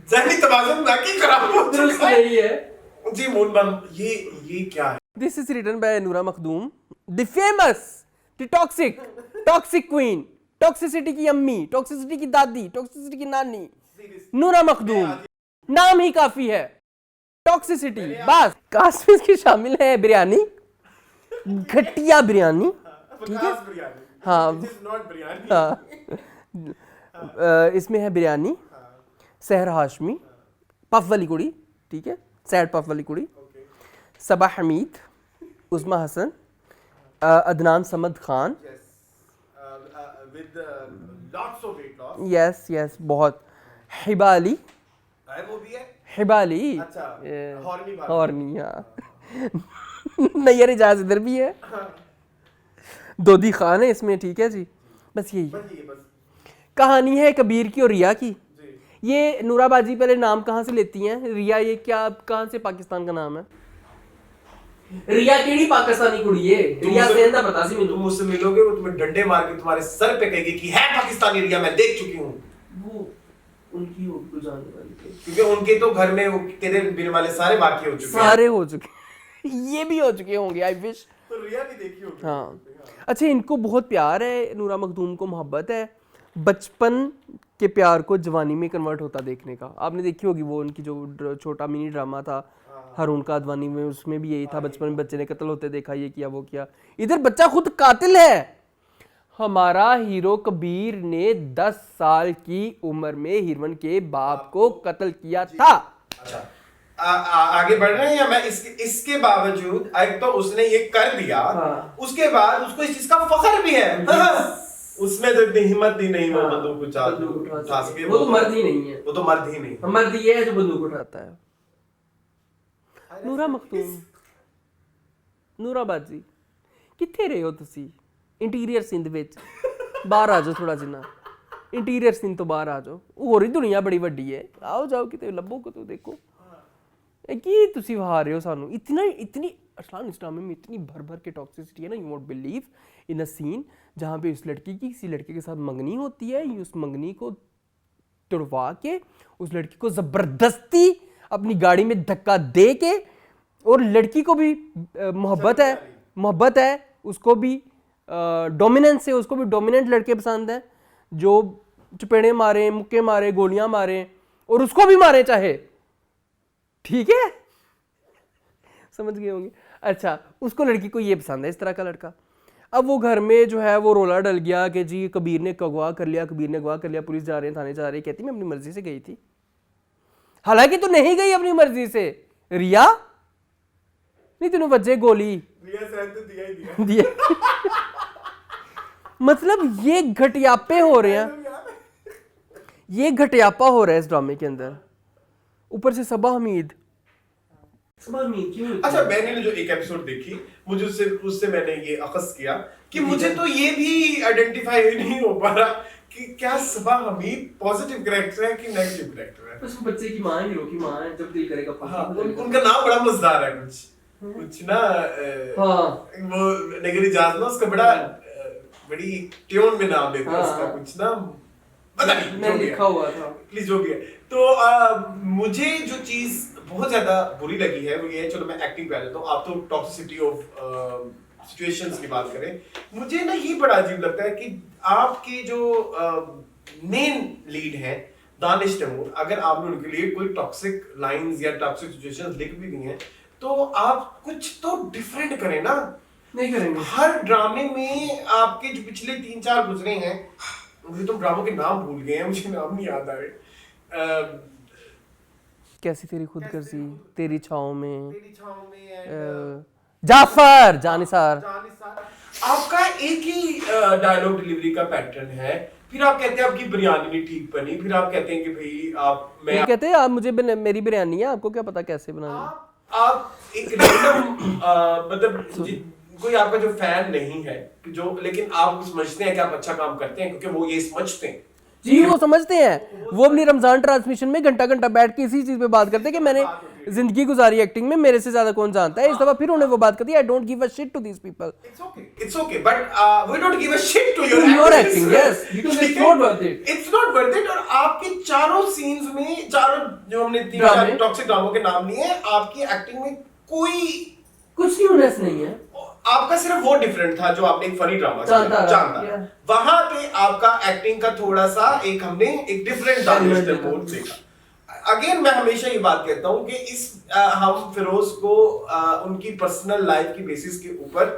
ज़हनी तवाज़ुन बाकी खराब हो चुका है। जी मोहन, ये क्या है? This is written by नूरा Makhdoom, the famous, the toxic queen, toxicity की अम्मी, toxicity की दादी, toxicity की नानी, नूरा मखदूम। नाम ही काफी है, टॉक्सिसिटी। बस कास्ट में इसकी शामिल है बिरयानी, घटिया बिरयानी, ठीक है। हाँ, इसमें है बिरयानी, सहर हाशमी, पफ वाली कुड़ी, ठीक है, सैड पफ वाली कुड़ी, सबा हमीद, उस्मा हसन, अदनान समद खान, यस बहुत, हिबा अली, हिबा अली, हॉर्नी, नैयर इजाज इधर भी है, दोदी खान है इसमें, ठीक है जी। बस यही कहानी है कबीर की और रिया की। ये नूरा बाजी पहले नाम कहाँ से लेती हैं? रिया ये क्या कहाँ से पाकिस्तान का नाम है? रिया केड़ी पाकिस्तानी कुड़ी है? रिया से ना पता सी मैं। तुम मुझसे मिलोगे वो तुम्हें डंडे मार के तुम्हारे सर पे कहेगी कि है पाकिस्तानी रिया, मैं देख चुकी हूँ। वो उनकी उनको जानने वाली थी, क्योंकि उनके तो घर में वो तेरे बिन वाले सारे बाकी हो चुके हैं। सारे हो चुके ये भी हो चुके होंगे, आई विश। तो रिया भी देखी होगी। हाँ अच्छा, इनको बहुत प्यार है, नूरा मखदूम को मोहब्बत है, बचपन के प्यार को जवानी में कन्वर्ट होता देखने का। आपने देखी होगी वो उनकी जो छोटा मिनी ड्रामा था हारून का अदवानी में, उसमें भी यही था, बचपन में बच्चे ने कत्ल होते देखा, ये किया वो किया। इधर बच्चा खुद कातिल है। हमारा हीरो कबीर ने 10 साल की उम्र में हीरोइन के बाप को कत्ल किया था। अच्छा आगे बढ़ रहे हैं या मैं इसके बावजूद एक तो उसने ये कर दिया, उसके बाद उसको इस चीज का फख्र भी है। उसमें तो इतनी हिम्मत ही नहीं वो बंदूक उठा सके। वो तो मर्द ही नहीं है, वो तो मर्द ही नहीं, मर्द ये है जो बंदूक उठाता है। नूरा मखदूम ਨੂਰਾਬਾਦ ਜੀ ਕਿੱਥੇ ਰਹੇ ਹੋ ਤੁਸੀਂ ਇੰਟੀਰੀਅਰ ਸਿੰਧ ਵਿੱਚ ਬਾਹਰ ਆ ਜਾਓ ਥੋੜਾ ਜਿੰਨਾ ਇੰਟੀਰੀਅਰ ਸਿੰਧ ਤੋਂ ਬਾਹਰ ਆ ਜਾਓ ਹੋਰ ਹੀ ਦੁਨੀਆ ਬੜੀ ਵੱਡੀ ਹੈ ਆਓ ਜਾਓ ਕਿਤੇ ਲੱਭੋ ਕਿਤੇ ਦੇਖੋ ਇਹ ਕੀ ਤੁਸੀਂ ਵਹਾ ਰਹੇ हो सानू इतनी अरसलान इस्लाम में इतनी भर भर के टॉक्सिसिटी है ना you won't believe in a scene जहाँ पे उस लड़की की किसी लड़के के साथ मंगनी होती है उस मंगनी को तुड़वा के उस लड़की को ज़बरदस्ती अपनी गाड़ी में धक्का दे के और लड़की को भी मोहब्बत है उसको भी डोमिनेंस है उसको भी डोमिनेंट लड़के पसंद हैं जो चपेड़े मारे मुक्के मारे गोलियां मारे और उसको भी मारे चाहे ठीक है समझ गए होंगे अच्छा उसको लड़की को ये पसंद है इस तरह का लड़का अब वो घर में जो है वो रोला डल गया कि जी कबीर ने अगवा कर लिया पुलिस जा रहे हैं थाने जा रही है कहती मैं अपनी मर्जी से गई थी हालांकि तू नहीं गई अपनी मर्जी से रिया नहीं तूने वजह गोली दिया मतलब ये घटियापे हो रहे हैं ये घटियापा हो रहा है इस ड्रामे के अंदर ऊपर से सबा हमीद अच्छा मैंने जो एक एपिसोड देखी मुझे उससे मैंने ये अखज़ किया कि मुझे तो ये भी आइडेंटिफाई नहीं हो पा रहा कि क्या सबा हमीद पॉजिटिव कैरेक्टर है कि नेगेटिव कैरेक्टर है उसको बच्चे की मां हीरो की मां है जब दिल करेगा हाँ, उनका नाम बड़ा मजेदार है कुछ ना वो नगरी जाज ना उसका बड़ी ट्यून में नाम देते हैं उसका कुछ ना पता नहीं मैंने लिखा हुआ था प्लीज जो भी है तो मुझे जो चीज बहुत ज्यादा बुरी लगी है वो ये है चलो मैं एक्टिंग पे आ जाता हूँ आप तो टॉक्सिसिटी ऑफ सिचुएशंस की बात करें मुझे ना ये बड़ा अजीब लगता है कि आपके जो मेन लीड है दानिश तैमूर अगर आपने उनके लिए कोई टॉक्सिक लाइंस या टॉक्सिक सिचुएशंस लिख भी दी हैं तो आप कुछ तो डिफरेंट करें ना नहीं करेंगे हर ड्रामे में आपके जो पिछले 3-4 गुजरे हैं मुझे तो ड्रामों के नाम भूल गए हैं मुझे नाम नहीं याद आ रहे कैसी तेरी खुदगर्जी तेरी छाँव में जाफर जानिसार आपका एक ही डायलॉग डिलीवरी का पैटर्न है फिर आप कहते हैं आपकी बिरयानी नहीं ठीक बनी फिर आप कहते हैं कि भाई मैं कहते हैं आप मुझे मेरी बिरयानी है आपको क्या पता कैसे बनानी है आप एक रैंडम मतलब कोई आपका जो फैन नहीं है जो लेकिन आप समझते हैं कि आप अच्छा काम करते हैं क्योंकि वो ये समझते हैं जी वो समझते हैं वो अपनी रमजान ट्रांसमिशन में घंटा घंटा बैठ के इसी चीज पे बात करते हैं कि मैंने जिंदगी गुजारी एक्टिंग में मेरे से ज्यादा कौन जानता है इस दफा फिर उन्हें वो बात करती है I don't give a shit to these people it's okay but we don't give a shit to your acting yes because it's not worth it और आपके चारों सीन्स में चारों जो हमने 3-4 टॉक्सिक ड्रामों के नाम लिए हैं आपकी एक्टिंग में कोई कुछ न्यूनेस नहीं है आपका सिर्फ वो डिफरेंट था जो आपने एक फनी ड्रामा जानता वहां पे आपका एक्टिंग का थोड़ा सा एक हमने एक डिफरेंट दानिश तैमूर देखा अगेन मैं हमेशा ये बात कहता हूँ कि इस हम फिरोज को उनकी पर्सनल लाइफ की बेसिस के ऊपर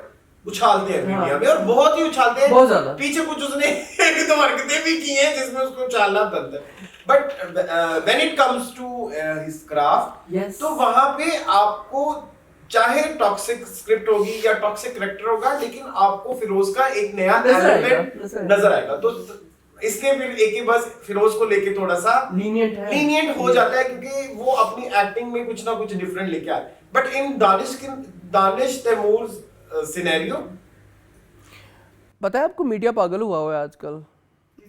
उछालते हैं मीडिया में और बहुत ही उछालते हैं बहुत ज्यादा पीछे कुछ उसने एक दो हरकतें भी की हैं जिसमें उसको उछालना बनता है but when it comes to his craft तो वहां पे आपको चाहे टॉक्सिक स्क्रिप्ट होगी या टॉक्सिक कैरेक्टर होगा लेकिन आपको फिरोज का एक नया एलिमेंट नजर आएगा तो इसलिए फिर एक ही बस फिरोज को लेके थोड़ा सा लीनियंट हो जाता है क्योंकि वो अपनी एक्टिंग में कुछ ना कुछ डिफरेंट लेके आए but in Danish Taimoor scenario पता है आपको मीडिया पागल हुआ है आजकल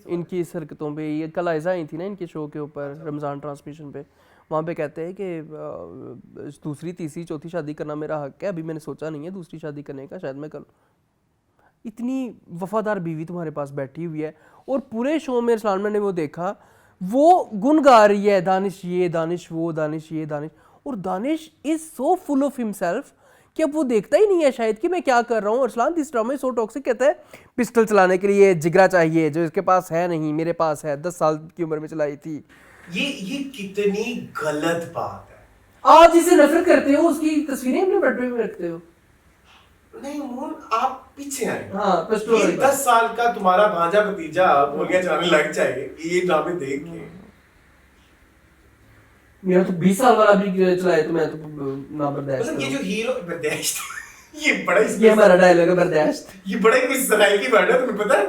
इनकी इस हरकतों पे ये कल आयजा आई थी ना इनके शो के ऊपर रमजान ट्रांसमिशन पे वहाँ पे कहते हैं कि दूसरी तीसरी चौथी शादी करना मेरा हक है अभी मैंने सोचा नहीं है दूसरी शादी करने का शायद मैं करूँ इतनी वफादार बीवी तुम्हारे पास बैठी हुई है और पूरे शो में अरसलान मैंने वो देखा वो गुन गा रही है दानिश ये दानिश वो दानिश ये दानिश और Danish is so full of himself कि अब वो देखता ही नहीं है शायद कि मैं क्या कर रहा हूँ Arsalan this drama so toxic कहता है पिस्टल चलाने के लिए जिगरा चाहिए जो इसके पास है नहीं मेरे पास है 10 साल की उम्र में चलाई थी ये कितनी गलत बात है आप जिसे नफरत करते हो उसकी तस्वीरें अपने बेडरूम में रखते हो नहीं मोहन आप पीछे आए हाँ, ये 10 साल का तुम्हारा भांजा भतीजा गोलियां चलाने लग जाएगा ये ड्रामे देख के मेरा तो 20 साल वाला भी चलाए तो मैं तो ना बर्दाश्त मतलब ये जो हीरो बर्दाश्त ये बड़ा ये हमारा डायलॉग है बर्दाश्त ये बड़ा ही कुछ सराय की वर्ड है तुम्हें पता है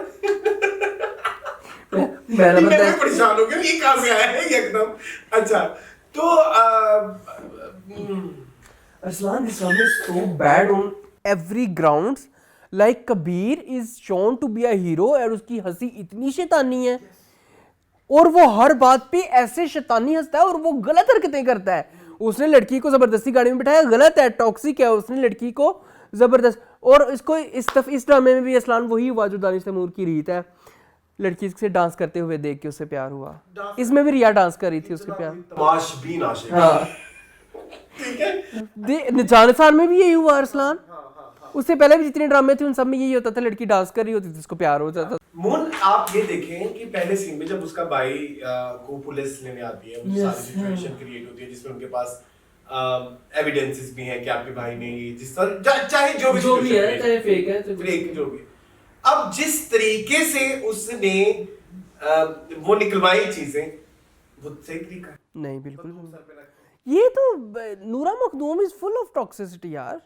मैं परेशान हो गया ये कहां से आया है एकदम अच्छा तो Arslan, this film is so bad on every grounds, like Kabir is shown to be a hero, और उसकी हंसी इतनी शैतानी है और वो हर बात पे ऐसे शैतानी हंसता है और वो गलत हरकतें करता है। उसने लड़की को जबरदस्ती गाड़ी में बिठाया, गलत है, टॉक्सिक है, उसने लड़की को जबरदस्त, और इसको इस ड्रामे में भी असलान वही हुआ जो दानिश तैमूर की रीत है, लड़की से डांस करते हुए देख के उससे प्यार हुआ। इसमें भी रिया डांस कर रही थी उसके प्यार। तमाशबीन आशिक। हाँ ठीक है, जानिसार में भी यही हुआ अरसलान। उससे पहले भी जितने ड्रामे थे उन सब में यही होता था, लड़की डांस कर रही होती थी, उसको प्यार हो जाता था। मून आप ये देखें कि पहले सीन में जब उसका भाई को पुलिस लेने आती है, वो सारी सिचुएशन क्रिएट होती है जिसमें उनके पास एविडेंसेस भी हैं कि आपके भाई ने ये जिस तरह चाहे जो भी है, चाहे फेक है, फेक जो भी। अब जिस तरीके से उसने वो निकलवाई चीजें, वो सही तरीका नहीं, बिल्कुल ये तो नूरा Makhdoom is full of toxicity यार।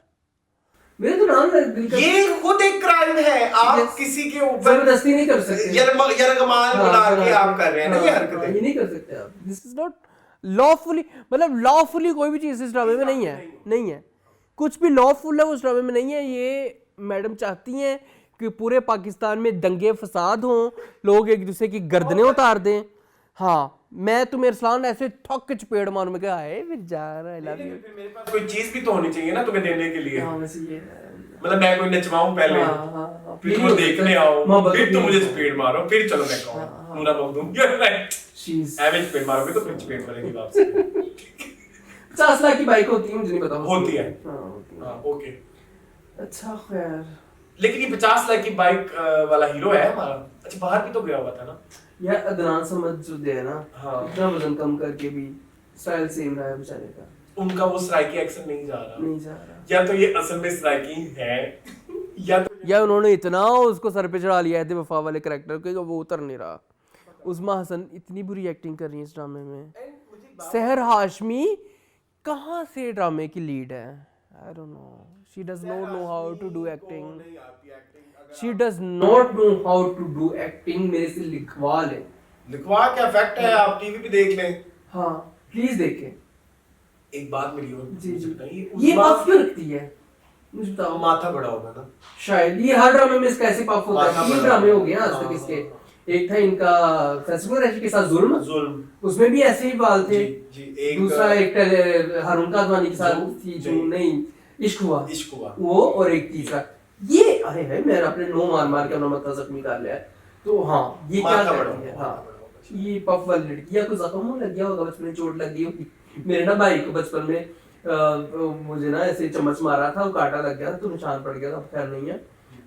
मेरे तो नाम ये खुद एक क्राइम है। आप किसी के ऊपर जबरदस्ती नहीं कर सकते, यरगमान बना के आप कर रहे हैं ना ये हरकतें, ये नहीं कर सकते आप। दिस इज नॉट लॉफुली, मतलब लॉफुली कोई भी चीज इस ड्रामे में नहीं है, कुछ भी लॉफुल है उस ड्रामे में नहीं है। ये मैडम चाहती हैं कि पूरे पाकिस्तान में दंगे फसाद हों, लोग एक दूसरे की गर्दनें उतार दें। हाँ, मैं तुम्हें अरसलान ऐसे ठोक के चपेड़ मारूं, मैं कहा है फिर जा रहा है, लव यू। मेरे पास कोई चीज भी तो होनी चाहिए ना तुम्हें देने के लिए। हाँ, वैसे ये मतलब मैं कोई नचवाऊं पहले, हाँ, फिर तुम देखने आओ, फिर तुम मुझे चपेड़ मारो, फिर चलो मैं कहूं पूरा मखदूम एवेंज चपेड़ मारोगे तो फिर चपेड़ मारेगी वापस। 50 लाख की बाइक होती है, मुझे नहीं पता। होती है, हाँ, ओके। अच्छा खैर, लेकिन ये 50 लाख की बाइक वाला हीरो है हमारा। अच्छा, बाहर भी तो गया हुआ था ना यार। अदनान समझ जो दे ना, हाँ, इतना वजन कम करके भी स्टाइल सेम रहा है बेचारे का। उनका वो सराइकी एक्सेंट नहीं जा रहा, रहा। या तो ये असल में सराइकी है या उन्होंने इतना उसको सर पे चढ़ा लिया है वफा वाले कैरेक्टर को, वो उतर नहीं रहा। उस्मा हसन इतनी बुरी एक्टिंग कर रही है इस ड्रामे में। सहर हाशमी कहाँ से ड्रामे की लीड है, I don't know, she does not know how to do acting, she does not know how to do acting. मेरे से लिखवा ले, लिखवा क्या फैक्ट है, आप टीवी पे देख लें। हाँ प्लीज देखें। एक बात मेरी और जी, ये पफ क्यों रखती है मुझे बताओ। माथा बड़ा होगा ना शायद, ये हर ड्रामे में इसका ऐसे पफ होता है। 3 ड्रामे हो गए आज तक इसके। एक था इनका फैसला रैशी के साथ जुल्म, उसमें भी ऐसे ही बाल थे। दूसरा एक हारून कादवानी के साथ थी जो नहीं इश्क हुआ वो, और एक तीसरा ये है मैं अपने नो मार के अपना मत्था जख्मी कर लिया। तो हाँ, ये क्या करती है। हाँ, ये पफ वाली लड़की, या कोई जख्म लग गया होगा बचपन में, चोट लग गई होगी। मेरे ना भाई को बचपन में मुझे ना ऐसे चम्मच मारा था, वो कांटा लग गया था तो निशान पड़ गया था, खैर नहीं है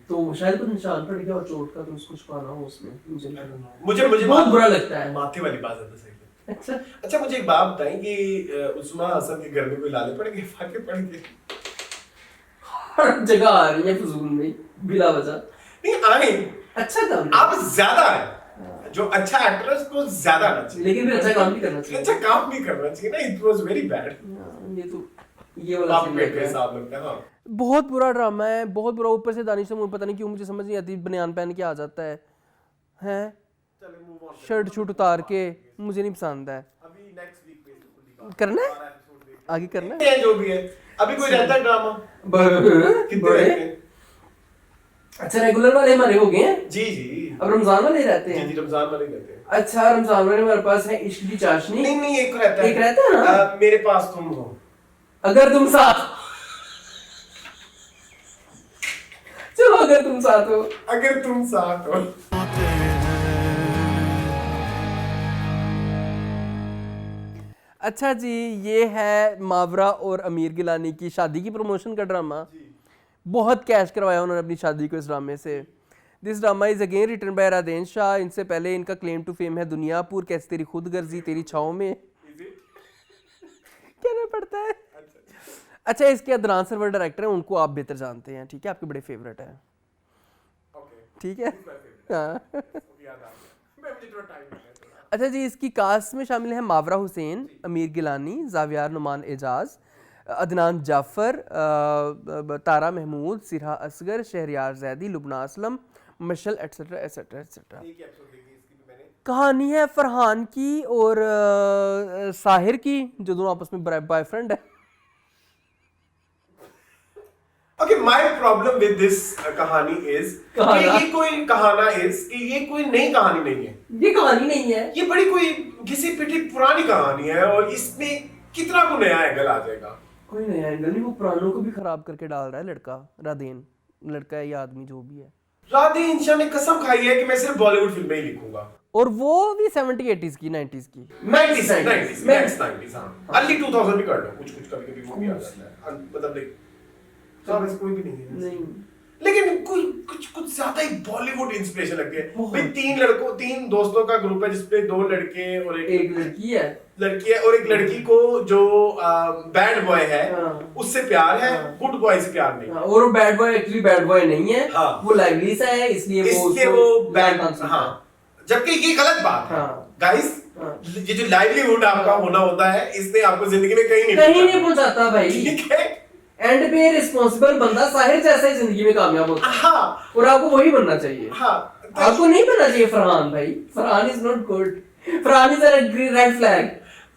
तो शायद कुछ निशान पड़ गया और चोट का, तो उसको छुपाना हो उसमें। मुझे बहुत बुरा लगता है। माथे वाली बात है सही। अच्छा मुझे एक बात बताएं कि उस्मा हसन के घर में कोई लाले पड़ेंगे, फाके पड़ेंगे? हर जगह आ रही है फजूल में बिला वजह। नहीं आए, अच्छा काम आप ज्यादा है, जो अच्छा एक्ट्रेस को ज्यादा आना चाहिए, लेकिन फिर अच्छा काम भी करना चाहिए। अच्छा काम भी करना चाहिए ना, इट वाज वेरी बैड। ये तो ये वाला सीन लगता है। हाँ, बहुत बुरा ड्रामा है, बहुत बुरा। ऊपर से दानिश तैमूर पता नहीं क्यों मुझे समझ नहीं आती, बनियान पहन के आ जाता है शर्ट शूट उतार के, मुझे नहीं पसंद है। अभी नेक्स्ट वीक पे करना है, आगे करना है जो भी है। अभी कोई रहता है ड्रामा कितने? अच्छा, रेगुलर वाले हमारे हो गए हैं। जी, अब रमजान वाले रहते हैं। जी, रमजान वाले रहते हैं। अच्छा, रमजान वाले हमारे पास है इश्क की चाशनी। नहीं एक रहता है, एक रहता है ना, मेरे पास तुम हो, अगर तुम साथ, चलो अगर तुम साथ हो। अच्छा जी, ये है मावरा और अमीर गिलानी की शादी की प्रमोशन का ड्रामा। बहुत कैश करवाया उन्होंने अपनी शादी को इस ड्रामे से। This drama is again written by Radain Shah. इनसे पहले इनका क्लेम टू फेम है दुनियापुर, कैसे तेरी खुद गर्जी तेरी छाँव में कहना पड़ता है। अच्छा, इसके अदनान सरवर डायरेक्टर हैं, उनको आप बेहतर जानते हैं, ठीक है, आपके बड़े फेवरेट हैं, ठीक है। हाँ। अच्छा जी, इसकी कास्ट में शामिल है मावरा हुसैन, अमीर गिलानी, जावियार नुमान एजाज, अदनान जाफ़र, तारा महमूद, सिरहा असगर, शहरियार जैदी, लुबना असलम, मशल एटसेट्रा एटसेट्रा एटसेट्रा। कहानी है फरहान की और साहिर की, जो दोनों आपस में बॉयफ्रेंड है। Okay, my problem with this कहानी is कि ये कोई नई कहानी नहीं है। ये कहानी नहीं है, ये बड़ी कोई घिसी पिटी पुरानी कहानी है और इसमें कितना को नया एंगल आ जाएगा। कोई नया एंगल नहीं, वो पुरानों को भी खराब करके डाल रहा है लड़का राधेन, लड़का है या आदमी जो भी है। राधेन शाह ने कसम खाई है कि मैं सिर्फ बॉलीवुड फिल्में ही लिखूंगा, और वो भी 70 80s की 90s की 90s हाँ, अर्ली 2000 भी कर लो, कुछ कभी वो भी आ जाता है, मतलब कोई भी नहीं है नहीं, लेकिन कुछ ज्यादा ही बॉलीवुड इंस्पिरेशन लगती है भाई। तीन दोस्तों का ग्रुप है जिसपे 2 लड़के और एक लड़की है और एक लड़की को जो बैड बॉय है उससे प्यार है, गुड बॉय से प्यार नहीं। और वो bad boy actually bad boy नहीं है, वो लाइवली सा है, इसलिए वो बैड, हाँ, जबकि ये गलत बात है गाइस। ये जो लाइवलीहुड आपका होना होता है इसने आपको जिंदगी में कहीं नहीं पहुंचाता भाई, ठीक है। एंड पे रिस्पॉन्सिबल बंदा साहिर जैसा ही जिंदगी में कामयाब होता है, हाँ, और आपको वही बनना चाहिए। हाँ, आपको नहीं बनना चाहिए फरहान भाई, Farhan is not good, Farhan is a red flag,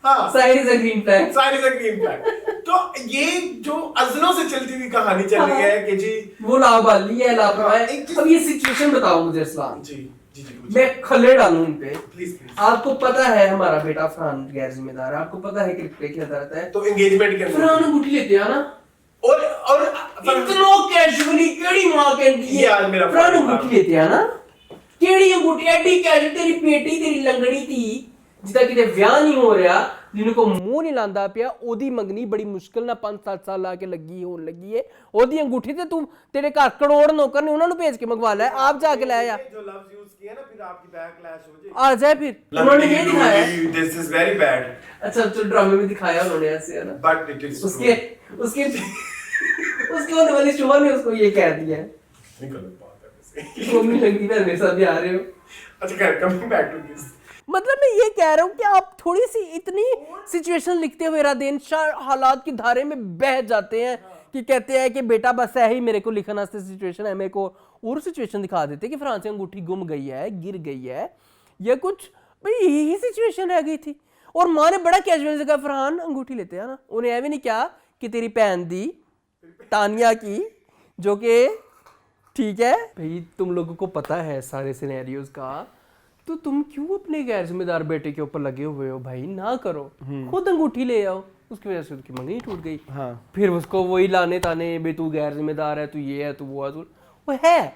Sahir is a green flag. तो ये जो अज़लों से चलती हुई कहानी चल रही है कि जी वो लावाली है, लापरवाह है। अब ये सिचुएशन बताओ मुझे इस्लाम, जी मैं खले डालूं इन पे। प्लीज। आपको पता है हमारा बेटा फरहान गैर जिम्मेदार है, आपको पता है क्रिकेट खेलता रहता है, तो एंगेजमेंट के फरहान अंगूठी लेते हैं ना, और इतना कैजुअली केड़ी मां कहती है आज मेरा फरहान अंगूठी लेते हैं ना, केड़ी अंगूठी एडी कैजुअल, तेरी पेटी तेरी लंगड़ी थी जिदा किते ਵਿਆਹ नहीं हो रहा, जिनको मुंह नहीं लांदा पिया, ओदी मंगनी बड़ी मुश्किल ना 5-7 साल ला के लगी होन लगी है, ओदी अंगूठी ते तू तेरे घर करोड़ नौकर ने, उन्हां नु भेज के मंगवा ले, आप जाके ले आ, जो लफ्ज यूज किया ना, फिर आपकी बैकलैश हो जाए, आ जाए फिर। उन्होंने ये दिखाया, दिस इज वेरी बैड। अच्छा तो ड्रामे में दिखाया उन्होंने ऐसे है ना, बट इट इज उसके होने वाली शुभा ने उसको ये कह दिया है। गलत बात है वैसे, मम्मी लगी ना मेरे साथ भी आ रहे हो। अच्छा कमिंग बैक टू दिस, मतलब मैं ये कह रहा हूँ कि आप थोड़ी सी इतनी सिचुएशन लिखते हुए राधेन शाह हालात की धारे में बह जाते हैं कि कहते हैं कि बेटा बस है ही मेरे को लिखना सिचुएशन है, मेरे को और सिचुएशन दिखा देते कि फरहान से अंगूठी गुम गई है, गिर गई है, या कुछ भाई यही सिचुएशन रह गई थी। और माँ ने बड़ा कैजुअल से कहा फरहान अंगूठी लेते हैं ना, उन्हें ऐ भी नहीं क्या कि तेरी भैन दी तानिया की, जो कि ठीक है भाई तुम लोगों को पता है सारे सिनेरियोज का, तो तुम क्यों अपने गैर जिम्मेदार बेटे के ऊपर लगे हुए हो भाई, ना करो, खुद अंगूठी ले आओ। उसकी वजह से उसकी मंगनी टूट गई, फिर उसको वही लाने ताने बे तू गैर जिम्मेदार है, तू ये है, तू वो है, वो है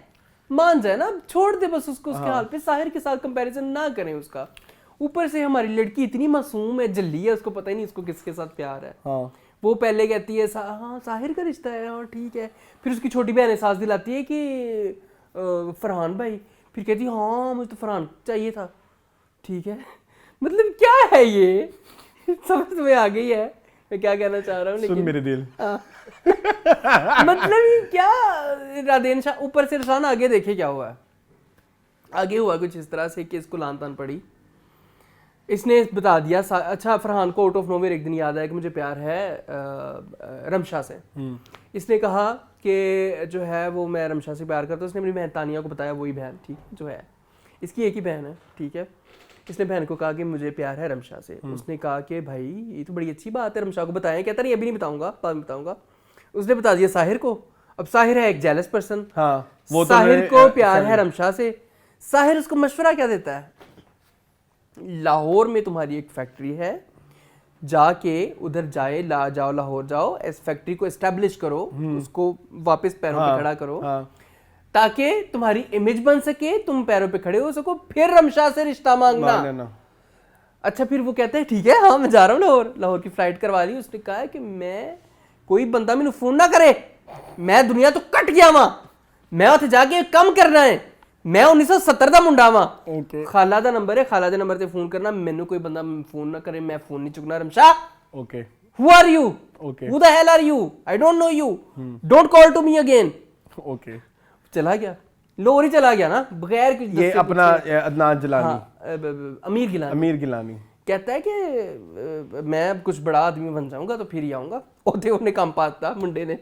मान जाए ना, छोड़ दे बस उसको उसके हाल पे, साहिर के साथ कंपैरिजन ना करें उसका। ऊपर से हमारी लड़की इतनी मासूम है, जल्ली है, उसको पता ही नहीं उसको किसके साथ प्यार है। वो पहले कहती है हाँ साहिर का रिश्ता है, हाँ ठीक है, फिर उसकी छोटी बहन एहसास दिलाती है कि फरहान भाई, फिर कहती है हाँ मुझे तो फरहान चाहिए था, ठीक है। मतलब क्या है ये, समझ में आ गई है मैं क्या कहना चाह रहा हूँ, लेकिन सुन मेरे दिल मतलब ये क्या राधेन शाह। ऊपर से रसान आगे देखे क्या हुआ, आगे हुआ कुछ इस तरह से कि इसको लान तान पड़ी, इसने बता दिया। अच्छा फरहान को आउट ऑफ नोवेयर एक दिन याद आया कि मुझे प्यार है रमशा से। इसने कहा कि जो है वो मैं रमशा से प्यार करता हूँ। उसने अपनी बहन तानिया को बताया, वही बहन ठीक है जो है, इसकी एक ही बहन है, ठीक है। इसने बहन को कहा कि मुझे प्यार है रमशा से। उसने कहा कि भाई ये तो बड़ी अच्छी बात है, रमशा को बताया। कहता नहीं अभी नहीं बताऊंगा, बाद में बताऊंगा। उसने बता दिया साहिर को। अब साहिर है एक जेलस पर्सन, हाँ, वो साहिर को प्यार है रमशा से। साहिर उसको मशवरा क्या देता है, लाहौर में तुम्हारी एक फैक्ट्री है, जाके उधर जाओ लाहौर जाओ, इस फैक्ट्री को एस्टेब्लिश करो, उसको वापस पैरों पे खड़ा करो, ताकि तुम्हारी इमेज बन सके, तुम पैरों पे खड़े हो सको, फिर रमशा से रिश्ता मांगना। अच्छा फिर वो कहते हैं ठीक है, हाँ मैं जा रहा हूँ लाहौर की फ्लाइट करवा ली। उसने कहा है कि मैं कोई बंदा मैनू फोन ना करे, मैं दुनिया तो कट गया वहां, मैं उत्थे जाके कम करना है, मैं 1970 ਦਾ ਮੁੰਡਾ ਵਾਂ। ਖਾਲਾ ਦਾ ਨੰਬਰ ਹੈ, ਖਾਲਾ ਦੇ ਨੰਬਰ ਤੇ ਫੋਨ ਕਰਨਾ, ਮੈਨੂੰ ਕੋਈ ਬੰਦਾ ਫੋਨ ਨਾ ਕਰੇ, ਮੈਂ ਫੋਨ ਨਹੀਂ ਚੁੱਕਣਾ। ਰਮਸ਼ਾ okay, who are you, who the hell are you, I don't know you, don't call to me again। Okay, चला गया, लाहौर ही चला गया ना, बगैर कुछ। ये अपना अदनान जिलानी, अमीर गिलानी कहता है कि मैं कुछ बड़ा आदमी बन जाऊंगा तो फिर ही आऊंगा। ओते उन्हें काम पाता मुंडे ने,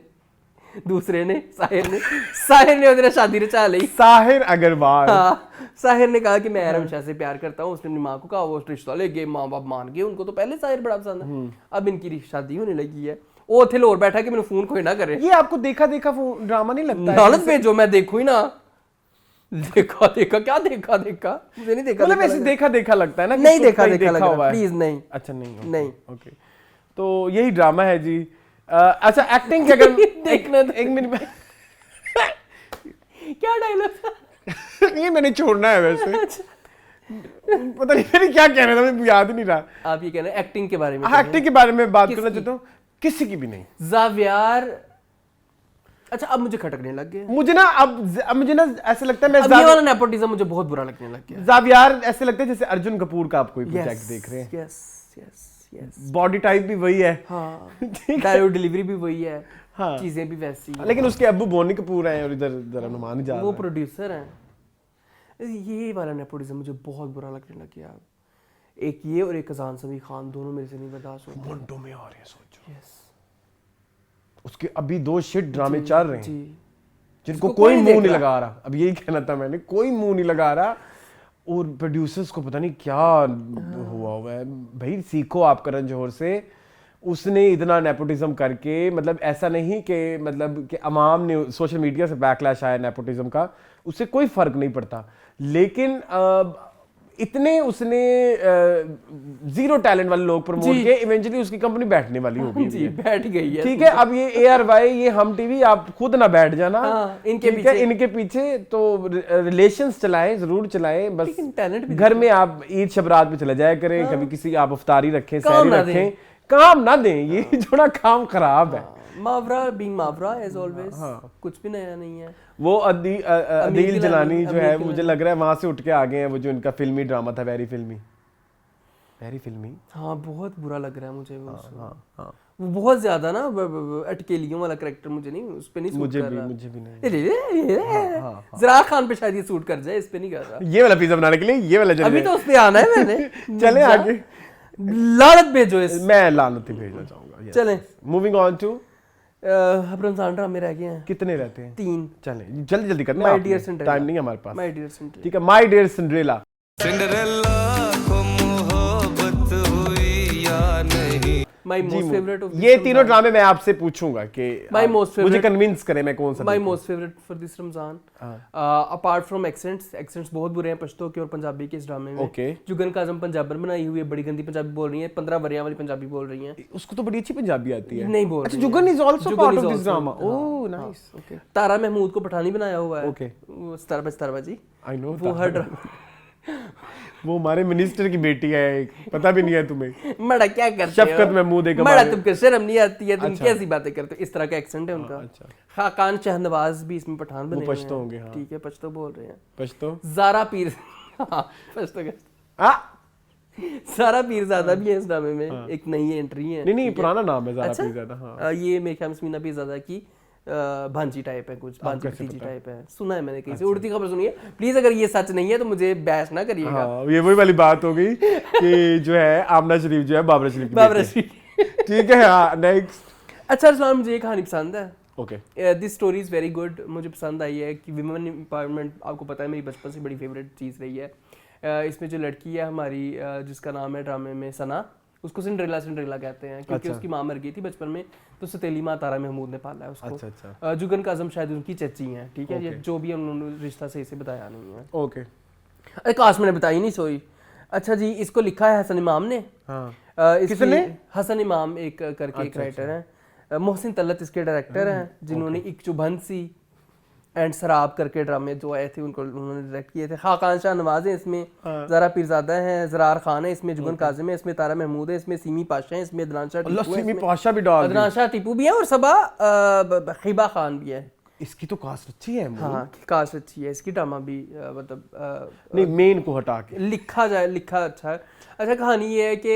दूसरे ने, साहिर ने उधर शादी रचा ली। साहिर अग्रवाल, हाँ, साहिर ने कहा कि मैं रमशा से प्यार करता हूँ। उसने अपनी माँ को कहा, वो रिश्ता ले गए, माँ बाप मान गए, उनको तो पहले साहिर बड़ा पसंद है। अब इनकी शादी होने लगी है। ਉਹ ਉੱਥੇ ਲੋਰ ਬੈਠਾ ਕਿ ਮੈਨੂੰ ਫੋਨ ਕੋਈ ਨਾ करे। ये आपको देखा देखा ड्रामा नहीं लगता है? लानत भेजो, मैं देखूं ही ना। देखा देखा क्या देखा देखा, मुझे नहीं देखा। मतलब ऐसे देखा देखा लगता है ना? नहीं देखा देखा लग रहा, प्लीज नहीं। अच्छा नहीं नहीं ओके, तो यही ड्रामा है जी। अच्छा एक्टिंग क्या अगर देखना एक मिनट में क्या डायलॉग था? ये मैंने छोड़ना है वैसे। पता नहीं मैंने क्या कहना था, मुझे याद ही नहीं रहा। आप ये कह रहे हैं एक्टिंग के बारे में? हाँ एक्टिंग के बारे में बात करना चाहता हूँ, किसी की भी नहीं। ज़ावियर, अच्छा अब मुझे खटकने लग गया। मुझे ना अब मुझे ना ऐसा लगता है, मैं ये वाला नेपोटिज्म मुझे बहुत बुरा लगने लग गया। ज़ावियर ऐसे लगता है जैसे अर्जुन कपूर का आप कोई प्रोजेक्ट देख रहे हैं। Yes yes yes, body type भी वही है, हाँ, डायलॉग डिलीवरी भी वही है, हाँ, चीजें भी वैसी हैं। लेकिन उसके अब्बू बोनी कपूर हैं और इधर जरा नुमान ही जा रहा वो है। प्रोड्यूसर हैं। ये वाला नेपोटिज्म मुझे बहुत बुरा लगने लग गया। एक ये और एक अजान समी खान, दोनों मेरे से नहीं बर्दाश्त होते। मुंडो में आ रहे हैं, सोचो। यस, उसके अभी 2 शिट ड्रामे चल रहे हैं जी, जिनको कोई मुंह नहीं लगा रहा। अब यही कहना था मैंने, कोई मुंह नहीं लगा रहा, और प्रोड्यूसर्स को पता नहीं क्या हुआ है। भाई सीखो आप करण जौहर से, उसने इतना नेपोटिज्म करके, मतलब ऐसा नहीं कि मतलब कि अवाम ने सोशल मीडिया से बैकलैश आया नेपोटिज्म का, उससे कोई फर्क नहीं पड़ता, लेकिन इतने उसने जीरो टैलेंट वाले लोग प्रमोट किए, इवेंचुअली उसकी कंपनी बैठने वाली हो गई जी, बैठ गई है। ठीक है, अब ये ARY, ये हम टीवी, आप खुद ना बैठ जाना। हाँ, इनके ठीक है, इनके पीछे तो रिलेशंस चलाएं, जरूर चलाएं, बस टैलेंट भी घर में आप ईद शबरात पे चले जाया करें, कभी किसी आप अफ्तारी रखें, काम सहरी ना रखें, काम ना दें, ये थोड़ा काम खराब है। मावरा बीइंग मावरा एज ऑलवेज, कुछ भी नया नहीं है। वो अदील जलानी जो है, अमीर मुझे लग रहा है वहां से उठ के आ गए हैं, वो जो इनका फिल्मी ड्रामा था, वेरी फिल्मी। हाँ, बहुत बुरा लग रहा है मुझे वो। हाँ, वो बहुत ज्यादा ना अटकेलियों वाला कैरेक्टर मुझे नहीं, उस पे नहीं सूट कर रहा। मुझे भी नहीं। ज़रार खान पे शायद ये सूट कर जाए, इस पे नहीं कर रहा। ये वाला पिज्जा बनाने के लिए ये वाला अभी तो उस पे आना है मैंने। चले आगे, लानत भेजो इस। मैं लानत ही भेजना चाहूंगा। चलें, मूविंग ऑन टू, अब रमजान ड्रामे रह गए हैं। कितने रहते हैं? 3। चलें जल्दी जल्दी करते हैं, माय डियर सिंड्रेला, टाइम नहीं है हमारे पास। माय डियर सिंड्रेला, ठीक है, my dear Cinderella. My most favourite of ये तीनों ड्रामे मैं आपसे पूछूंगा कि माय मोस्ट मुझे फेवरेट, कन्विंस करें मैं कौन सा my most favourite for this Ramzan. Apart from accents बहुत बुरे हैं पश्तो के और पंजाबी के इस ड्रामे में। ओके, जुगन काजम पंजाबन बनाई हुई है, बड़ी गंदी पंजाबी बोल रही है, 15 वरियां वाली पंजाबी बोल रही हैं। उसको तो बड़ी अच्छी पंजाबी आती है। नहीं बोल अच्छा, रही Jugan is also part of this drama. हाँ, oh nice, okay. Tara Mahmood को पठानी बनाया हुआ है। ओके, स्तारबा जी, आई नो, वो हर ड्रामा वो हमारे मिनिस्टर की बेटी है, पता भी नहीं है तुम्हें। मड़ा क्या करते हो? शफकत महमूद एक मड़ा, तुमको शर्म नहीं आती है? तुम अच्छा, कैसी बातें करते हो? इस तरह का एक्सेंट है उनका। अच्छा, खाकान शहनवाज भी इसमें पठान बने वो पश्तो होंगे। हाँ, ठीक है, पश्तो बोल रहे हैं। पश्तो, ज़ारा पीर, हाँ पश्तो का ज़ारा पीरज़ादा भी है इस ड्रामे में। एक नई एंट्री है। नहीं पुराना नाम है ज़ारा पीरज़ादा। हाँ, ये मेरे ख्याल में समीना पीरज़ादा की भांजी टाइप है, कुछ भांजी भतीजी टाइप है, सुना है मैंने कहीं से। उड़ती खबर सुनी है, प्लीज अगर ये सच नहीं है तो मुझे बैश ना करिएगा। हाँ, ये वही वाली बात हो गई कि जो है आमना शरीफ जो है बाबरा शरीफ की बेटी। ठीक है, हाँ नेक्स्ट। अच्छा रसलान, मुझे ये कहानी पसंद है। Okay, this story is very good. मुझे पसंद आई है कि विमेन एम्पावरमेंट, आपको पता है मेरी बचपन से बड़ी फेवरेट चीज़ रही है। इसमें जो लड़की है हमारी, जिसका नाम है ड्रामे में सना, उसको सिंड्रेला कहते हैं क्योंकि उसकी माँ मर गई थी बचपन में, तो सतेली माँ तारा महमूद ने पाला है उसको। अच्छा। जुगन काजम शायद उनकी चची हैं। ठीक है, ये जो भी उन्होंने रिश्ता सही से बताया नहीं है। ओके, अरे काश मैंने बताई नहीं, सॉरी। अच्छा जी, इसको लिखा है हसन इमाम ने। किसने? हसन इमाम एक करके एक राइटर है। मोहसिन तलत इसके डायरेक्टर हैं, जिन्होंने एक चुभन सी एंड शराब करके ड्रामे जो आए थे उनको उन्होंने डायरेक्ट किए थे। खाकान शाह नवाज है इसमें, ज़ारा पीरज़ादा है, ज़रार खान है इसमें, जुगन काजिम है इसमें, तारा महमूद है इसमें, सीमी पाशा है इसमें, अदनान शाह टीपू भी है और सबा खिबा खान भी है। इसकी तो कास्ट अच्छी है। हाँ, कास्ट अच्छी है इसकी। ड्रामा भी मतलब नहीं, मेन को हटा के लिखा अच्छा है। अच्छा, कहानी ये है कि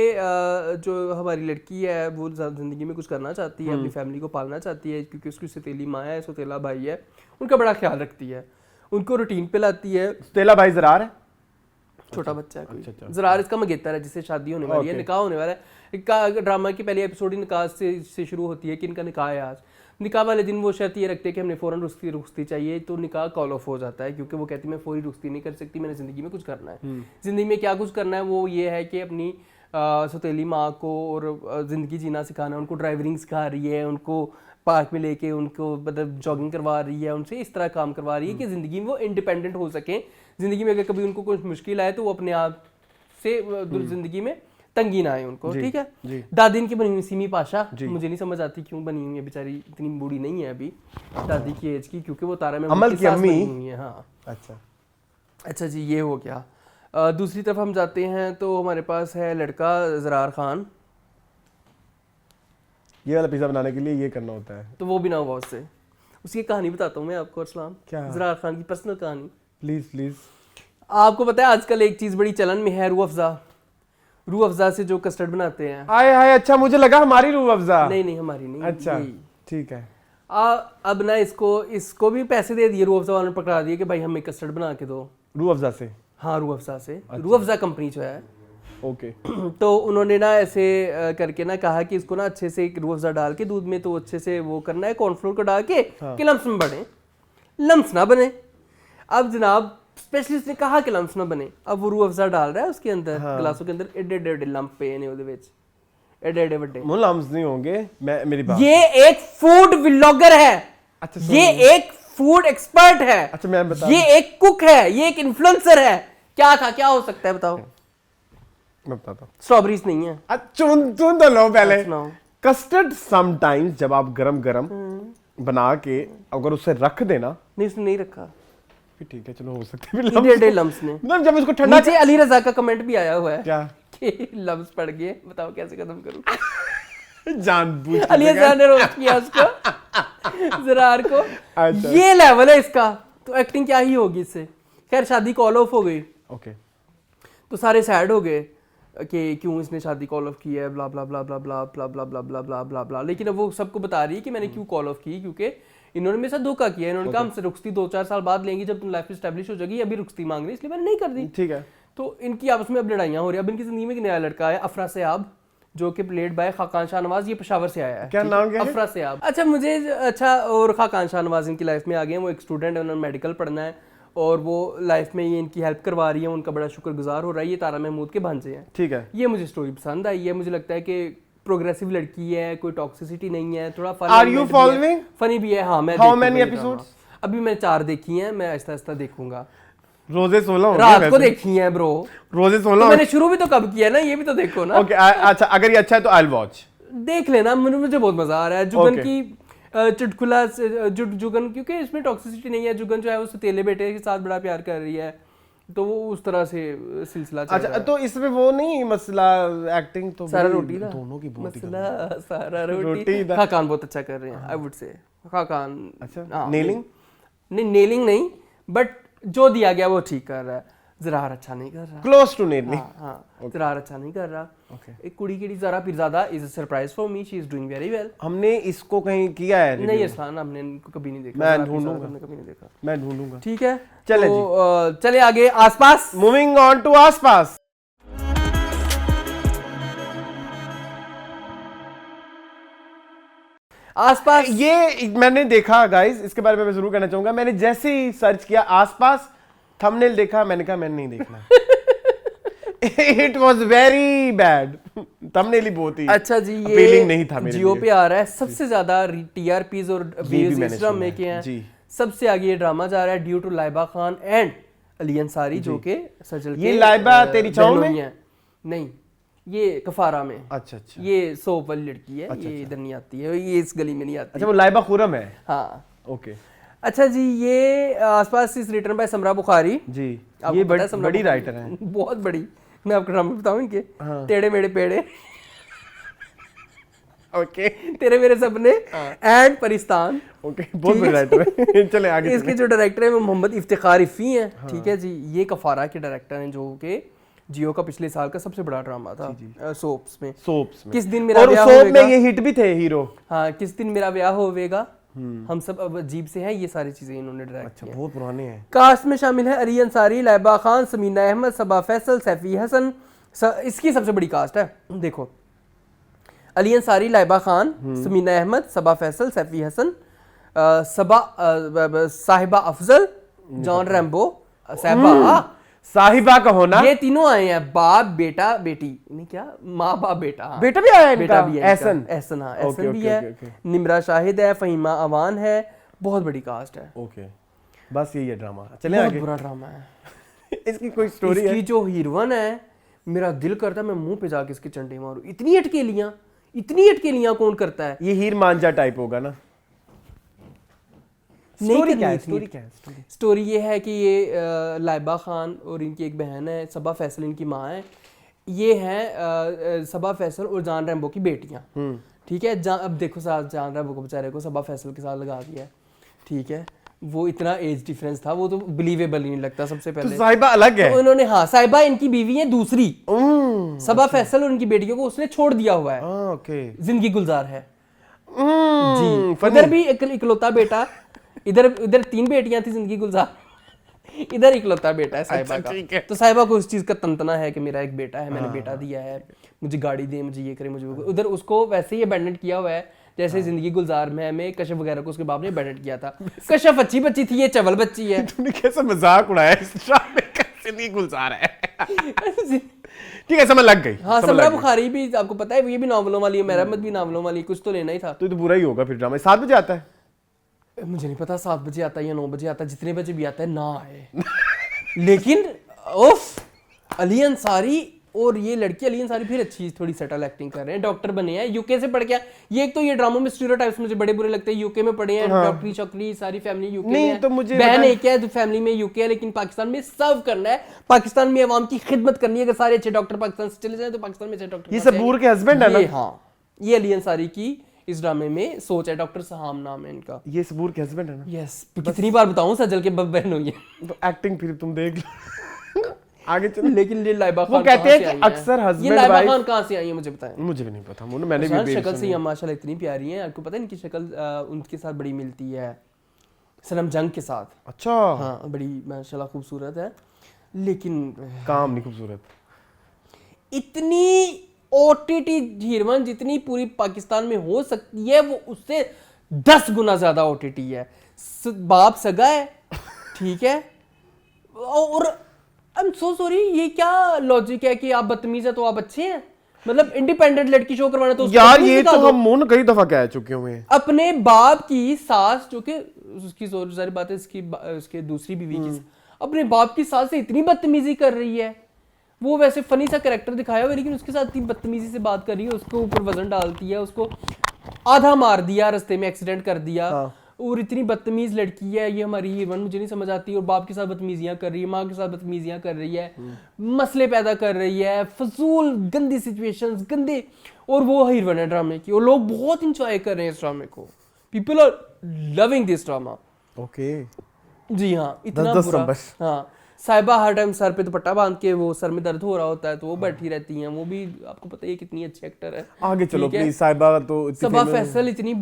जो हमारी लड़की है वो ज़िंदगी में कुछ करना चाहती है, अपनी फैमिली को पालना चाहती है, क्योंकि उसकी सतीली माँ है, सतीला भाई है, उनका बड़ा ख्याल रखती है, उनको रूटीन पे लाती है। सतीला भाई ज़रार है, छोटा बच्चा है कोई। ज़रार इसका मंगेतर है जिससे शादी होने वाली है, निकाह होने वाला है। ड्रामा की पहली एपिसोड ही निकाह से शुरू होती है कि इनका निकाह है आज। निकाह वाले दिन वो शर्त ये रखते हैं कि हमने फ़ौरन रुखसती चाहिए, तो निकाह कॉल ऑफ हो जाता है क्योंकि वो कहती है मैं फौरी रुखसती नहीं कर सकती, मैंने ज़िंदगी में कुछ करना है। ज़िंदगी में क्या कुछ करना है वो ये है कि अपनी सौतेली माँ को और ज़िंदगी जीना सिखाना है, उनको ड्राइवरिंग सिखा रही है, उनको पार्क में लेके उनको मतलब जॉगिंग करवा रही है, उनसे इस तरह काम करवा रही है कि ज़िंदगी में वो इंडिपेंडेंट हो सकें। ज़िंदगी में अगर कभी उनको कुछ मुश्किल आए तो वो अपने आप से ज़िंदगी में तंगी ना आए उनको, ठीक है। दादी इनकी बनी हुई सिमी पाशा, मुझे नहीं समझ आती क्यों बनी हुई है, बेचारी इतनी बूढ़ी नहीं है अभी दादी की एज की, क्योंकि वो तारा में अमल की अम्मी हुई है। हाँ अच्छा जी, ये हो गया। दूसरी तरफ हम जाते हैं तो हमारे पास है लड़का ज़रार खान। ये वाला पिज़्ज़ा बनाने के लिए ये करना होता है, तो वो भी ना हुआ उससे। उसकी कहानी बताता हूँ मैं आपको अरसलान, क्या? ज़रार खान की पर्सनल कहानी। प्लीज। आपको पता है आजकल एक चीज़ बड़ी चलन में है, रूह अफ़ज़ा से जो कस्टर्ड बनाते हैं। हाय अच्छा, मुझे लगा हमारी रूह अफ़ज़ा। नहीं हमारी नहीं। अच्छा ठीक है। अब ना इसको भी पैसे दे दिए, रूह अफ़ज़ा वालों ने पकड़ा दिए कि भाई हमें कस्टर्ड बना के दो। रूह अफ़ज़ा से? हाँ, रूह अफ़ज़ा से। रूह अफ़ज़ा कंपनी जो है, ओके। तो उन्होंने ना ऐसे करके ना कहा कि इसको ना अच्छे से रूह अफ़ज़ा डाल के दूध में तो अच्छे से वो करना है, कॉर्नफ्लोर को डाल के कि लम्स में बने, लम्स ना बने। अब जनाब स्पेशलिस्ट ने कहा कि लम्स ना बने। अब वो रूह अफ़ज़ा डाल रहा है उसके अंदर, गिलासों के अंदर एडे लम्प पे ने ਉਹਦੇ ਵਿੱਚ एडे ਵੱਡੇ। वो लम्स नहीं होंगे, मैं मेरी बात। ये एक फूड व्लॉगर है। अच्छा, ये एक फूड एक्सपर्ट है। अच्छा मैं बता, ये एक कुक है, ये एक इन्फ्लुएंसर है। क्या था, क्या हो सकता है बताओ? मैं बताता हूँ। स्ट्रॉबेरीज नहीं है। चुन तो लो पहले। सुनाओ। कस्टर्ड समटाइम्स जब आप गरम बना के अगर उसे रख देना। नहीं, उसने नहीं रखा। फिर ठीक है, चलो हो सकते हैं एडे लम्स ने। मतलब जब उसको ठंडा। नीचे अली रजा का कमेंट भी आया हुआ है क्या कि लम्स पड़ गए, बताओ कैसे खत्म करूं। जानबूझ के अली रजा ने रोस्ट किया उसको, ज़रार को। अच्छा। ये लेवल है इसका, तो एक्टिंग क्या ही होगी इससे। खैर शादी कॉल ऑफ हो गई। ओके। तो सारे सैड हो गए कि क्यों इसने शादी कॉल ऑफ की है, ब्ला ब्ला ब्ला ब्ला ब्ला ब्ला ब्ला ब्ला ब्ला ब्ला ब्ला ब्ला। लेकिन अब वो सबको बता रही है कि मैंने क्यों कॉल ऑफ की, क्योंकि इन्होंने मेरे साथ धोखा किया। इन्होंने कहा हमसे रुखसती 2-4 साल बाद लेंगी जब तुम लाइफ एस्टेब्लिश हो जाएगी, अभी रुखसती मांग रही, इसलिए मैंने नहीं कर दी। ठीक है। तो इनकी आपस में अब लड़ाइयाँ हो रही है। अब इनकी जिंदगी में एक नया लड़का है, अफरा सयाब, जो कि प्लेड बाय खाकान शाहनवाज, ये पेशावर से आया है। क्या नाम क्या है? अफरा सयाब। अच्छा और खाकान शाहनवाज इनकी लाइफ में आ गए हैं। वो एक स्टूडेंट है, उन्होंने मेडिकल पढ़ना है और वो लाइफ में ये इनकी हेल्प करवा रही है, उनका बड़ा शुक्रगुजार हो रहा है। ये तारा महमूद के भांजे हैं। ठीक है। ये मुझे स्टोरी पसंद आई है। मुझे लगता है कि प्रोग्रेसिव लड़की है, कोई टॉक्सिसिटी नहीं है, थोड़ा फनी भी है। हाँ, मैं हाउ मेनी एपिसोड्स? अभी मैं 4 देखी हैं, मैं आहिस्ता देखूंगा। रोजे 16 रात को देखी हैं ब्रो। रोजे 16 तो मैंने शुरू भी तो कब किया ना, ये भी तो देखो ना। ओके अच्छा, अगर ये अच्छा है तो आई विल वॉच। देख लेना, मुझे बहुत मजा आ रहा है। जुगन की चुटकुला जुगन, क्योंकि इसमें टॉक्सिसिटी नहीं है। जुगन जो है वो सतीले बेटे के साथ बड़ा प्यार कर रही है, तो वो उस तरह से सिलसिला चल रहा है। तो इसमें वो नहीं मसला, एक्टिंग तो सारा रोटी दा दोनों की बहुत मसला, सारा रोटी दा। खाकान बहुत अच्छा कर रहे हैं, आई वुड से। खाकान अच्छा, नेलिंग नहीं, बट जो दिया गया वो ठीक कर रहा है। ज़रार अच्छा नहीं कर रहा, क्लोज टू नेलिंग। हाँ, ज़रार अच्छा नहीं कर रहा। एक कुड़ी की ज़रा Pirzada is a surprise for me, she is doing very well. हमने इसको कहीं किया है नहीं इस्लान, हमने इनको कभी नहीं देखा। मैं ढूंढूंगा, हमने कभी नहीं देखा। मैं ढूंढूंगा। ठीक है, चले तो चले आगे आसपास। मूविंग ऑन टू आसपास। आसपास ये मैंने देखा गाइस, इसके बारे में मैं जरूर कहना चाहूंगा। मैंने जैसे ही सर्च किया आसपास, थंबनेल देखा, मैंने कहा मैंने नहीं देखना। It was very bad. Thumbnail ही बहुत ही अच्छा जी, ये अपीलिंग नहीं था मेरे जियो लिए। पे आ रहा है। सबसे ज्यादा टीआरपीज और व्यूज इस ड्रामे के हैं जी। सबसे आगे ये ड्रामा जा रहा है due to Laiba Khan and Ali Ansari, जो के सजल के। ये लाइबा तेरी छांव में है? नहीं, ये कफारा में। अच्छा, ये सोप वाली लड़की है। ये इधर नहीं आती है, ये इस गली में नहीं आती। अच्छा, वो लाइबा खुरम है। हाँ, ओके। अच्छा जी, ये आसपास इज रिटन बाय समरा बुखारी जी। ये बड़ी राइटर है, बहुत बड़ी। मैं आपको ड्रामा बताऊं इनके। टेढ़े मेढ़े पेड़े, ओके, तेरे मेरे सपने एंड परिस्तान। ओके, बहुत बड़ी राइटर है। चले आगे। इसके जो डायरेक्टर है वो मोहम्मद इफ्तिखार इफ़ी हैं। ठीक है जी, ये कफारा के डायरेक्टर हैं, जो कि जियो का पिछले साल का सबसे बड़ा ड्रामा था सोप्स में। किस दिन मेरा ब्याह सोप होवेगा। में ये हिट भी थे हीरो। हाँ, किस दिन मेरा ब्याह होवेगा, हम सब अब अजीब से हैं, ये सारी चीजें इन्होंने डायरेक्ट की हैं। बहुत पुराने हैं। कास्ट में शामिल है अली अंसारी, लाइबा खान, समीना अहमद, सबा फैसल, सैफी हसन। इसकी सबसे बड़ी कास्ट है, देखो। अली अंसारी, लाइबा खान, समीना अहमद, सबा फैसल, सैफी हसन, साहिबा अफजल, जॉन रैम्बो, साहिबा का होना, ये तीनों आए हैं, बाप बेटा बेटी, नहीं क्या माँ बाप बेटा, हाँ। बेटा भी आया है बेटा इनका? भी है, एहसन, एहसन, हाँ, ओके, एहसन भी ओके, है, ओके। निम्रा शाहिद है, फहीमा अवान है, बहुत बड़ी कास्ट है। ओके, बस यही है ड्रामा। चले बहुत आगे। बुरा ड्रामा है। इसकी कोई स्टोरी इसकी है? जो हीरोइन है, मेरा दिल करता है मैं मुंह पे जाके इसकी चंडी मारूं। इतनी अटकेलियां कौन करता है? ये हीर मांझा टाइप होगा ना? स्टोरी क्या है? स्टोरी क्या है? स्टोरी ये है कि ये लाइबा खान और इनकी एक बहन है, सबा फैसल इनकी माँ है। ये हैं सबा फैसल और जान रैम्बो की बेटियाँ, ठीक है। अब देखो जान रैम्बो को बेचारे को सबा फैसल के साथ लगा दिया है, ठीक है। वो इतना एज डिफरेंस था, वो तो बिलीवेबल ही नहीं लगता सबसे पहले। तो साहिबा अलग है। तो उन्होंने, हाँ, साहिबा इनकी बीवी है दूसरी, सबा फैसल और उनकी बेटियों को उसने छोड़ दिया हुआ है, ओके, जिंदगी गुलजार है जी। इधर भी इकलौता बेटा, इधर 3 बेटियां थी जिंदगी गुलजार, इधर इकलौता बेटा है साहिबा का। तो साहिबा को उस चीज का तंतना है कि मेरा एक बेटा है, मैंने बेटा दिया है, मुझे गाड़ी दे, मुझे ये करे, मुझे उधर उसको वैसे ही अबैंडन किया हुआ है जैसे जिंदगी गुलजार में कश्यप वगैरह को उसके बाप ने अबैंडन किया था। कश्यप अच्छी बच्ची थी, ये चवल बच्ची है। तूने कैसा मजाक उड़ाया इस ड्रामे का? जिंदगी गुलजार है। ठीक है, समझ लग गई। हाँ, समरा बुखारी भी आपको पता है, ये भी नावलों वाली है, मेरा मत भी नावलों वाली, कुछ तो लेना ही था। तो बुरा ही होगा फिर ड्रामा। 7 बजे आता है? मुझे नहीं पता 7 बजे आता है या 9 बजे आता है, जितने बजे भी आता है ना आए। लेकिन उफ, अली अंसारी और ये लड़की अली अंसारी फिर अच्छी थोड़ी सटल एक्टिंग कर रहे हैं, डॉक्टर बने हैं, यूके से पढ़ के। ये एक तो ये ड्रामों में स्टीरियोटाइप्स मुझे बड़े बुरे लगते हैं, यूके में पढ़े हैं, डॉक्टरी शॉक्टरी सारी फैमिली यूके में है, तो मुझे बहन एक है तो फैमिली में यूके है, लेकिन पाकिस्तान में सर्व करना है, पाकिस्तान में अवाम की खिदमत करनी है। अगर सारे अच्छे डॉक्टर पाकिस्तान से चले जाए तो पाकिस्तान में अच्छे डॉक्टर। ये सबूर के हस्बैंड है ना? हाँ, ये अली अंसारी की इस ड्रामे में सोच है, डॉक्टर सहाम नाम है इनका। ये सबूर के हस्बैंड है ना? यस, कितनी बार बताऊं सजल के बहन हुई है। तो एक्टिंग फिर तुम देख लो। आगे चलो। लेकिन ये लाइबा खान, वो कहते हैं कि अक्सर हस्बैंड ये लाइबा खान कहाँ से आई है मुझे बताएं। मुझे भी नहीं पता, मैंने भी शक्ल से ही माशाल्लाह इतनी प्यारी है, आपको पता है इनकी शक्ल उनके साथ बड़ी मिलती है सनम जंग के साथ। अच्छा, हाँ, बड़ी माशाल्लाह खूबसूरत है, लेकिन काम नहीं खूबसूरत। इतनी ओटीटी हीरोइन जितनी पूरी पाकिस्तान में हो सकती है, वो उससे 10 गुना ज्यादा ओटीटी है। बाप सगा है, ठीक है, और आई एम सो सॉरी, ये क्या लॉजिक है कि आप बदतमीज है तो आप अच्छे हैं? मतलब इंडिपेंडेंट लड़की शो करवाना तो यार ये तो हम मुन कई दफा कह चुके हुए हैं। अपने बाप की सास, जो कि उसकी सारी बात है, उसके दूसरी बीवी की, अपने बाप की सास से इतनी बदतमीजी कर रही है। वो वैसे फनी सा कैरेक्टर दिखाया हुआ है, लेकिन उसके साथ इतनी बदतमीजी से बात कर रही है, उसके ऊपर वजन डालती है, उसको आधा मार दिया, रास्ते में एक्सीडेंट कर दिया। और इतनी बदतमीज लड़की है ये हमारी हीरोइन, मुझे नहीं समझ आती। और बाप के साथ बदतमीजियां कर रही है, माँ के साथ बदतमीजियां कर रही है, मसले पैदा कर रही है, फजूल गंदी सिचुएशंस, गंदे। और वो हीरोइन है ड्रामे की, और लोग बहुत इंजॉय कर रहे हैं इस ड्रामे को। People are loving this drama. Okay, जी हाँ, इतना बुरा। हाँ, साहिबा हर टाइम सर पे दुपट्टा बांध के, वो सर में दर्द हो रहा होता है तो वो बैठी रहती हैं। वो भी आपको पता है कितनी अच्छी एक्टर है। आगे चलो प्लीज। साहिबा तो सबा फैसल इतनी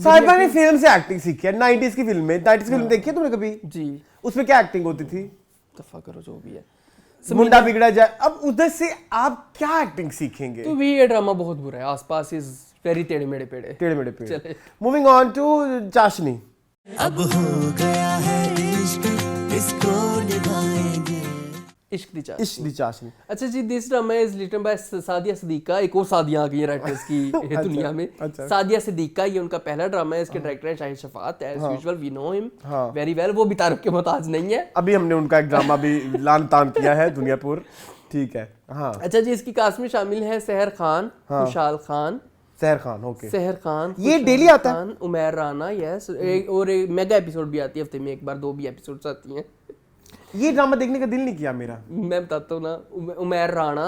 साहिबा ने फिल्म से एक्टिंग सीखी है, 90s की फिल्म में। 90s की फिल्म देखी है तुमने कभी? जी। उसमें क्या एक्टिंग होती थी? दफा करो, जो भी है, मुंडा बिगड़ा जाए। अब उधर से आप क्या एक्टिंग सीखेंगे? तो भी ये ड्रामा बहुत बुरा है। आसपास इज वेरी टेढ़े मेढ़े पेड़े। मूविंग ऑन टू चाशनी। अब हो गया है इश्क, इसको निभाएंगे। इश्क दी चाशनी। अच्छा जी, this drama is written by Sadia Siddiqa. एक और सादिया आ गई है राइटर्स की दुनिया में। सादिया सिद्दीका, ये उनका पहला ड्रामा है। इसके डायरेक्टर है Shahid Shafat, as usual we know him very well. वो भी तारुफ के मोहताज नहीं है। अभी हमने उनका एक ड्रामा भी लान तान किया है, दुनियापुर, ठीक है। हाँ, अच्छा जी, इसकी कास्ट में शामिल है सहर खान, खुशहाल खान, सहर खान, ओके, सहर खान, ये डेली आता है। उमैर राना, यस, और एक मेगा एपिसोड भी आती है हफ्ते में एक बार, 2 भी एपिसोड्स आती हैं। ये ड्रामा देखने का दिल नहीं किया मेरा। मैं बताता हूँ ना, उमैर राणा,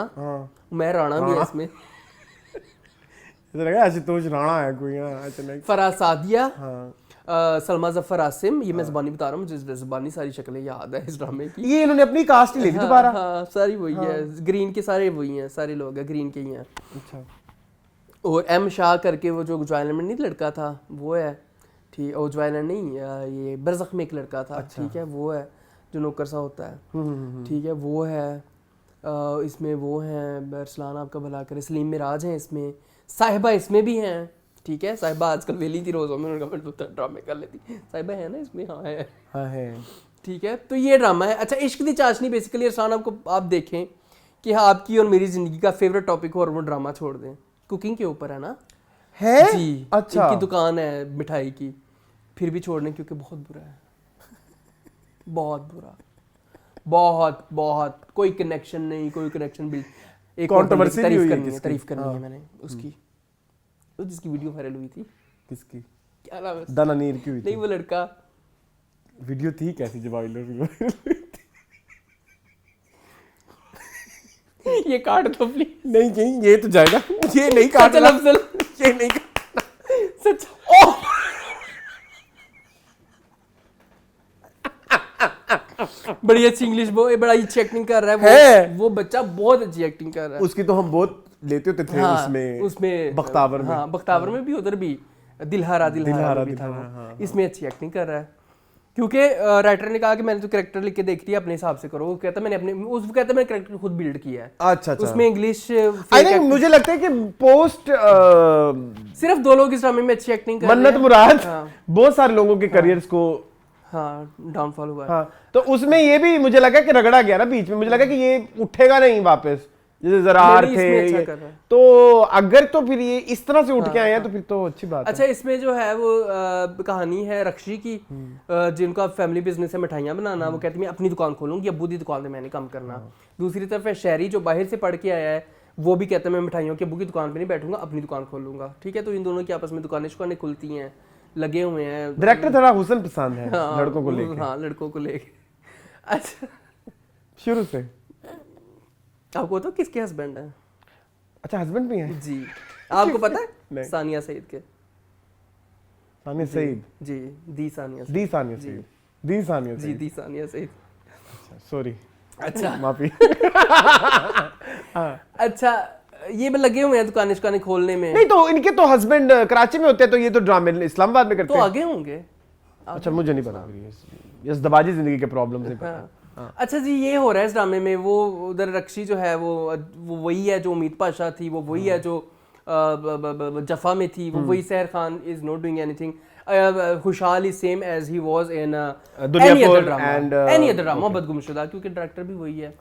उमैर राणा भी है इसमें। ऐसा लगा आशुतोष राणा है कोई। अचानक फराज सादिया, सलमा जफर आसिम। ये मैं ज़बानी बता रहा हूँ, मुझे ज़बानी सारी शक्लें याद है इस ड्रामे की। ये इन्होंने अपनी कास्ट ही ले ली दोबारा। हाँ, सारी वही है। ग्रीन के सारे वही हैं, सारे लोग हैं ग्रीन के ही हैं। अच्छा। और एम शाह करके वो जो ज्वाइलर में नहीं लड़का था वो है, ठीक। और ज्वाइलर नहीं, ये बरज़ख में एक लड़का था, ठीक है, वो है जो नौकर सा होता है, ठीक है, वो है। इसमें वो हैं, बरसलान आपका भला करे, सलीम मिराज हैं इसमें, साहिबा इसमें भी हैं, ठीक है। साहिबा आजकल वेली थी, रोज़ों में उनका ड्रामे कर लेती। साहिबा है ना इसमें? हाँ है, ठीक है, तो ये ड्रामा है। अच्छा, इश्क दी चाशनी बेसिकली अरसान आपको आप देखें कि हाँ आपकी और मेरी जिंदगी का फेवरेट टॉपिक हो और वो ड्रामा छोड़ दें, कुकिंग के ऊपर है ना है जी। अच्छा, इनकी दुकान है मिठाई की, फिर भी छोड़ने क्योंकि बहुत बुरा है, बहुत बुरा, बहुत बहुत कोई कनेक्शन नहीं, कोई कनेक्शन बिल्ड। एक कंट्रोवर्सी तारीफ हुई करनी है, किसकी? तारीफ करनी है मैंने उसकी, वो जिसकी वीडियो वायरल हुई थी, किसकी? क्या नाम है? दानानीर की हुई नहीं थी वो लड़का, वीडियो थी कैसी जब वायरल ये काट दो प्लीज। नहीं नहीं ये तो जाएगा, ये नहीं काटना, ये नहीं काटना। सच ओह बड़ी अच्छी इंग्लिश बड़ा अच्छी एक्टिंग कर रहा है वो बच्चा बहुत अच्छी एक्टिंग कर रहा है। उसकी तो हम बहुत लेते होते थे। हाँ, उसमें बख्तावर में, हाँ बख्तावर में भी, उधर भी दिलहारा भी था वो। इसमें अच्छी एक्टिंग कर रहा है क्योंकि राइटर ने कहा कि मैंने तो कैरेक्टर लिख के देख लिया, अपने हिसाब से करो। वो कहता मैंने कैरेक्टर खुद बिल्ड किया है। अच्छा उसमें इंग्लिश मुझे लगता है कि पोस्ट सिर्फ 2 लोग इस ड्रामे में अच्छी एक्टिंग कर रहे हैं, मन्नत मुराद बहुत सारे लोगों के करियर्स को डाउनफॉल हुआ। हाँ, तो उसमें ये भी मुझे लगा कि रगड़ा गया ना बीच में, मुझे लगा कि ये उठेगा नहीं वापस, जैसे ज़रार थे तो अगर तो फिर ये इस तरह से उठ के आए हैं तो फिर तो अच्छी बात है। अच्छा, इसमें जो है वो कहानी है रक्षी की, जिनका फैमिली बिजनेस है मिठाइयाँ बनाना। वो कहती मैं अपनी दुकान खोलूंगी, अब्बू दी दुकान में मैंने काम करना। दूसरी तरफ है शहरी जो बाहर से पढ़ के आया है, वो भी कहता है मैं मिठाइयों की अब्बू की दुकान पे नहीं बैठूंगा, अपनी दुकान खोलूंगा। ठीक है, तो इन दोनों की आपस में दुकानें खुलती हैं, लगे हुए हैं। डायरेक्टर थोड़ा हुस्न पसंद है लड़कों को लेके। हाँ, लड़कों को लेके। अच्छा, शुरू से आपको तो किसके हस्बैंड है? अच्छा, हस्बैंड भी है जी, आपको पता है? सानिया सईद के। सानिया सईद जी, दी सानिया सईद। सॉरी, अच्छा माफी। अच्छा, ये में लगे हुए हैं दुकानें खोलने में। नहीं तो इनके तो हस्बैंड कराची में होते हैं, तो ये तो ड्रामे इस्लामाबाद में करते तो हैं। आगे होंगे। अच्छा, मुझे नहीं पता, यस दबाजी जिंदगी के प्रॉब्लम से पता। अच्छा जी, ये हो रहा है इस ड्रामे में। वो उधर रक्षी जो है वो वही है जो उम्मीद पाशा थी, वो वही है जो जफा में थी, वो वही Sehar Khan is not doing anything. Khushhal is same as he was in any other drama Mohabbat Gumshuda, क्योंकि डायरेक्टर भी वही है।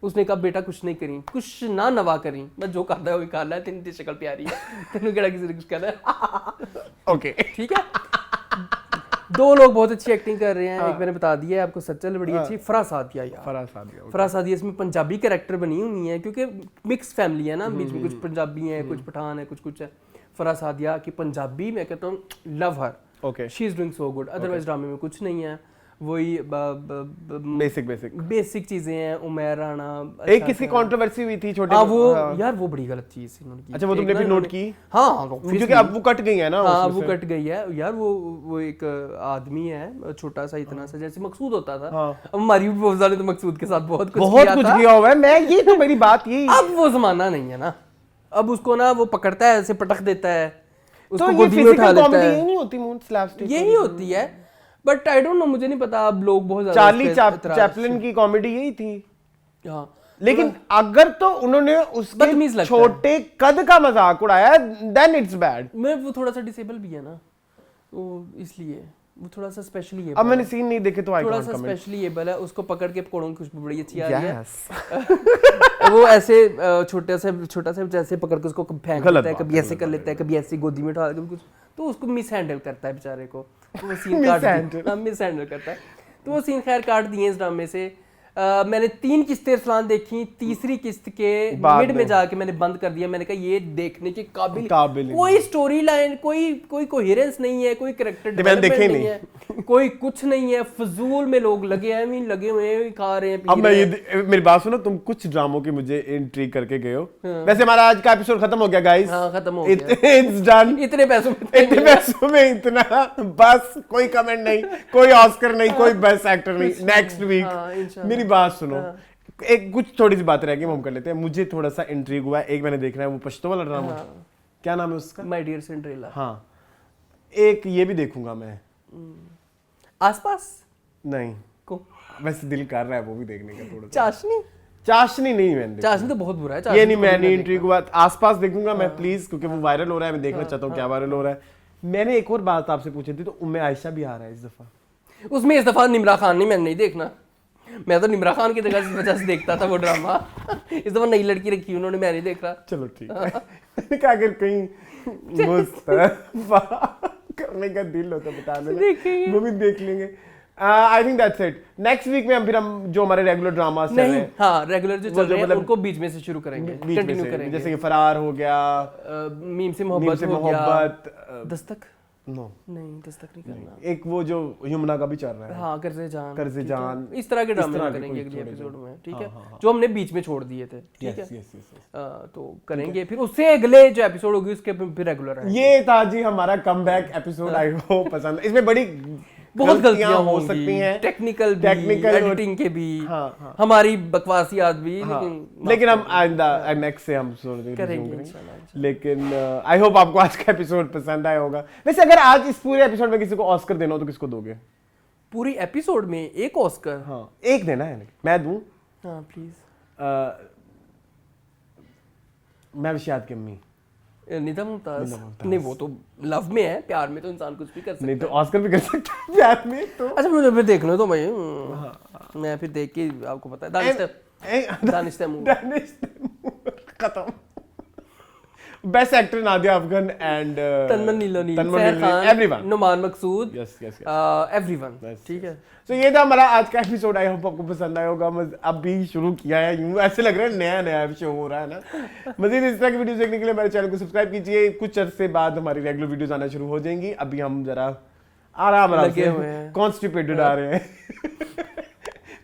उसने कहा बेटा कुछ नहीं करी, कुछ ना नवा करी, मैं जो करता है वही कर रहा है, तेरी शक्ल प्यारी है, तेनू केड़ा किसी ने कुछ कहना है। ओके, ठीक है। 2 लोग बहुत अच्छी एक्टिंग कर रहे हैं। एक मैंने बता दिया है आपको, सच्चल बड़ी अच्छी। फराह सादिया यार, फराह सादिया इसमें पंजाबी कैरेक्टर बनी हुई है क्योंकि मिक्स फैमिली है ना, बीच में कुछ पंजाबी हैं, कुछ पठान है, कुछ है। फराह सादिया की पंजाबी मैं कहता हूँ love her, okay, she is doing so good. Otherwise ड्रामे में कुछ नहीं है, वही बेसिक चीजें हैं। उमैर राणा, एक किसी कंट्रोवर्सी हुई थी छोटे, वो यार वो बड़ी गलत चीज थी उन्होंने की। अच्छा, वो तुमने भी नोट की? हाँ, क्योंकि अब वो कट गई है ना। हाँ, वो कट गई है यार। वो एक आदमी है छोटा सा, इतना सा, जैसे मकसूद होता था। अब हमारी भी ने तो मकसूद के साथ बहुत कुछ किया हुआ है। मैं ये तो मेरी बात यही, अब वो जमाना नहीं है ना। अब उसको ना वो पकड़ता है, ऐसे पटक देता है, उसको गोदी में उठा लेता है। नहीं होती मूड स्लैपस्टिक, यही होती है, बट आई डोंट नो, मुझे नहीं पता। अब लोग बहुत ज्यादा चार्ली चैपलिन की कॉमेडी यही थी। हाँ, लेकिन अगर तो उन्होंने उसके छोटे कद का मजाक उड़ाया, देन इट्स बैड। मैं वो थोड़ा सा डिसेबल भी है ना, तो इसलिए वो थोड़ा सा स्पेशली है। अब मैंने सीन नहीं देखे तो आई थोड़ा कांट सा कमेंट। स्पेशली एबल है, उसको पकड़ के पकौड़ों की खुशबू बड़ी अच्छी आ रही है। वो ऐसे छोटा सा जैसे पकड़ के उसको फेंक देता है, कभी ऐसे कर लेता है, कभी ऐसे गोदी में उठा लेता है, कुछ तो उसको मिस हैंडल करता है बेचारे को। तो वो सीन मिस हैंडल करता है। तो वो सीन खैर काट दिए इस ड्रामे से। मैंने 3 किस्तें अरसलान देखी, तीसरी किस्त के मिड में जाके मैंने बंद कर दिया। मैंने कहा ये देखने के काबिल कोई स्टोरी लाइन, कोई कोहेरेंस नहीं है, कोई कैरेक्टर डेवलपमेंट नहीं है, कोई कुछ नहीं है। फजूल में लोग लगे हुए हैं, खा रहे हैं, अब मैं ये मेरी बात सुनो, तुम कुछ ड्रामों की मुझे इंट्रीग करके गए हो। वैसे हमारा आज का एपिसोड खत्म हो गया गाइस। हाँ, खत्म हो गया, इट्स डन। इतने पैसों में इतना, बस कोई कमेंट नहीं, कोई ऑस्कर नहीं, कोई बेस्ट एक्टर नहीं। नेक्स्ट वीक मेरी बात सुनो, एक कुछ थोड़ी सी बात रह गई, हम कर लेते हैं। मुझे थोड़ा सा इंट्रीग हुआ है, एक मैंने देखना है वो पश्तो वाला ड्रामा, क्या नाम है उसका? My dear Cinderella. हाँ, एक ये भी देखूंगा मैं। आसपास नहीं को वैसे दिल कर रहा है वो भी देखने का थोड़ा। चाशनी नहीं, मैंने चाशनी तो बहुत बुरा है। ये नहीं, मैंने इंट्रीग हुआ। आसपास देखूंगा मैं प्लीज, क्योंकि वो वायरल हो रहा है, मैं देखना चाहता हूँ क्या वायरल हो रहा है। मैंने एक और बात आपसे पूछी थी, तो उम्मे आयशा भी आ रहा है इस दफा। उसमें इस दफा निमरा खान नहीं, मैंने नहीं देखना। मैं तो निमरा खान की वजह से देखता था वो ड्रामा। इस दफा नई लड़की रखी उन्होंने, मैं नहीं देख रहा। चलो ठीक है। मैंने कहा अगर कहीं मुस्तफा करने का दिल हो तो बता देना, वो भी देख लेंगे। I think that's it. Next week में हम जो हमारे रेगुलर ड्रामा चल रहे हैं, हाँ रेगुलर जो चल रहे हैं उनको बीच में से शुरू करेंगे, कंटिन्यू करेंगे। जैसे कि फरार हो गया, मीम से मोहब्बत, दस्तक नहीं, दस्तक नहीं करना। एक वो जो यमुना का भी चल रहा है, हाँ कर्ज़े जान, इस तरह के ड्रामे करेंगे अगले एपिसोड में, ठीक है, जो हमने बीच में छोड़ दिए थे, ठीक है, तो करेंगे। फिर उससे अगले जो एपिसोड होगी उसके फिर रेगुलर है। ये था जी हमारा कमबैक एपिसोड। आई होप पसंद। इसमें बड़ी बहुत गलतियां हो सकती हैं, टेक्निकल एडिटिंग के भी, हमारी बकवासियात भी, लेकिन हम आइंदा नेक्स्ट से हम करेंगे। लेकिन आई होप आपको आज का एपिसोड पसंद आया होगा। वैसे अगर आज इस पूरे एपिसोड में किसी को ऑस्कर देना हो तो किसको दोगे? पूरी एपिसोड में एक ऑस्कर? हाँ एक देना है, मैं दूं? हाँ प्लीज। मैं विशाद की अम्मी, निदा मुमताज। नहीं वो तो लव में है, प्यार में तो इंसान कुछ भी कर सकता है। नहीं तो ऑस्कर भी कर सकता है प्यार में तो। अच्छा मुझे फिर देख लो तो मैं फिर देख के आपको पता है। दानिश तैमूर खत्म। Best actor Nadia Afgan and तन्मन नीलोनी, everyone, Noman Masood, yes everyone, ठीक है। तो ये था हमारा आज का एपिसोड। आई होप आपको पसंद आया होगा। अभी शुरू किया है, यूं ऐसे लग रहा है नया शो हो रहा है ना। मजीद इस तरह की वीडियोस देखने के लिए हमारे चैनल को सब्सक्राइब कीजिए। कुछ अरसे बाद हमारी रेगुलर वीडियोस आना शुरू हो जाएंगी। अभी हम जरा आराम लगे हुए हैं, कॉन्स्टिपेटेड आ रहे हैं।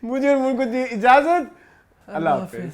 मुझे और मुझको इजाजत, अल्लाह हाफिज।